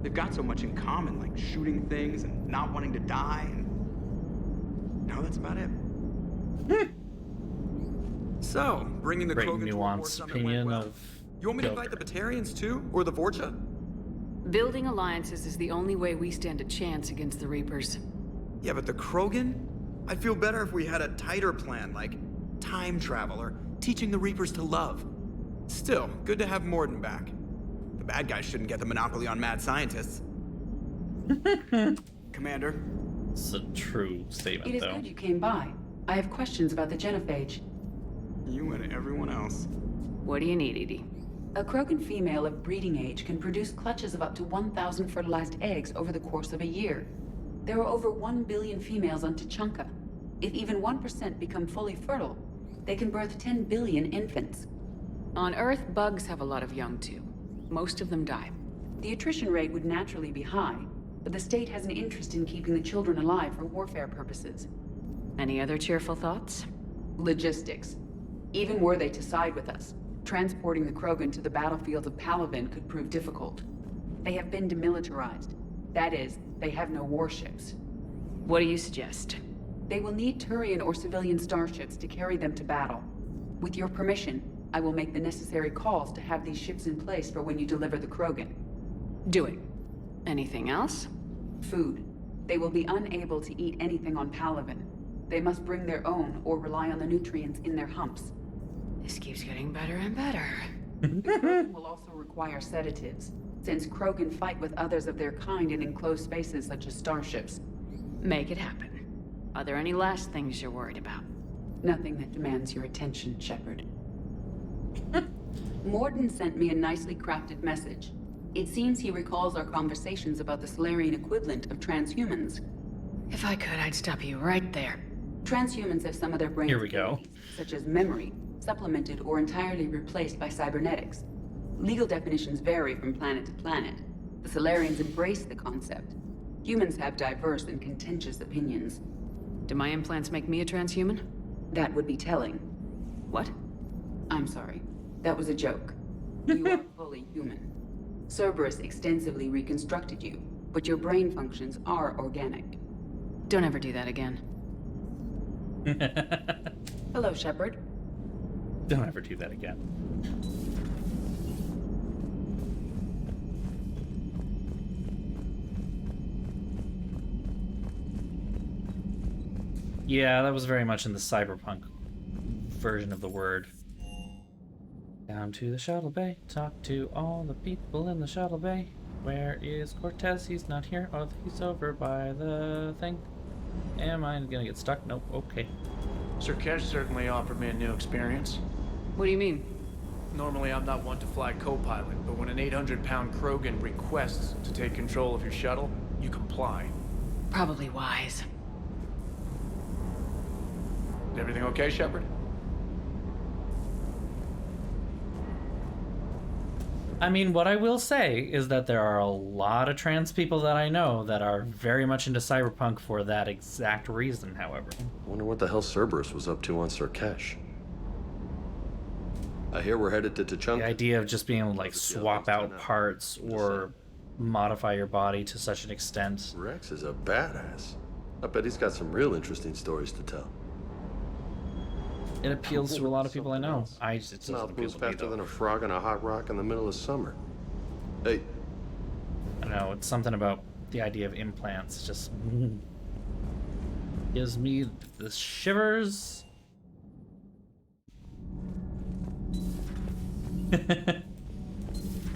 They've got so much in common, like shooting things and not wanting to die, and... no, that's about it. So, bringing the Great Krogan to a war nuanced summit opinion went well. of You want me to fight the Batarians too? Or the Vorcha? Building alliances is the only way we stand a chance against the Reapers. Yeah, but the Krogan? I'd feel better if we had a tighter plan, like time travel or teaching the Reapers to love. Still, good to have Morden back. The bad guys shouldn't get the monopoly on mad scientists. Commander. It's a true statement, It is though. good you came by. I have questions about the genophage. You and everyone else. What do you need, Edie? A Krogan female of breeding age can produce clutches of up to 1,000 fertilized eggs over the course of a year. There are over 1 billion females on Tuchanka. If even 1% become fully fertile, they can birth 10 billion infants. On Earth, bugs have a lot of young too. Most of them die. The attrition rate would naturally be high, but the state has an interest in keeping the children alive for warfare purposes. Any other cheerful thoughts? Logistics. Even were they to side with us, transporting the Krogan to the battlefields of Palaven could prove difficult. They have been demilitarized. That is, they have no warships. What do you suggest? They will need Turian or civilian starships to carry them to battle. With your permission, I will make the necessary calls to have these ships in place for when you deliver the Krogan. Do it. Anything else? Food. They will be unable to eat anything on Palaven. They must bring their own or rely on the nutrients in their humps. This keeps getting better and better. The Krogan will also require sedatives, since Krogan fight with others of their kind in enclosed spaces such as starships. Make it happen. Are there any last things you're worried about? Nothing that demands your attention, Shepard. Morden sent me a nicely crafted message. It seems he recalls our conversations about the Solarian equivalent of transhumans. If I could, I'd stop you right there. Transhumans have some of their brains, Here we go. such as memory, supplemented or entirely replaced by cybernetics. Legal definitions vary from planet to planet. The Solarians embrace the concept. Humans have diverse and contentious opinions. Do my implants make me a transhuman? That would be telling. What? I'm sorry. That was a joke. You are fully human. Cerberus extensively reconstructed you, but your brain functions are organic. Don't ever do that again. Hello, Shepard. Don't ever do that again. Yeah, that was very much in the cyberpunk version of the word. Down to the shuttle bay, talk to all the people in the shuttle bay. Where is Cortez? He's not here. Oh, he's over by the thing. Am I gonna get stuck? Nope, okay. Sir Kesh certainly offered me a new experience. What do you mean? Normally I'm not one to fly co-pilot, but when an 800-pound Krogan requests to take control of your shuttle, you comply. Probably wise. Is everything okay, Shepard? I mean, what I will say is that there are a lot of trans people that I know that are very much into cyberpunk for that exact reason, however. Wonder what the hell Cerberus was up to on Sirkesh. I hear we're headed to Tuchanka. The idea of just being able to, like, swap out parts or modify your body to such an extent. Rex is a badass. I bet he's got some real interesting stories to tell. It appeals to a lot of people I know. It It's not doesn't appeal moves to me, faster though. than a frog on a hot rock in the middle of summer. Hey, I don't know, it's something about the idea of implants just gives me the shivers.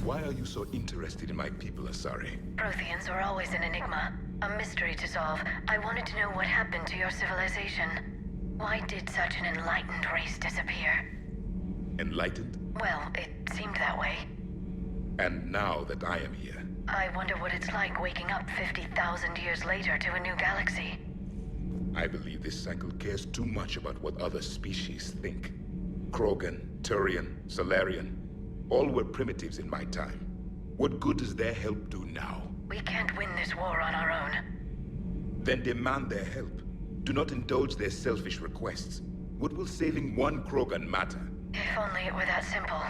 Why are you so interested in my people, Asari? Protheans are always an enigma, a mystery to solve. I wanted to know what happened to your civilization. Why did such an enlightened race disappear? Enlightened? Well, it seemed that way. And now that I am here, I wonder what it's like waking up 50,000 years later to a new galaxy. I believe this cycle cares too much about what other species think. Krogan, Turian, Solarian, all were primitives in my time. What good does their help do now? We can't win this war on our own. Then demand their help. Do not indulge their selfish requests. What will saving one Krogan matter? If only it were that simple.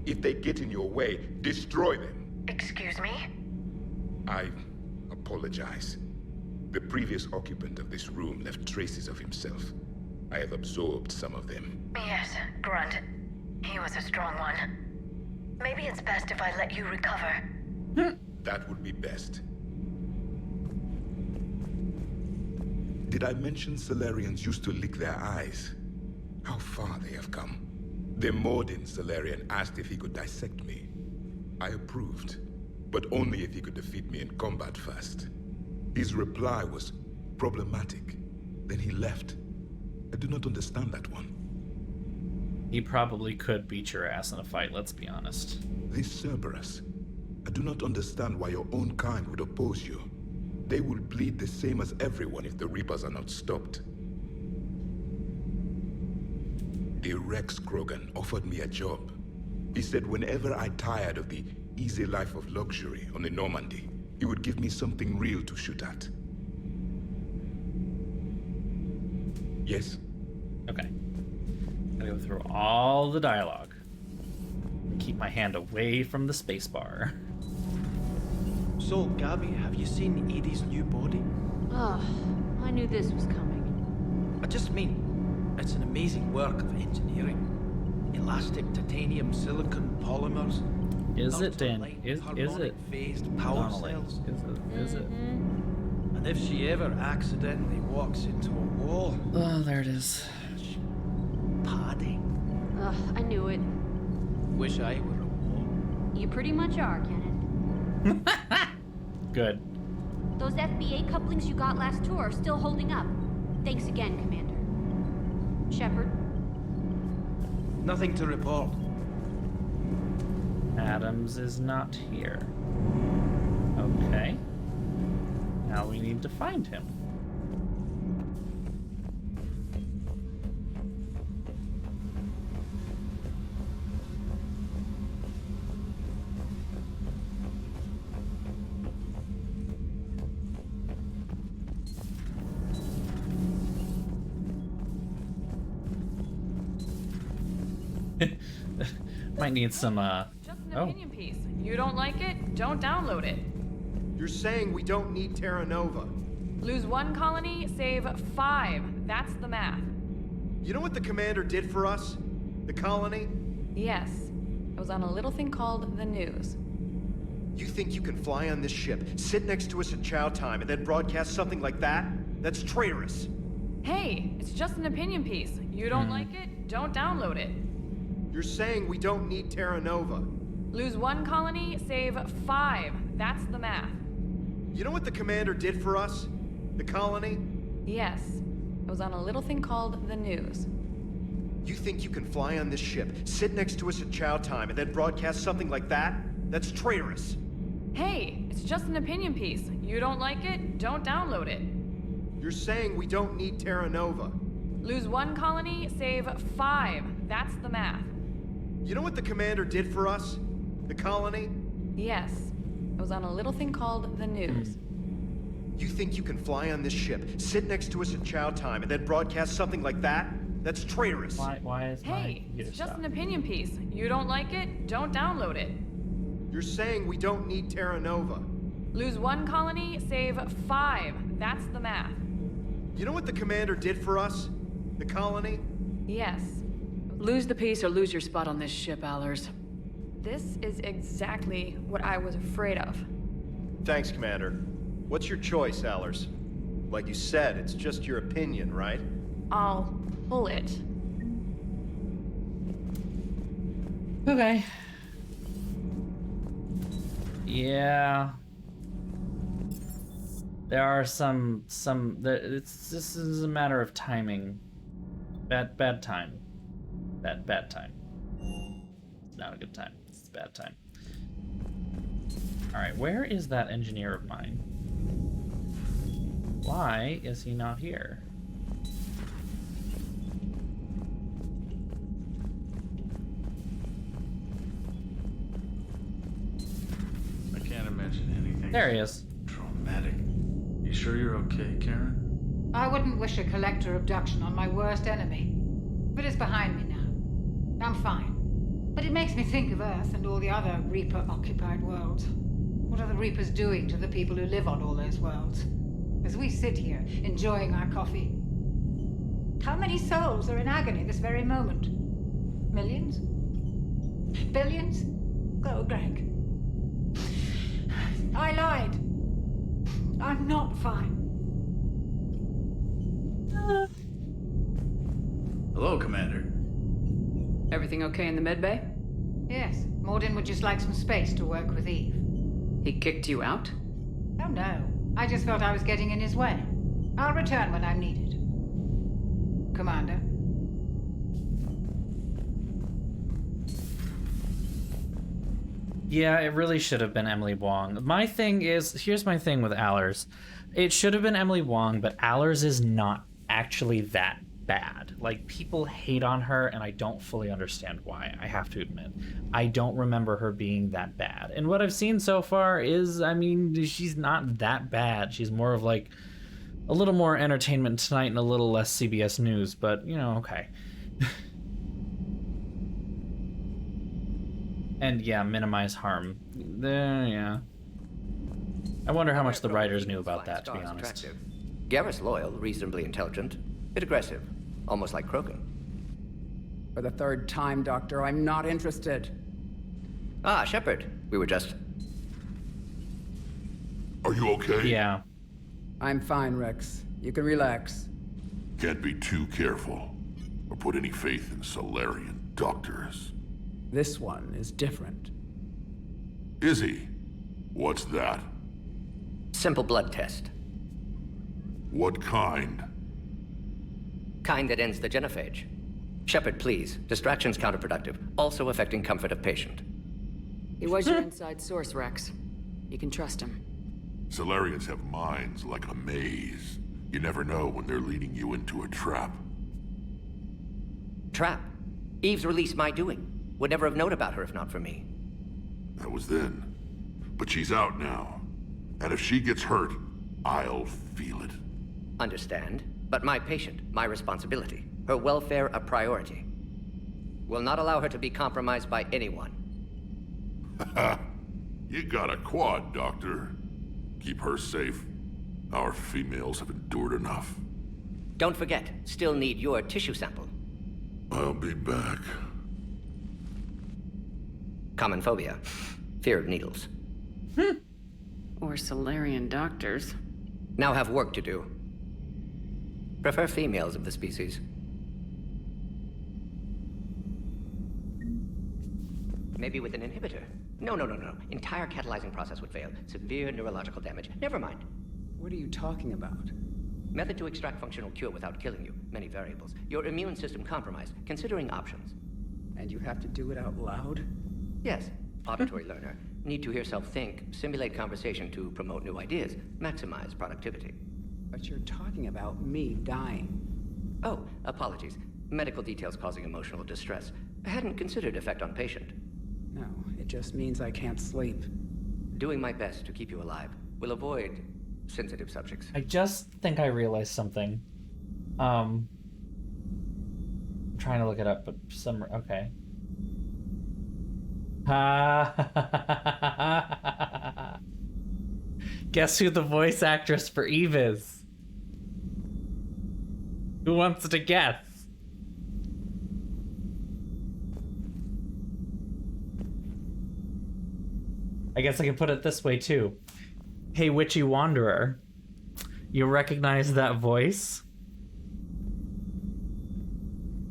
If they get in your way, destroy them. Excuse me? I apologize. The previous occupant of this room left traces of himself. I have absorbed some of them. Yes, Grunt. He was a strong one. Maybe it's best if I let you recover. That would be best. Did I mention Solarians used to lick their eyes? How far they have come. The Mordin Solarian asked if he could dissect me. I approved, but only if he could defeat me in combat first. His reply was problematic. Then he left. I do not understand that one. He probably could beat your ass in a fight, let's be honest. This Cerberus, I do not understand why your own kind would oppose you. They will bleed the same as everyone if the Reapers are not stopped. The Rex Krogan offered me a job. He said whenever I tired of the easy life of luxury on the Normandy, he would give me something real to shoot at. Yes? Okay. Gotta go through all the dialogue. Keep my hand away from the spacebar. So, Gabby, have you seen Edie's new body? Ah, I knew this was coming. I just mean, it's an amazing work of engineering. Elastic titanium silicon polymers. Is it, Dan? Is it? Phased power Donnelly? cells. Is it? And if she ever accidentally walks into a wall, Oh, there it is. padding. Ugh, I knew it. Wish I were a wall. You pretty much are, Kenneth. Good. Those FBA couplings you got last tour are still holding up. Thanks again, Commander. Shepard. Nothing to report. Adams is not here. Okay. Now we need to find him. Might need some, Just an opinion piece. You don't like it? Don't download it. You're saying we don't need Terra Nova. Lose 1 colony, save 5. That's the math. You know what the commander did for us? The colony? Yes. I was on a little thing called the news. You think you can fly on this ship, sit next to us at chow time, and then broadcast something like that? That's traitorous. Hey, it's just an opinion piece. You don't like it? Don't download it. You're saying we don't need Terra Nova. Lose 1 colony, save 5. That's the math. You know what the commander did for us? The colony? Yes. I was on a little thing called the news. You think you can fly on this ship, sit next to us at chow time, and then broadcast something like that? That's traitorous. Hey, it's just an opinion piece. You don't like it? Don't download it. You're saying we don't need Terra Nova. Lose 1 colony, save 5. That's the math. You know what the commander did for us? The colony? Yes. I was on a little thing called the news. You think you can fly on this ship, sit next to us at chow time, and then broadcast something like that? That's traitorous. Why is Hey, it's just an opinion piece. You don't like it? Don't download it. You're saying we don't need Terra Nova. Lose 1 colony, save 5. That's the math. You know what the commander did for us? The colony? Yes. Lose the peace or lose your spot on this ship, Allers. This is exactly what I was afraid of. Thanks, Commander. What's your choice, Allers? Like you said, it's just your opinion, right? I'll pull it. Okay. Yeah. There are some this is a matter of timing. Bad time. Bad time. It's not a good time. It's a bad time. Alright, where is that engineer of mine? Why is he not here? I can't imagine anything. There he is. Traumatic. You sure you're okay, Karen? I wouldn't wish a collector abduction on my worst enemy. But it's behind me now. I'm fine. But it makes me think of Earth and all the other Reaper-occupied worlds. What are the Reapers doing to the people who live on all those worlds? As we sit here, enjoying our coffee. How many souls are in agony this very moment? Millions? Billions? Go, Greg. I lied. I'm not fine. Hello, Commander. Everything okay in the medbay? Yes, Morden would just like some space to work with Eve. He kicked you out? Oh no, I just felt I was getting in his way. I'll return when I'm needed. Commander. Yeah, it really should have been Emily Wong. My thing is, here's my thing with Allers. It should have been Emily Wong, but Allers is not actually that bad. Like, people hate on her, and I don't fully understand why, I have to admit. I don't remember her being that bad. And what I've seen so far is, I mean, she's not that bad. She's more of like a little more Entertainment Tonight and a little less CBS News, but, you know, okay. And yeah, minimize harm. There, yeah. I wonder how much the writers knew about that, to be honest. Garrus loyal, reasonably intelligent, bit aggressive, almost like Krogan. For the third time, Doctor, I'm not interested. Ah, Shepard. We were just... Are you okay? Yeah. I'm fine, Rex. You can relax. Can't be too careful, or put any faith in Solarian doctors. This one is different. Is he? What's that? Simple blood test. What kind? Kind that ends the genophage. Shepard, please. Distraction's counterproductive, also affecting comfort of patient. He was your inside source, Rex. You can trust him. Solarians have minds like a maze. You never know when they're leading you into a trap. Trap? Eve's release my doing. Would never have known about her if not for me. That was then. But she's out now. And if she gets hurt, I'll feel it. Understand. But my patient, my responsibility. Her welfare a priority. Will not allow her to be compromised by anyone. You got a quad, Doctor. Keep her safe. Our females have endured enough. Don't forget, still need your tissue sample. I'll be back. Common phobia. Fear of needles. Or Solarian doctors. Now have work to do. Prefer females of the species. Maybe with an inhibitor. No. Entire catalyzing process would fail. Severe neurological damage. Never mind. What are you talking about? Method to extract functional cure without killing you. Many variables. Your immune system compromised. Considering options. And you have to do it out loud? Yes. Auditory learner. Need to hear self think. Simulate conversation to promote new ideas. Maximize productivity. But you're talking about me dying. Oh, apologies. Medical details causing emotional distress. I hadn't considered effect on patient. No, it just means I can't sleep. Doing my best to keep you alive. Will avoid sensitive subjects. I just think I realized something. I'm trying to look it up, but okay. Guess who the voice actress for Eve is? Who wants to guess? I guess I can put it this way too. Hey, witchy wanderer, you recognize that voice?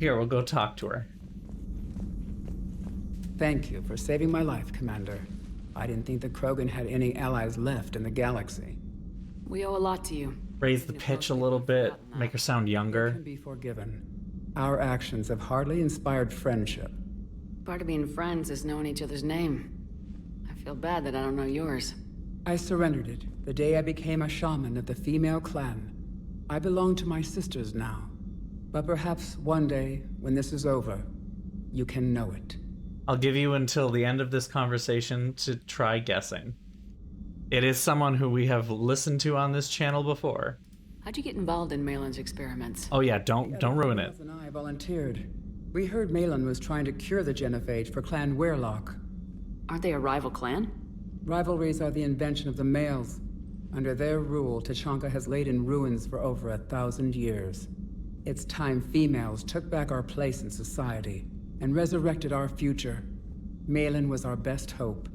Here, we'll go talk to her. Thank you for saving my life, Commander. I didn't think the Krogan had any allies left in the galaxy. We owe a lot to you. Raise the pitch a little bit, make her sound younger. Can be forgiven. Our actions have hardly inspired friendship. Part of being friends is knowing each other's name. I feel bad that I don't know yours. I surrendered it the day I became a shaman of the female clan. I belong to my sisters now. But perhaps one day, when this is over, you can know it. I'll give you until the end of this conversation to try guessing. It is someone who we have listened to on this channel before. How'd you get involved in Malin's experiments? Oh yeah, don't ruin it. And I volunteered. We heard Malin was trying to cure the genophage for Clan Weirlock. Aren't they a rival clan? Rivalries are the invention of the males. Under their rule, Tachanka has laid in ruins for over 1,000 years. It's time females took back our place in society and resurrected our future. Malin was our best hope.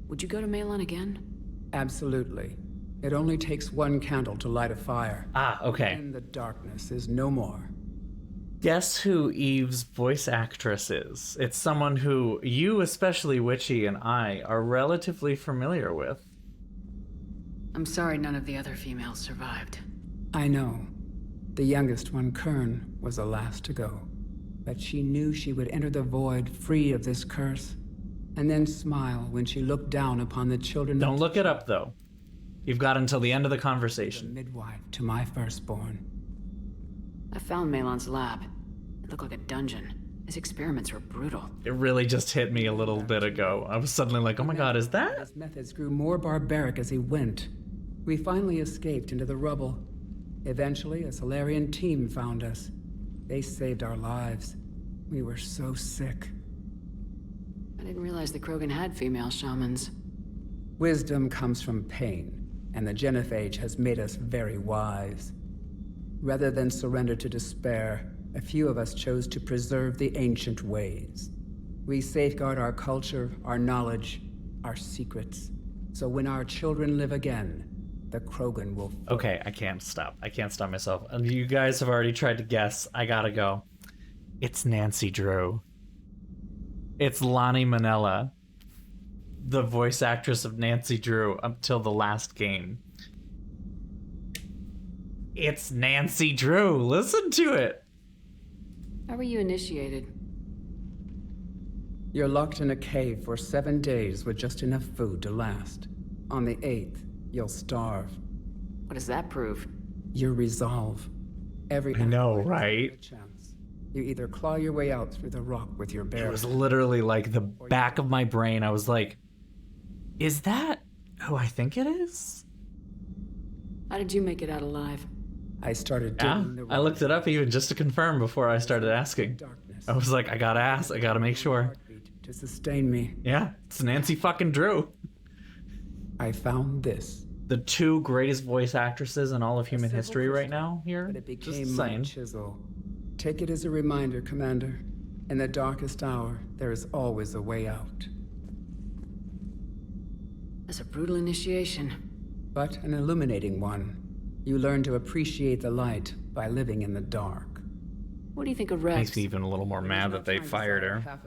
Would you go to Malin again? Absolutely. It only takes one candle to light a fire. Ah, okay. And the darkness is no more. Guess who Eve's voice actress is? It's someone who you, especially Witchy, and I are relatively familiar with. I'm sorry none of the other females survived. I know. The youngest one, Kern, was the last to go. But she knew she would enter the void free of this curse, and then smile when she looked down upon the children. Don't look it up, though. You've got until the end of the conversation. The midwife to my firstborn. I found Malin's lab. It looked like a dungeon. His experiments were brutal. It really just hit me a little bit ago. I was suddenly like, oh my god, is that? His methods grew more barbaric as he went. We finally escaped into the rubble. Eventually, a Solarian team found us. They saved our lives. We were so sick. I didn't realize the Krogan had female shamans. Wisdom comes from pain, and the genophage has made us very wise. Rather than surrender to despair, a few of us chose to preserve the ancient ways. We safeguard our culture, our knowledge, our secrets. So when our children live again, the Krogan will... Okay, I can't stop. I can't stop myself. You guys have already tried to guess. I gotta go. It's Nancy Drew. It's Lonnie Manella, the voice actress of Nancy Drew up till the last game. It's Nancy Drew. Listen to it. How were you initiated? You're locked in a cave for 7 days with just enough food to last. On the 8th, you'll starve. What does that prove? Your resolve. Every I know, right? Chance. You either claw your way out through the rock with your bare... It was literally like the back of my brain. I was like, is that who I think it is? How did you make it out alive? I started digging the rock. I looked it up even just to confirm before I started asking. I was like, I gotta ask, I gotta make sure. To sustain me. Yeah, it's Nancy fucking Drew. I found this. The 2 greatest voice actresses in all of human history right now here. But it became my chisel. Take it as a reminder, Commander. In the darkest hour, there is always a way out. That's a brutal initiation. But an illuminating one. You learn to appreciate the light by living in the dark. What do you think of Rex? Makes me even a little more mad that they fired her.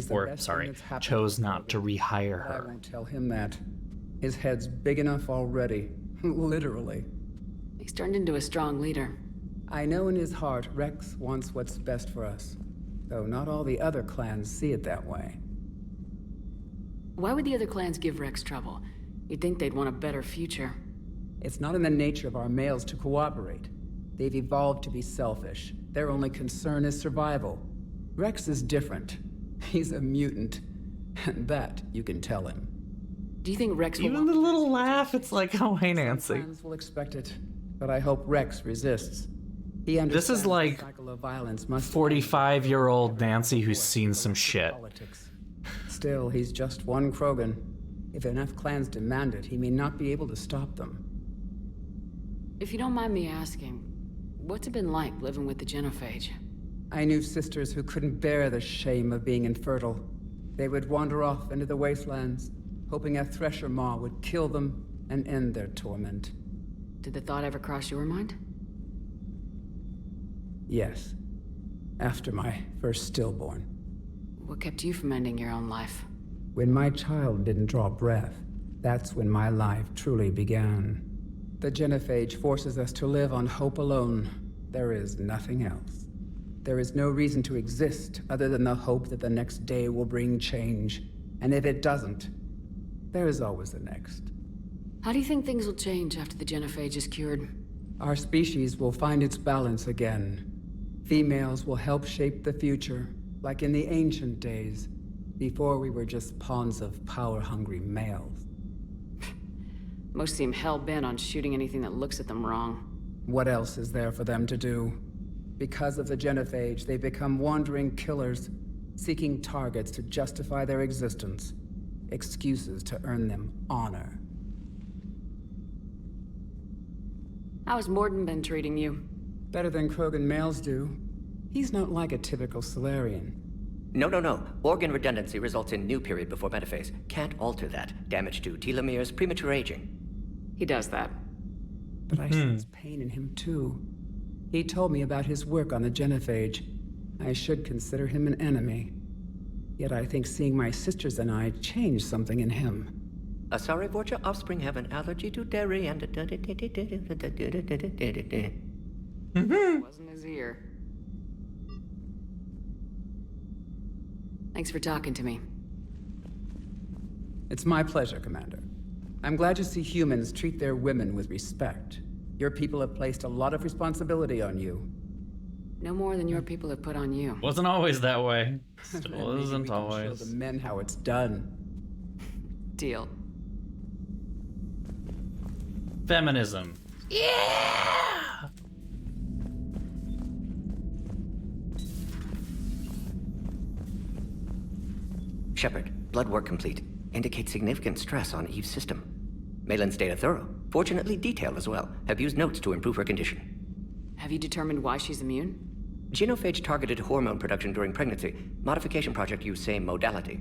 Or, sorry, chose not to rehire her. I won't tell him that. His head's big enough already. Literally. He's turned into a strong leader. I know in his heart Rex wants what's best for us. Though not all the other clans see it that way. Why would the other clans give Rex trouble? You'd think they'd want a better future. It's not in the nature of our males to cooperate. They've evolved to be selfish. Their only concern is survival. Rex is different. He's a mutant. And that you can tell him. Do you think Rex will... Even the little laugh, it's like, oh, hey, Nancy. Clans will expect it, but I hope Rex resists. He this is like 45-year-old Nancy who's seen some shit. Still, he's just one Krogan. If enough clans demand it, he may not be able to stop them. If you don't mind me asking, what's it been like living with the genophage? I knew sisters who couldn't bear the shame of being infertile. They would wander off into the wastelands, hoping a Thresher Maw would kill them and end their torment. Did the thought ever cross your mind? Yes. After my first stillborn. What kept you from ending your own life? When my child didn't draw breath, that's when my life truly began. The genophage forces us to live on hope alone. There is nothing else. There is no reason to exist other than the hope that the next day will bring change. And if it doesn't, there is always the next. How do you think things will change after the genophage is cured? Our species will find its balance again. Females will help shape the future, like in the ancient days, before we were just pawns of power-hungry males. Most seem hell-bent on shooting anything that looks at them wrong. What else is there for them to do? Because of the genophage, they become wandering killers, seeking targets to justify their existence, excuses to earn them honor. How's Morden been treating you? Better than Krogan males do. He's not like a typical Solarian. No. Organ redundancy results in new period before metaphase. Can't alter that. Damage to telomeres, premature aging. He does that. But I sense pain in him too. He told me about his work on the genophage. I should consider him an enemy. Yet I think seeing my sisters and I changed something in him. Sorry, but your offspring have an allergy to dairy and... Wasn't his ear. Thanks for talking to me. It's my pleasure, Commander. I'm glad to see humans treat their women with respect. Your people have placed a lot of responsibility on you. No more than your people have put on you. Wasn't always that way. Still isn't Maybe we can always. show the men how it's done. Deal. Feminism. Yeah! Shepard, blood work complete. Indicates significant stress on Eve's system. Malin's data thorough. Fortunately detailed as well. Have used notes to improve her condition. Have you determined why she's immune? Genophage targeted hormone production during pregnancy. Modification project used same modality.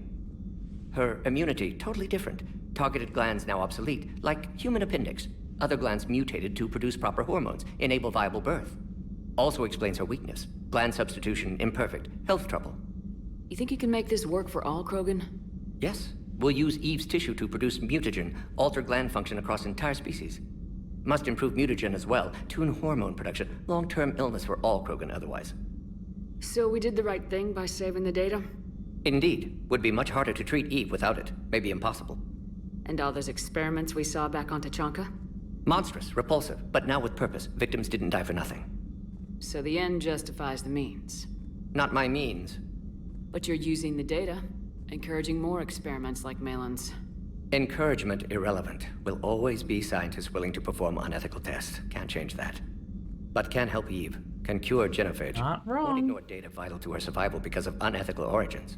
Her immunity, totally different. Targeted glands now obsolete, like human appendix. Other glands mutated to produce proper hormones, enable viable birth. Also explains her weakness. Gland substitution imperfect. Health trouble. You think you can make this work for all Krogan? Yes. We'll use Eve's tissue to produce mutagen, alter gland function across entire species. Must improve mutagen as well, tune hormone production, long-term illness for all Krogan otherwise. So we did the right thing by saving the data? Indeed. Would be much harder to treat Eve without it. Maybe impossible. And all those experiments we saw back on Tachanka? Monstrous, repulsive, but now with purpose. Victims didn't die for nothing. So the end justifies the means. Not my means. But you're using the data, encouraging more experiments like Malin's. Encouragement irrelevant. Will always be scientists willing to perform unethical tests. Can't change that. But can help Eve. Can cure genophage. Not wrong. Won't ignore data vital to her survival because of unethical origins.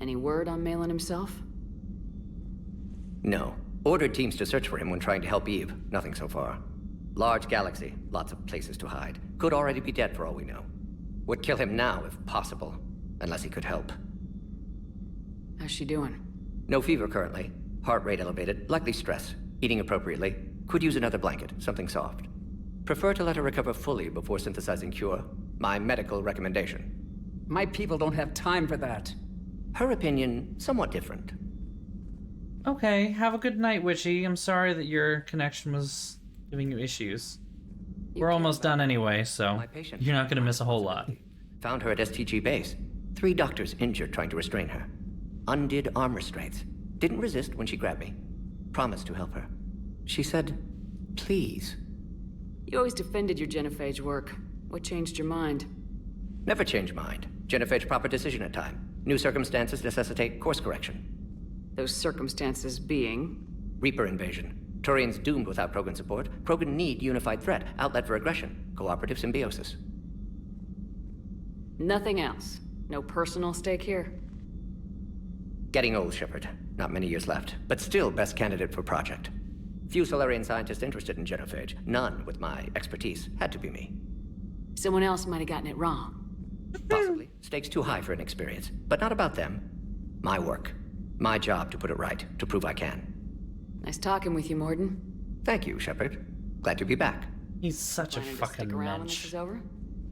Any word on Malin himself? No. Ordered teams to search for him when trying to help Eve. Nothing so far. Large galaxy. Lots of places to hide. Could already be dead for all we know. Would kill him now if possible. Unless he could help. How's she doing? No fever currently. Heart rate elevated. Likely stress. Eating appropriately. Could use another blanket. Something soft. Prefer to let her recover fully before synthesizing cure. My medical recommendation. My people don't have time for that. Her opinion, somewhat different. Okay, have a good night, Witchy. I'm sorry that your connection was giving you issues. We're almost done anyway, so you're not gonna miss a whole lot. Found her at STG base. 3 doctors injured trying to restrain her. Undid arm restraints. Didn't resist when she grabbed me. Promised to help her. She said, please. You always defended your genophage work. What changed your mind? Never change mind. Genophage proper decision at time. New circumstances necessitate course correction. Those circumstances being? Reaper invasion. Turians doomed without Krogan support. Krogan need unified threat. Outlet for aggression. Cooperative symbiosis. Nothing else. No personal stake here. Getting old, Shepard. Not many years left. But still best candidate for project. Few Solarian scientists interested in genophage. None with my expertise. Had to be me. Someone else might have gotten it wrong. Possibly. Stakes too high for inexperience. But not about them. My work. My job to put it right, to prove I can. Nice talking with you, Morden. Thank you, Shepard. Glad to be back. He's such a Planning to fucking stick around when this mensch. is over?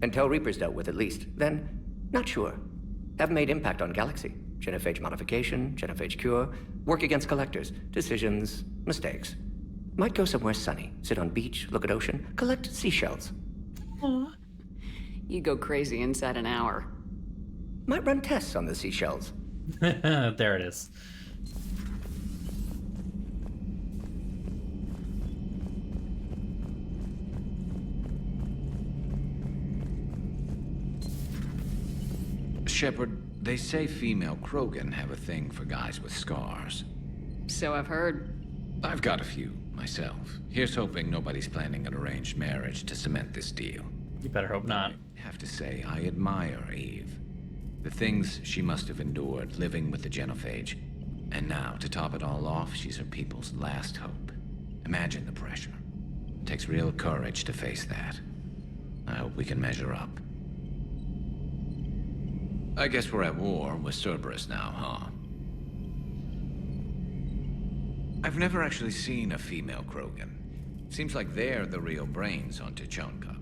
Until Reaper's dealt with, at least. Then, not sure. Have made impact on Galaxy. Genophage modification, genophage cure, work against collectors, decisions, mistakes. Might go somewhere sunny, sit on beach, look at ocean, collect seashells. You go crazy inside an hour. Might run tests on the seashells. There it is. Shepard, they say female Krogan have a thing for guys with scars. So I've heard. I've got a few, myself. Here's hoping nobody's planning an arranged marriage to cement this deal. You better hope not. I have to say, I admire Eve. The things she must have endured living with the genophage. And now, to top it all off, she's her people's last hope. Imagine the pressure. It takes real courage to face that. I hope we can measure up. I guess we're at war with Cerberus now, huh? I've never actually seen a female Krogan. Seems like they're the real brains on Tuchanka.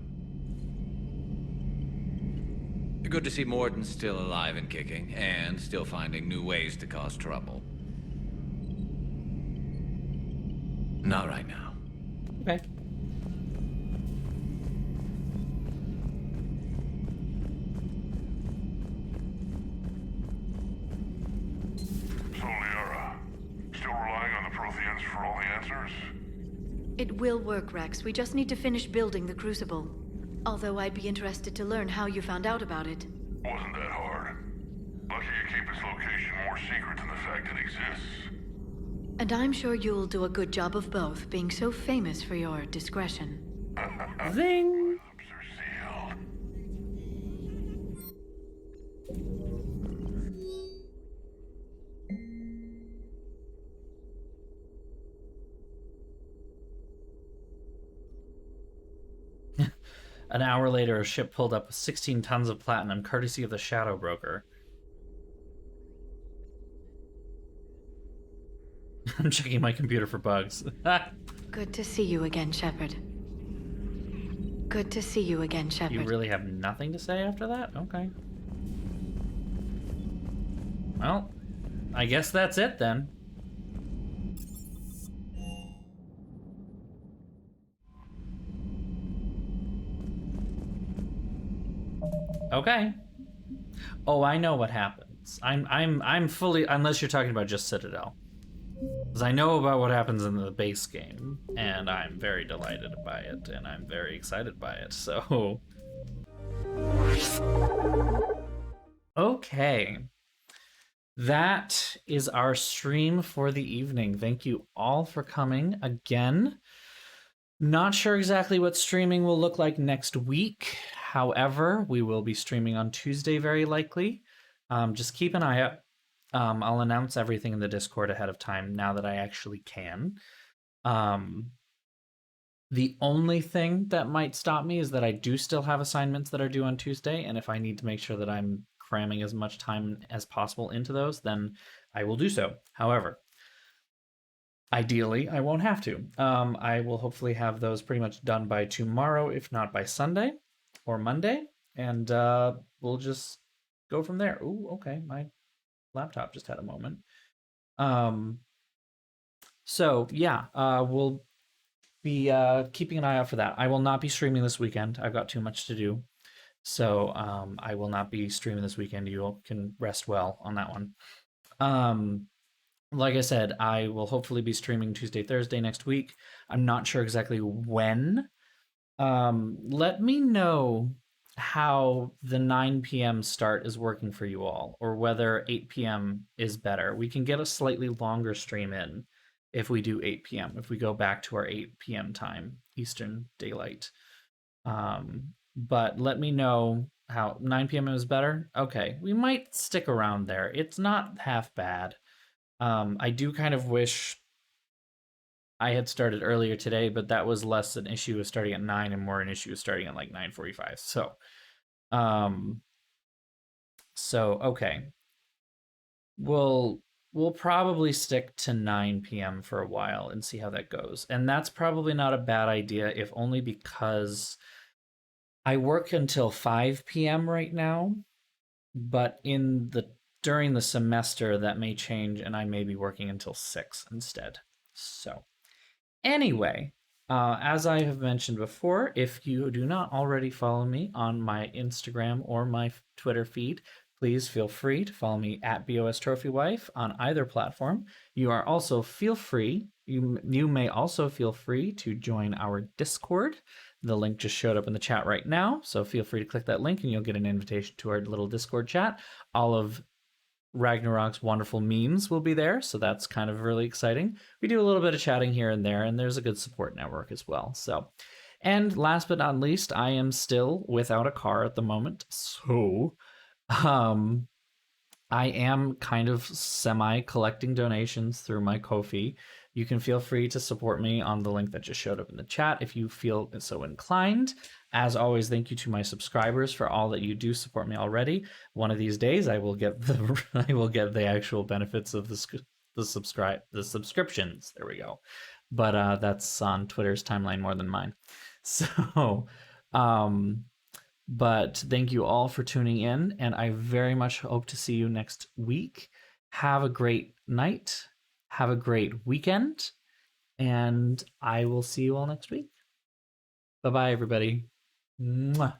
Good to see Morden's still alive and kicking, and still finding new ways to cause trouble. Not right now. Okay. So, Liara, still relying on the Protheans for all the answers? It will work, Rex. We just need to finish building the Crucible. Although I'd be interested to learn how you found out about it. Wasn't that hard. Lucky you keep its location more secret than the fact it exists. And I'm sure you'll do a good job of both, being so famous for your discretion. Zing! An hour later, a ship pulled up with 16 tons of platinum, courtesy of the Shadow Broker. I'm checking my computer for bugs. Good to see you again, Shepard. Good to see you again, Shepard. You really have nothing to say after that? Okay. Well, I guess that's it then. Okay. Oh, I know what happens. I'm fully, unless you're talking about just Citadel. Because I know about what happens in the base game, and I'm very delighted by it, and I'm very excited by it, so... Okay. That is our stream for the evening. Thank you all for coming again. Not sure exactly what streaming will look like next week. However, we will be streaming on Tuesday very likely. Just keep an eye out. I'll announce everything in the Discord ahead of time now that I actually can. The only thing that might stop me is that I do still have assignments that are due on Tuesday, and if I need to make sure that I'm cramming as much time as possible into those, then I will do so. However, ideally, I won't have to. I will hopefully have those pretty much done by tomorrow, if not by Sunday or Monday, and we'll just go from there. Ooh, okay, my laptop just had a moment. So yeah, we'll be keeping an eye out for that. I will not be streaming this weekend. I've got too much to do. So I will not be streaming this weekend. You all can rest well on that one. Like I said, I will hopefully be streaming Tuesday, Thursday next week. I'm not sure exactly when. Let me know how the 9 p.m. start is working for you all, or whether 8 p.m. is better. We can get a slightly longer stream in if we do 8 p.m., if we go back to our 8 p.m. time, Eastern Daylight. But let me know how 9 p.m. is better. Okay, we might stick around there. It's not half bad. I do kind of wish I had started earlier today, but that was less an issue of starting at 9 and more an issue of starting at like 9:45. So okay. We'll we'll probably stick to 9 p.m. for a while and see how that goes. And that's probably not a bad idea, if only because I work until 5 p.m. right now, but during the semester that may change and I may be working until 6 instead. So, anyway, as I have mentioned before, if you do not already follow me on my Instagram or my Twitter feed, please feel free to follow me at BOSTrophyWife on either platform. You may also feel free to join our Discord. The link just showed up in the chat right now, so feel free to click that link and you'll get an invitation to our little Discord chat. All of Ragnarok's wonderful memes will be there, so that's kind of really exciting. We do a little bit of chatting here and there, and there's a good support network as well. So, and last but not least, I am still without a car at the moment, so I am kind of semi-collecting donations through my Ko-fi. You can feel free to support me on the link that just showed up in the chat if you feel so inclined. As always, thank you to my subscribers for all that you do support me already. One of these days, I will get the actual benefits of the subscriptions. There we go. But that's on Twitter's timeline more than mine. So, but thank you all for tuning in, and I very much hope to see you next week. Have a great night. Have a great weekend, and I will see you all next week. Bye-bye, everybody. Mwah.